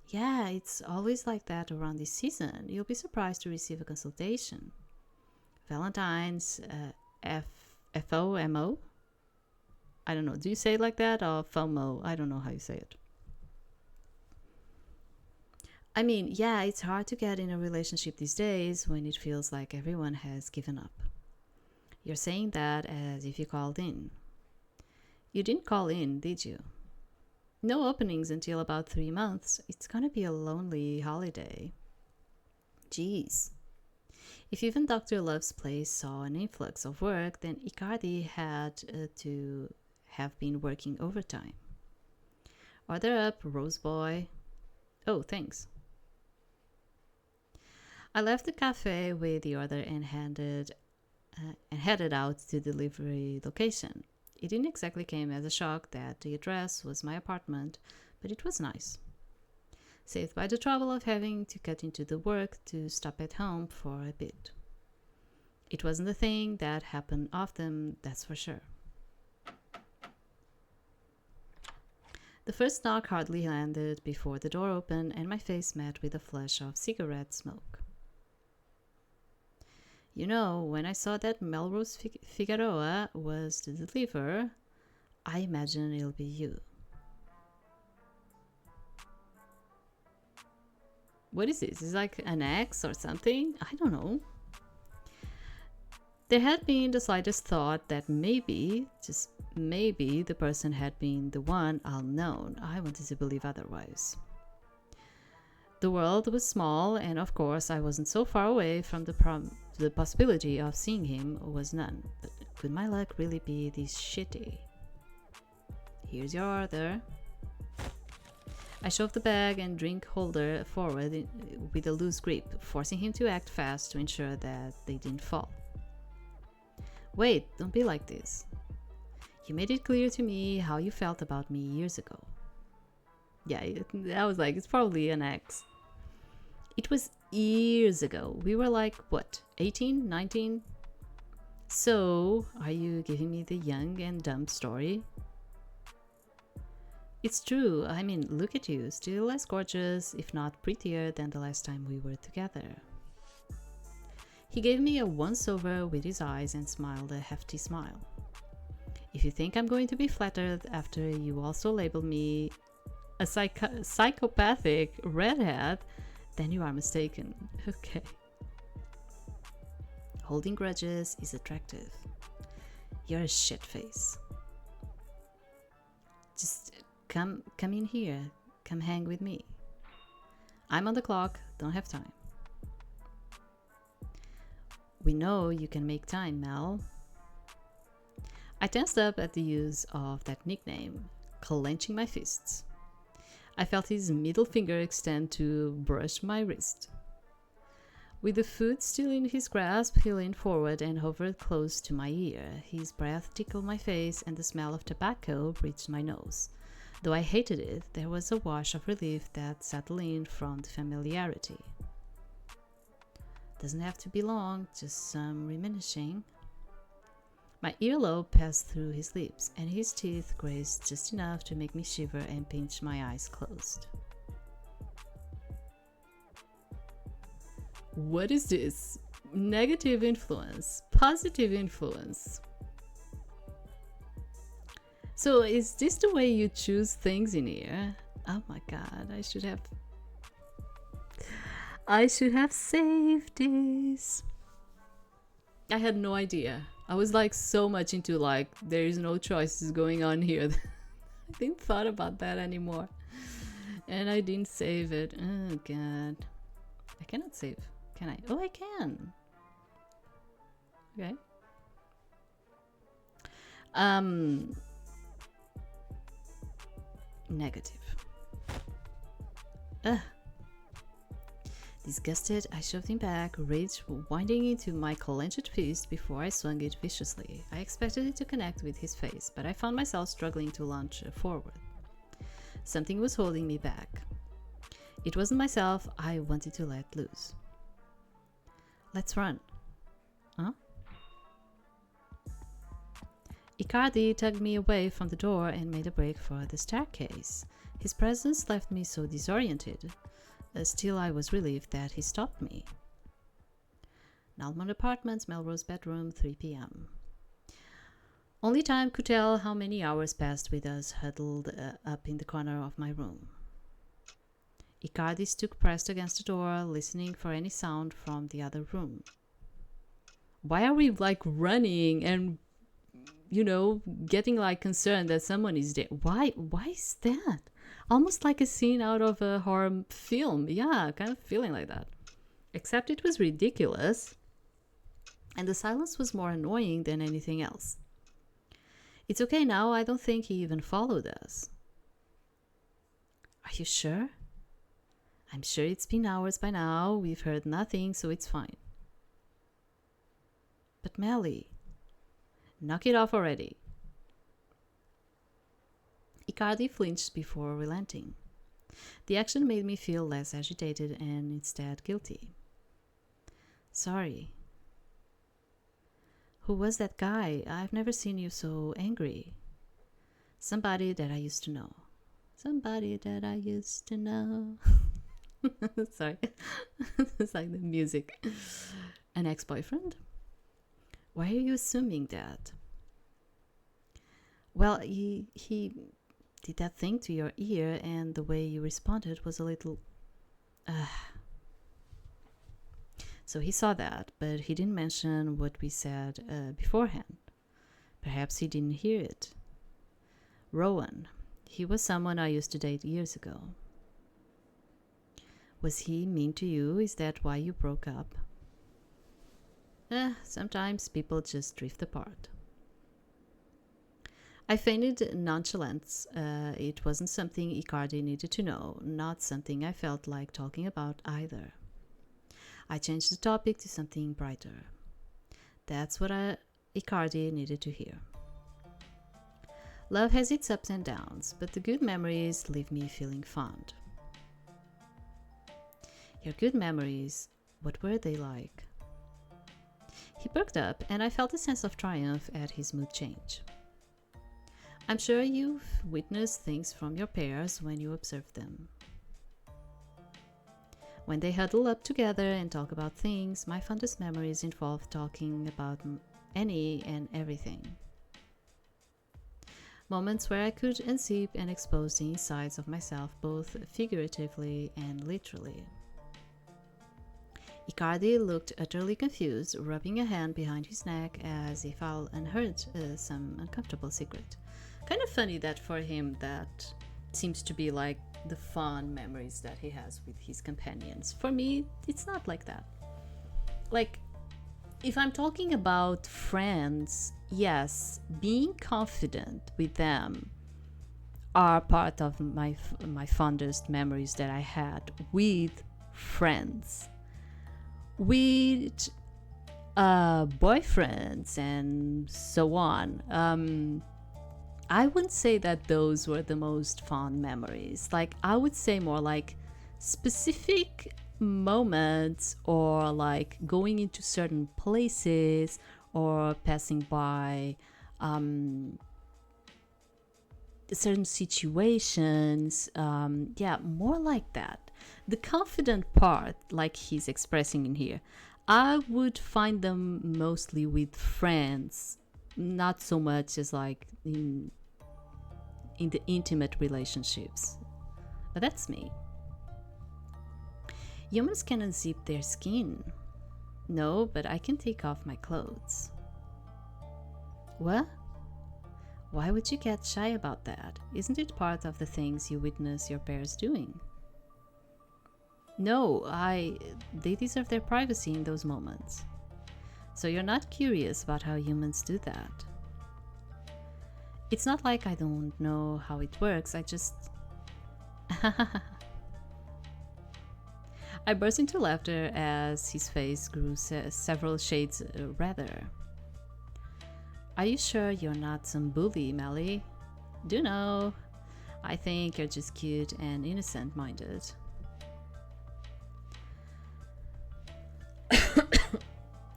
Yeah, it's always like that around this season. You'll be surprised to receive a consultation. Valentine's, FOMO? I don't know. Do you say it like that or FOMO? I don't know how you say it. I mean, yeah, it's hard to get in a relationship these days when it feels like everyone has given up. You're saying that as if you called in. You didn't call in, did you? No openings until about 3 months. It's gonna be a lonely holiday. Jeez. If even Dr. Love's place saw an influx of work, then Icardi had to have been working overtime. Order up, Rose Boy. Oh, thanks. I left the cafe with the order and headed out to the delivery location. It didn't exactly come as a shock that the address was my apartment, but it was nice. Saved by the trouble of having to cut into the work to stop at home for a bit. It wasn't a thing that happened often, that's for sure. The first knock hardly landed before the door opened and my face met with a flush of cigarette smoke. You know, when I saw that Melrose Figueroa was the deliverer, I imagine it'll be you. What is this? Is it like an ex or something? I don't know. There had been the slightest thought that maybe, just maybe, the person had been the one I'll known. I wanted to believe otherwise. The world was small, and of course I wasn't so far away from the possibility of seeing him was none. But could my luck really be this shitty? Here's your order. I shoved the bag and drink holder forward with a loose grip, forcing him to act fast to ensure that they didn't fall. Wait, don't be like this. You made it clear to me how you felt about me years ago. Yeah, I was like, it's probably an ex. It was years ago. We were like, what, 18, 19? So, are you giving me the young and dumb story? It's true. I mean, look at you, still as gorgeous, if not prettier than the last time we were together. He gave me a once-over with his eyes and smiled a hefty smile. If you think I'm going to be flattered after you also label me a psychopathic redhead, then you are mistaken. Okay. Holding grudges is attractive. You're a shit face. Just come in here. Come hang with me. I'm on the clock. Don't have time. We know you can make time, Mel. I tensed up at the use of that nickname, clenching my fists. I felt his middle finger extend to brush my wrist. With the foot still in his grasp, he leaned forward and hovered close to my ear. His breath tickled my face and the smell of tobacco reached my nose. Though I hated it, there was a wash of relief that settled in from the familiarity. Doesn't have to be long, just some reminiscing. My earlobe passed through his lips, and his teeth grazed just enough to make me shiver and pinch my eyes closed. What is this? Negative influence, positive influence. So is this the way you choose things in here? Oh my god, I should have saved this. I had no idea. I was like so much into like there is no choices going on here. I didn't thought about that anymore. And I didn't save it. Oh god. I cannot save. Can I? Oh, I can. Okay. Negative. Ugh. Disgusted, I shoved him back, rage winding into my clenched fist before I swung it viciously. I expected it to connect with his face, but I found myself struggling to launch forward. Something was holding me back. It wasn't myself I wanted to let loose. Let's run. Huh? Icardi tugged me away from the door and made a break for the staircase. His presence left me so disoriented. Still, I was relieved that he stopped me. Nalmond Apartments, Melrose bedroom, 3 p.m. Only time could tell how many hours passed with us huddled up in the corner of my room. Icardi stood pressed against the door, listening for any sound from the other room. Why are we like running and, you know, getting like concerned that someone is there? Why is that? Almost like a scene out of a horror film. Yeah, kind of feeling like that. Except it was ridiculous. And the silence was more annoying than anything else. It's okay now, I don't think he even followed us. Are you sure? I'm sure it's been hours by now. We've heard nothing, so it's fine. But Melly, knock it off already. Icardi flinched before relenting. The action made me feel less agitated and instead guilty. Sorry. Who was that guy? I've never seen you so angry. Somebody that I used to know. Somebody that I used to know. Sorry. It's like the music. An ex-boyfriend? Why are you assuming that? Well, he did that thing to your ear, and the way you responded was a little... So he saw that, but he didn't mention what we said beforehand. Perhaps he didn't hear it. Rowan. He was someone I used to date years ago. Was he mean to you? Is that why you broke up? Sometimes people just drift apart. I feigned nonchalance. It wasn't something Icardi needed to know, not something I felt like talking about either. I changed the topic to something brighter. That's what Icardi needed to hear. Love has its ups and downs, but the good memories leave me feeling fond. Your good memories, what were they like? He perked up, and I felt a sense of triumph at his mood change. I'm sure you've witnessed things from your pairs when you observe them. When they huddle up together and talk about things, my fondest memories involve talking about any and everything. Moments where I could unzip and expose the insides of myself both figuratively and literally. Icardi looked utterly confused, rubbing a hand behind his neck as if I'll unheard some uncomfortable secret. Kind of funny that for him that seems to be like the fond memories that he has with his companions. For me, it's not like that. Like, if I'm talking about friends, yes, being confident with them are part of my fondest memories that I had with friends. With boyfriends and so on. I wouldn't say that those were the most fond memories. Like, I would say more like specific moments, or like going into certain places or passing by certain situations. Yeah, more like that. The confident part, like he's expressing in here, I would find them mostly with friends, not so much as like in the intimate relationships. But that's me. Humans can unzip their skin. No, but I can take off my clothes. What? Why would you get shy about that? Isn't it part of the things you witness your parents doing? No, they deserve their privacy in those moments. So you're not curious about how humans do that? It's not like I don't know how it works, I just... I burst into laughter as his face grew several shades redder. Are you sure you're not some bully, Melly? Do know. I think you're just cute and innocent-minded.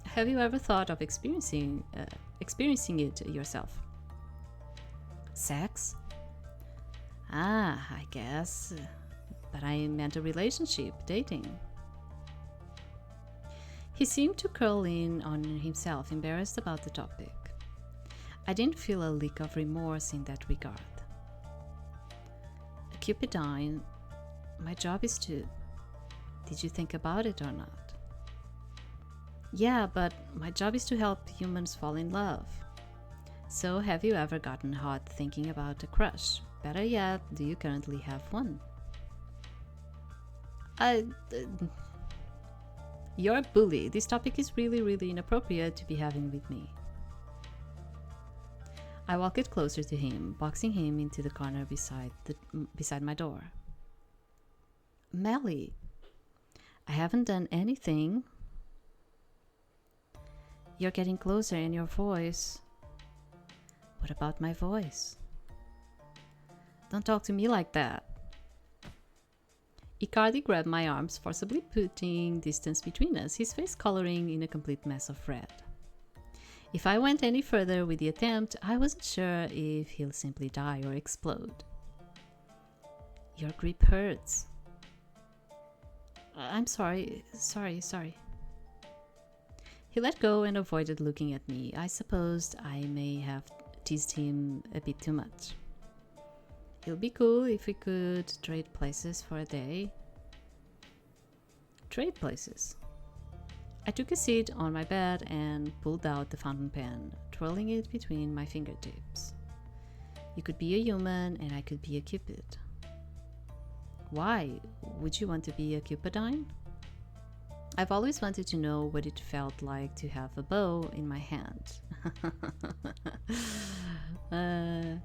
Have you ever thought of experiencing it yourself? Sex? Ah, I guess. But I meant a relationship, dating. He seemed to curl in on himself, embarrassed about the topic. I didn't feel a lick of remorse in that regard. Cupidine, my job is to... Did you think about it or not? Yeah, but my job is to help humans fall in love. So have you ever gotten hot thinking about a crush? Better yet, do you currently have one? You're a bully. This topic is really, really inappropriate to be having with me. I walked closer to him, boxing him into the corner beside my door. Melly, I haven't done anything. You're getting closer in your voice. What about my voice? Don't talk to me like that. Icardi grabbed my arms, forcibly putting distance between us, his face coloring in a complete mess of red. If I went any further with the attempt, I wasn't sure if he'll simply die or explode. Your grip hurts. I'm sorry. He let go and avoided looking at me. I supposed I may have teased him a bit too much. It'll be cool if we could trade places for a day. Trade places. I took a seat on my bed and pulled out the fountain pen, twirling it between my fingertips. You could be a human and I could be a cupid. Why? Would you want to be a cupidine? I've always wanted to know what it felt like to have a bow in my hand. A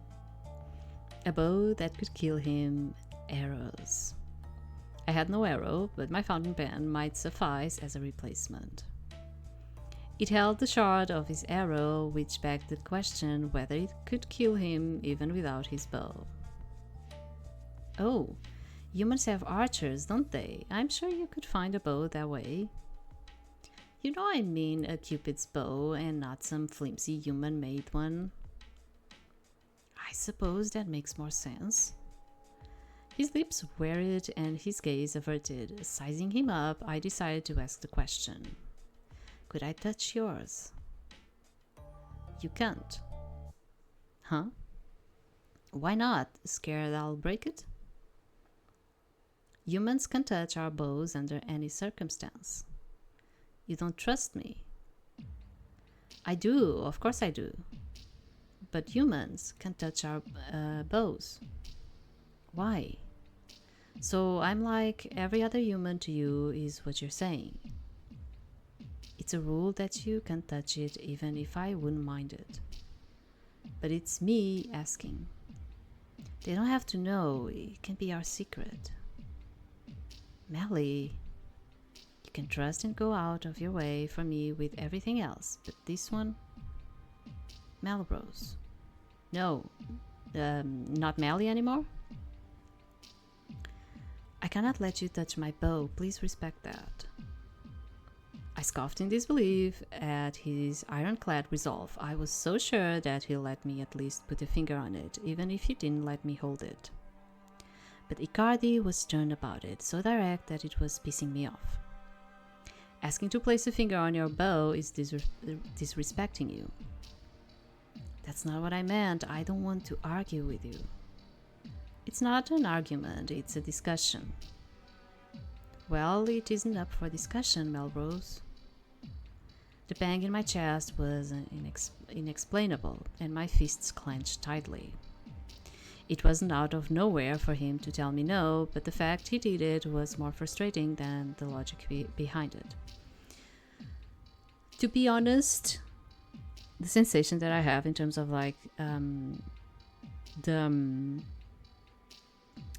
bow that could kill him, Eros. I had no arrow, but my fountain pen might suffice as a replacement. It held the shard of his arrow, which begged the question whether it could kill him even without his bow. Oh, humans have archers, don't they? I'm sure you could find a bow that way. You know I mean a cupid's bow and not some flimsy human-made one. I suppose that makes more sense. His lips worried and his gaze averted. Sizing him up, I decided to ask the question. Could I touch yours? You can't. Huh? Why not? Scared I'll break it? Humans can touch our bows under any circumstance. You don't trust me. I do, of course I do. But humans can touch our bows. Why? So I'm like every other human to you, is what you're saying. It's a rule that you can touch it even if I wouldn't mind it. But it's me asking. They don't have to know. It can be our secret. Melly, you can trust and go out of your way for me with everything else. But this one? Melrose. No, not Melly anymore? I cannot let you touch my bow. Please respect that. I scoffed in disbelief at his ironclad resolve. I was so sure that he'll let me at least put a finger on it, even if he didn't let me hold it. But Icardi was stern about it, so direct that it was pissing me off. Asking to place a finger on your bow is disrespecting you. That's not what I meant. I don't want to argue with you. It's not an argument, it's a discussion. Well, it isn't up for discussion, Melrose. The bang in my chest was inexplainable, and my fists clenched tightly. It wasn't out of nowhere for him to tell me no, but the fact he did it was more frustrating than the logic behind it. To be honest, the sensation that I have in terms of like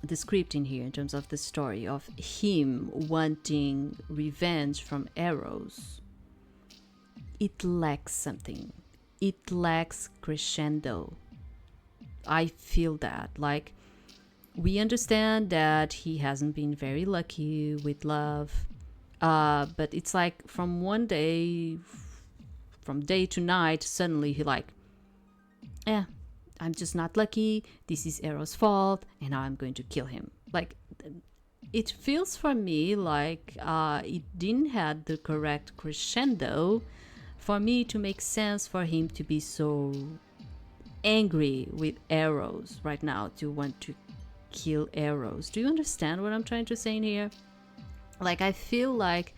the script in here, in terms of the story of him wanting revenge from Eros, it lacks something. It lacks crescendo. I feel that. Like, we understand that he hasn't been very lucky with love, but it's like from day to night, suddenly he like, I'm just not lucky, this is Eros' fault, and now I'm going to kill him. Like, it feels for me like it didn't have the correct crescendo for me to make sense for him to be so angry with Eros right now, to want to kill Eros. Do you understand what I'm trying to say in here? Like, I feel like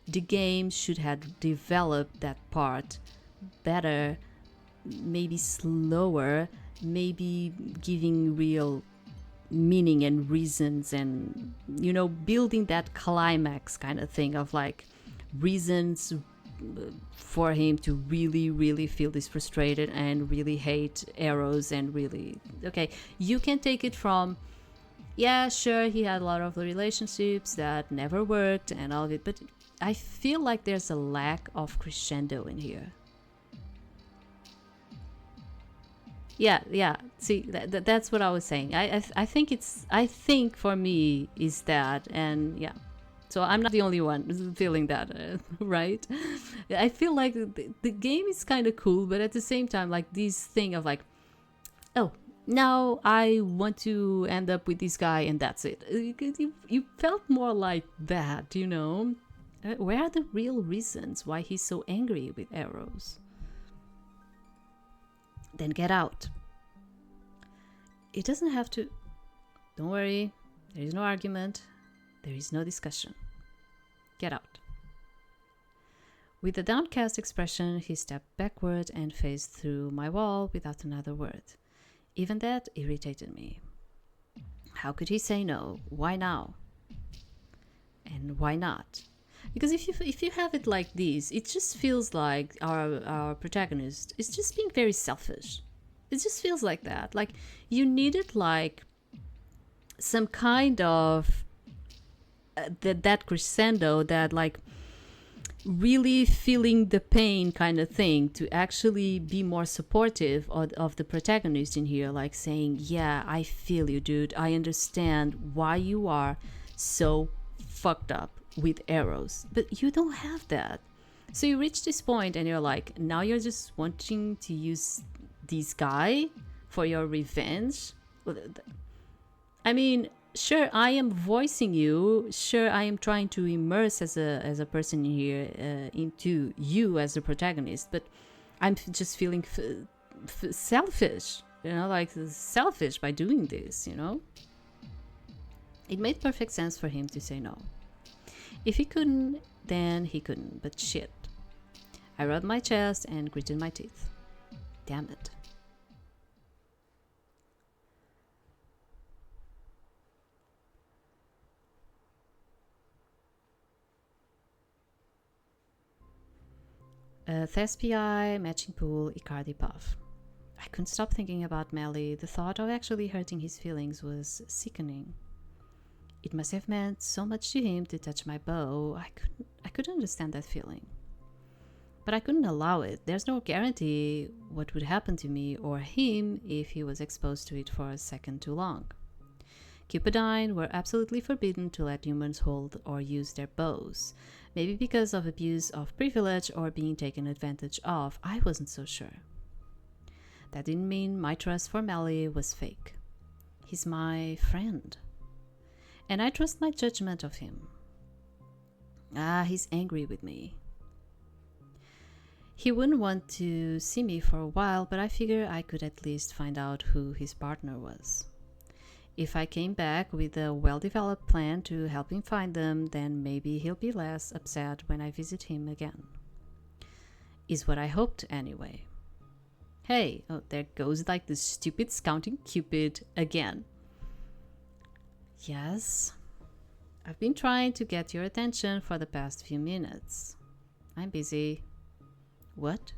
the game should have developed that part better, maybe slower, maybe giving real meaning and reasons, and, you know, building that climax kind of thing of like reasons for him to really, really feel this frustrated and really hate Eros, and really, okay, you can take it from, yeah, sure, he had a lot of relationships that never worked and all of it, but I feel like there's a lack of crescendo in here. Yeah. See, that's what I was saying. I think for me is that, and yeah. So I'm not the only one feeling that, right? I feel like the game is kind of cool, but at the same time, like this thing of like, oh, now I want to end up with this guy and that's it. You felt more like that, you know? Where are the real reasons why he's so angry with Eros? Then get out. It doesn't have to. Don't worry, there is no argument, there is no discussion. Get out. With a downcast expression, he stepped backward and faced through my wall without another word. Even that irritated me. How could he say no? Why now? And why not? Because if you have it like this, it just feels like our protagonist is just being very selfish. It just feels like that. Like, you needed like some kind of that crescendo, that like really feeling the pain kind of thing, to actually be more supportive of the protagonist in here, like saying, yeah, I feel you, dude. I understand why you are so fucked up with Eros, but you don't have that. So you reach this point and you're like, now you're just wanting to use this guy for your revenge. I mean, sure, I am voicing you, sure, I am trying to immerse as a person here into you as a protagonist, but I'm just feeling selfish, you know, like selfish by doing this, you know. It made perfect sense for him to say no. If he couldn't then he couldn't, but shit. I rubbed my chest and gritted my teeth. Damn it. Thespi, matching pool, Icardi puff. I couldn't stop thinking about Melly. The thought of actually hurting his feelings was sickening. It must have meant so much to him to touch my bow. I couldn't understand that feeling. But I couldn't allow it. There's no guarantee what would happen to me or him if he was exposed to it for a second too long. Cupidine were absolutely forbidden to let humans hold or use their bows. Maybe because of abuse of privilege or being taken advantage of, I wasn't so sure. That didn't mean my trust for Melly was fake. He's my friend. And I trust my judgment of him. He's angry with me. He wouldn't want to see me for a while, but I figured I could at least find out who his partner was. If I came back with a well-developed plan to help him find them, then maybe he'll be less upset when I visit him again. Is what I hoped anyway. Hey, there goes like the stupid scouting Cupid again. Yes, I've been trying to get your attention for the past few minutes. I'm busy. What?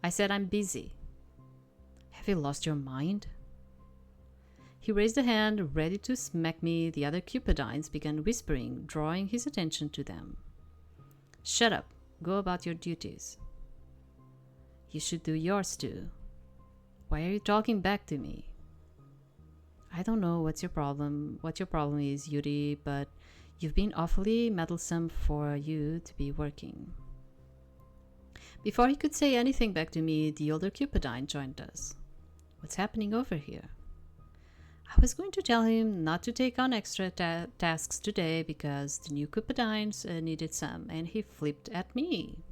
I said I'm busy. Have you lost your mind? He raised a hand, ready to smack me. The other Cupidines began whispering, drawing his attention to them. Shut up. Go about your duties. You should do yours too. Why are you talking back to me? I don't know what your problem is, Yuri, but you've been awfully meddlesome for you to be working. Before he could say anything back to me, the older Cupidine joined us. What's happening over here? I was going to tell him not to take on extra tasks today because the new Cupidines needed some, and he flipped at me.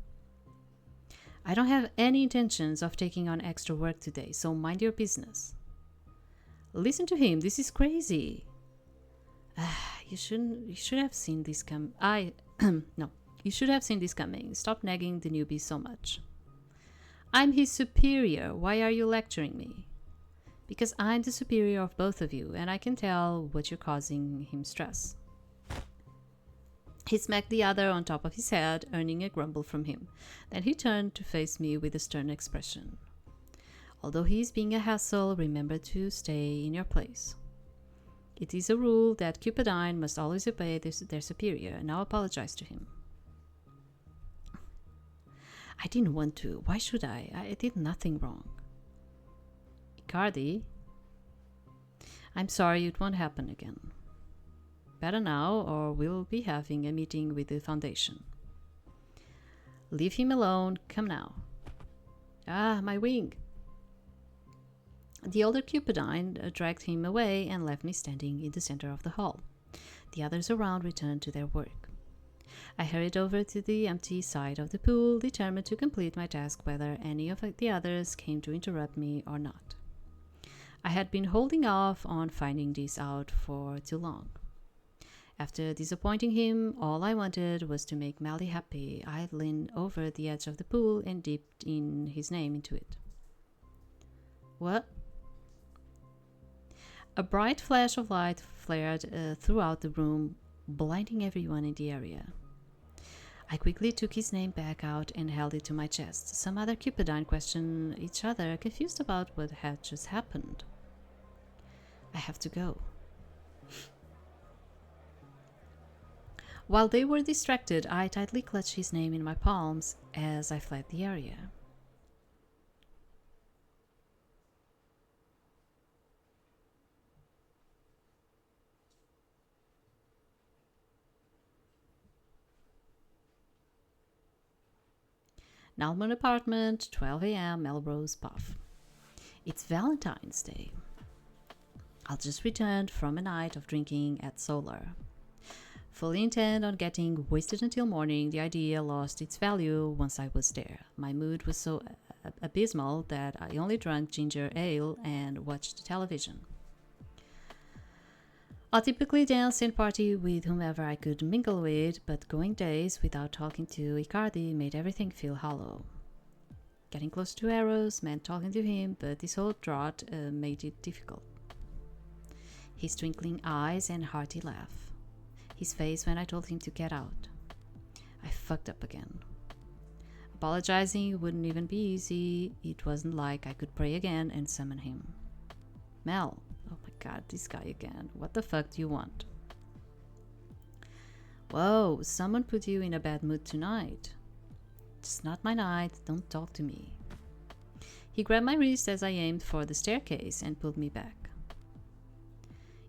I don't have any intentions of taking on extra work today, so mind your business. Listen to him, this is crazy. You should have seen this coming. No, you should have seen this coming. Stop nagging the newbie so much. I'm his superior. Why are you lecturing me? Because I'm the superior of both of you, and I can tell what you're causing him stress. He smacked the other on top of his head, earning a grumble from him. Then he turned to face me with a stern expression. Although he is being a hassle, remember to stay in your place. It is a rule that Cupidine must always obey their superior. Now apologize to him. I didn't want to. Why should I? I did nothing wrong. Icardi, I'm sorry, it won't happen again. Better now, or we'll be having a meeting with the Foundation. Leave him alone. Come now. My wing. The older Cupidine dragged him away and left me standing in the center of the hall. The others around returned to their work. I hurried over to the empty side of the pool, determined to complete my task whether any of the others came to interrupt me or not. I had been holding off on finding this out for too long. After disappointing him, all I wanted was to make Melly happy. I leaned over the edge of the pool and dipped in his name into it. What? A bright flash of light flared throughout the room, blinding everyone in the area. I quickly took his name back out and held it to my chest. Some other Cupidine questioned each other, confused about what had just happened. I have to go. While they were distracted, I tightly clutched his name in my palms as I fled the area. Nalman apartment, 12 a.m., Melrose Puff. It's Valentine's Day. I'll just returned from a night of drinking at Solar. Fully intent on getting wasted until morning, the idea lost its value once I was there. My mood was so abysmal that I only drank ginger ale and watched television. I'll typically dance and party with whomever I could mingle with, but going days without talking to Icardi made everything feel hollow. Getting close to Eros meant talking to him, but this whole drought made it difficult. His twinkling eyes and hearty laugh. His face when I told him to get out. I fucked up again. Apologizing wouldn't even be easy. It wasn't like I could pray again and summon him. Mel. Oh my god, this guy again. What the fuck do you want? Whoa, someone put you in a bad mood tonight. It's not my night, don't talk to me. He grabbed my wrist as I aimed for the staircase and pulled me back.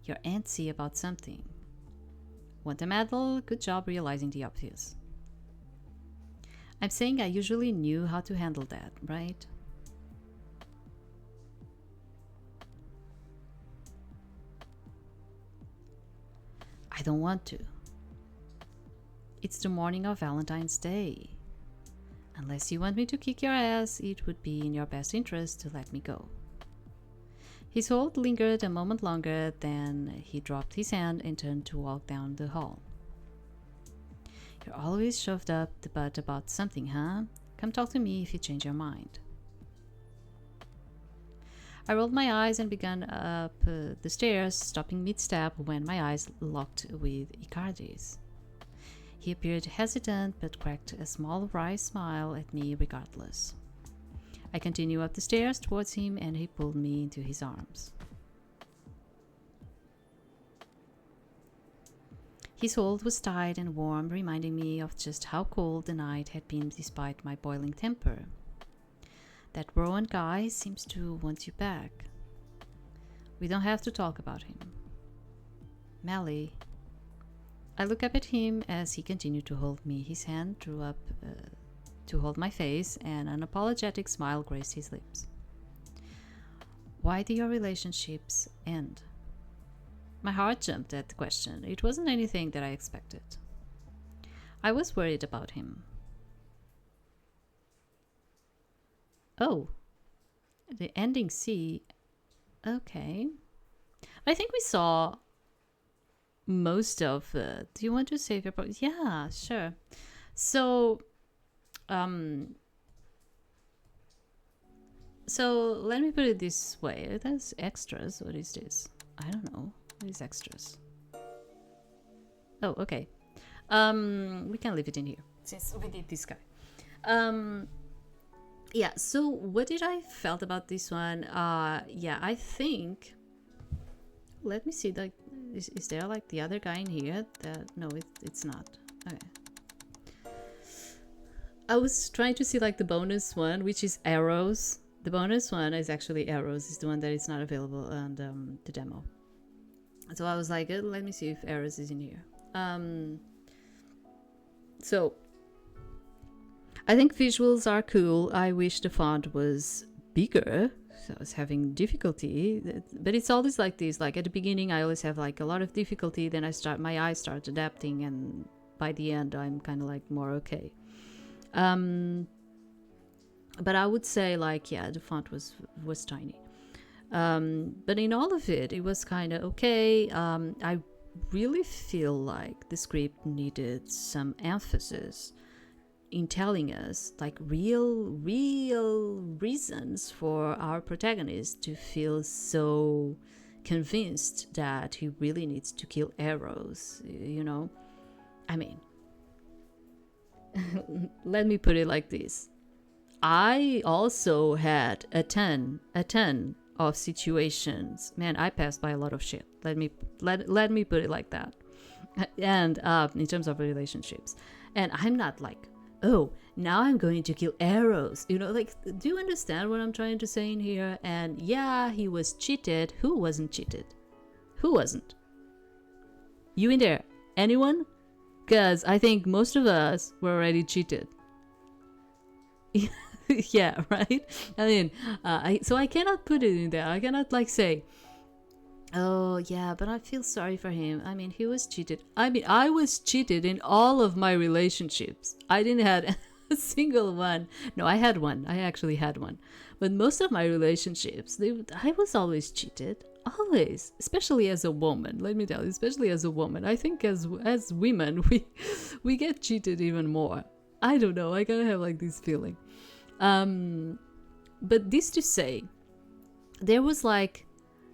You're antsy about something. Want a medal? Good job realizing the obvious. I'm saying I usually knew how to handle that, right? I don't want to. It's the morning of Valentine's Day. Unless you want me to kick your ass, it would be in your best interest to let me go. His hold lingered a moment longer, then he dropped his hand and turned to walk down the hall. You're always shoved up the butt about something, huh? Come talk to me if you change your mind. I rolled my eyes and began up the stairs, stopping mid-step when my eyes locked with Icardi's. He appeared hesitant but cracked a small wry smile at me regardless. I continued up the stairs towards him and he pulled me into his arms. His hold was tight and warm, reminding me of just how cold the night had been despite my boiling temper. That Rowan guy seems to want you back. We don't have to talk about him. Melly. I look up at him as he continued to hold me. His hand drew up to hold my face, and an apologetic smile graced his lips. Why do your relationships end? My heart jumped at the question. It wasn't anything that I expected. I was worried about him. Oh, the ending C. Okay. I think we saw most of it. Do you want to save your Yeah, sure. So let me put it this way. That's extras. What is this? I don't know. What is extras? Oh, okay. We can leave it in here since we did this guy. Yeah, so what did I felt about this one? Yeah, I think, let me see, like, is there like the other guy in here? No, it's not. Okay. I was trying to see like the bonus one, which is Eros. The bonus one is actually Eros, is the one that is not available on the demo. So I was like, let me see if Eros is in here. So I think visuals are cool. I wish the font was bigger. So I was having difficulty, but it's always like this. Like at the beginning, I always have like a lot of difficulty. Then my eyes start adapting, and by the end, I'm kind of like more okay. But I would say like, yeah, the font was tiny. But in all of it, it was kind of okay. I really feel like the script needed some emphasis in telling us like real reasons for our protagonist to feel so convinced that he really needs to kill Eros, you know? I mean, let me put it like this. I also had a ton of situations. Man, I passed by a lot of shit. Let me put it like that. And in terms of relationships. And I'm not like, oh, now I'm going to kill Eros. You know, like, do you understand what I'm trying to say in here? And yeah, he was cheated. Who wasn't cheated? Who wasn't? You in there? Anyone? Because I think most of us were already cheated. Yeah, right? I mean, so I cannot put it in there. I cannot like say, oh yeah, but I feel sorry for him. I mean, he was cheated. I mean, I was cheated in all of my relationships. I didn't have a single one. No, I had one. I actually had one. But most of my relationships, I was always cheated. always, especially as a woman, let me tell you, especially as a woman, I think as women, we get cheated even more. I don't know, I kind of have like this feeling. But this to say, there was like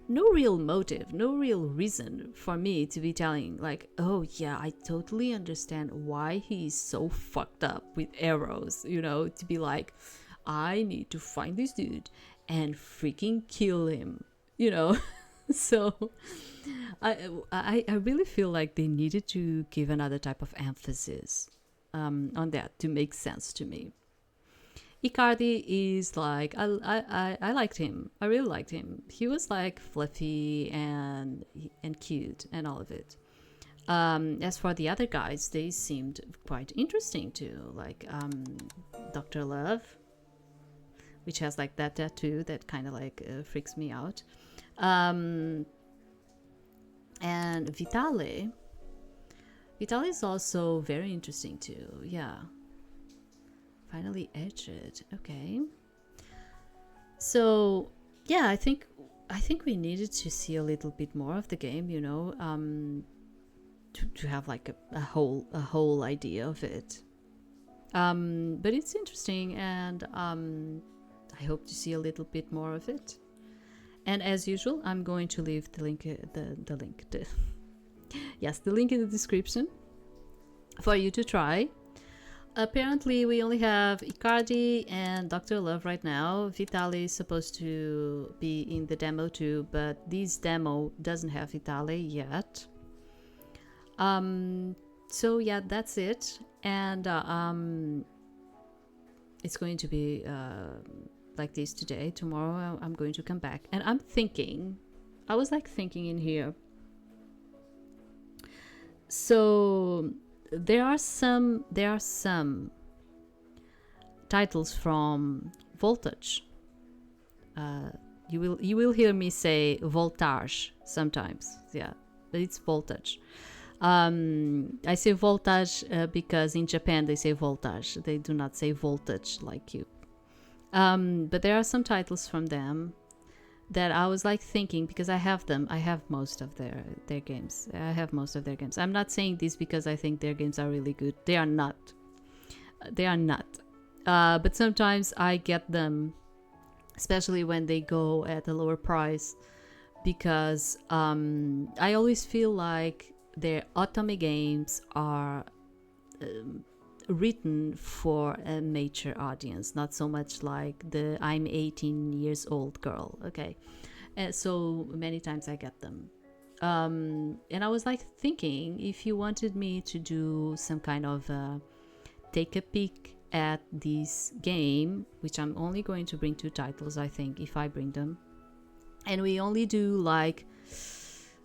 no real motive, no real reason for me to be telling, like, oh yeah, I totally understand why he's so fucked up with Eros, you know, to be like, I need to find this dude and freaking kill him, you know. So I really feel like they needed to give another type of emphasis on that to make sense to me. Icardi is like, I liked him. I really liked him. He was like fluffy and cute and all of it. As for the other guys, they seemed quite interesting too. Like Dr. Love, which has like that tattoo that kind of like freaks me out. And Vitale is also very interesting too. Yeah. Finally edged. Okay. So yeah, I think we needed to see a little bit more of the game, you know, to have like a whole idea of it. But it's interesting, and I hope to see a little bit more of it. And as usual, I'm going to leave the link, the link in the description for you to try. Apparently, we only have Icardi and Dr. Love right now. Vitale is supposed to be in the demo too, but this demo doesn't have Vitale yet. So yeah, that's it. And it's going to be like this today. Tomorrow I'm going to come back. And I was like thinking in here. So there are some titles from Voltage. You will hear me say Voltage sometimes. Yeah, but it's Voltage. I say Voltage because in Japan they say Voltage. They do not say Voltage like you. But there are some titles from them that I was like thinking, because I have them. I have most of their games. I'm not saying this because I think their games are really good. They are not. But sometimes I get them, especially when they go at a lower price, because I always feel like their otome games are written for a mature audience, not so much like the I'm 18 years old girl. Okay, so many times I get them, and I was like thinking, if you wanted me to do some kind of take a peek at this game, which I'm only going to bring 2 titles, I think, if I bring them, and we only do like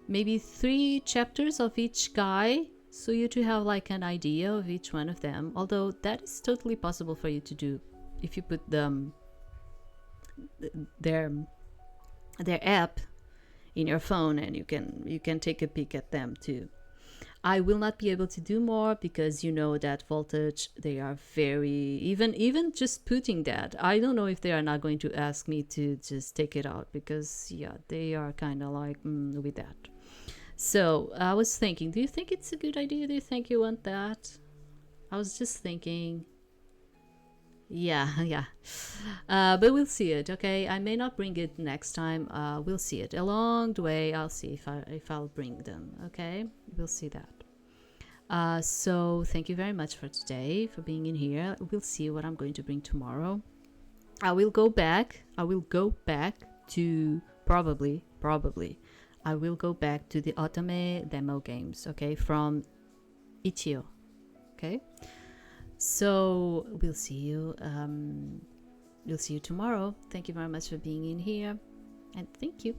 maybe 3 chapters of each guy, so you to have like an idea of each one of them. Although that is totally possible for you to do if you put them their app in your phone, and you can take a peek at them too. I will not be able to do more because you know that Voltage, they are very, even just putting that, I don't know if they are not going to ask me to just take it out, because yeah, they are kind of like with that. So I was thinking, do you think it's a good idea? Do you think you want that? I was just thinking, yeah. But we'll see it, okay? I may not bring it next time. We'll see it along the way. I'll see if I'll bring them, okay? We'll see that. So thank you very much for today, for being in here. We'll see what I'm going to bring tomorrow. I will go back to probably I will go back to the Otome demo games, okay, from Itch.io, okay? So we'll see you tomorrow. Thank you very much for being in here, and thank you.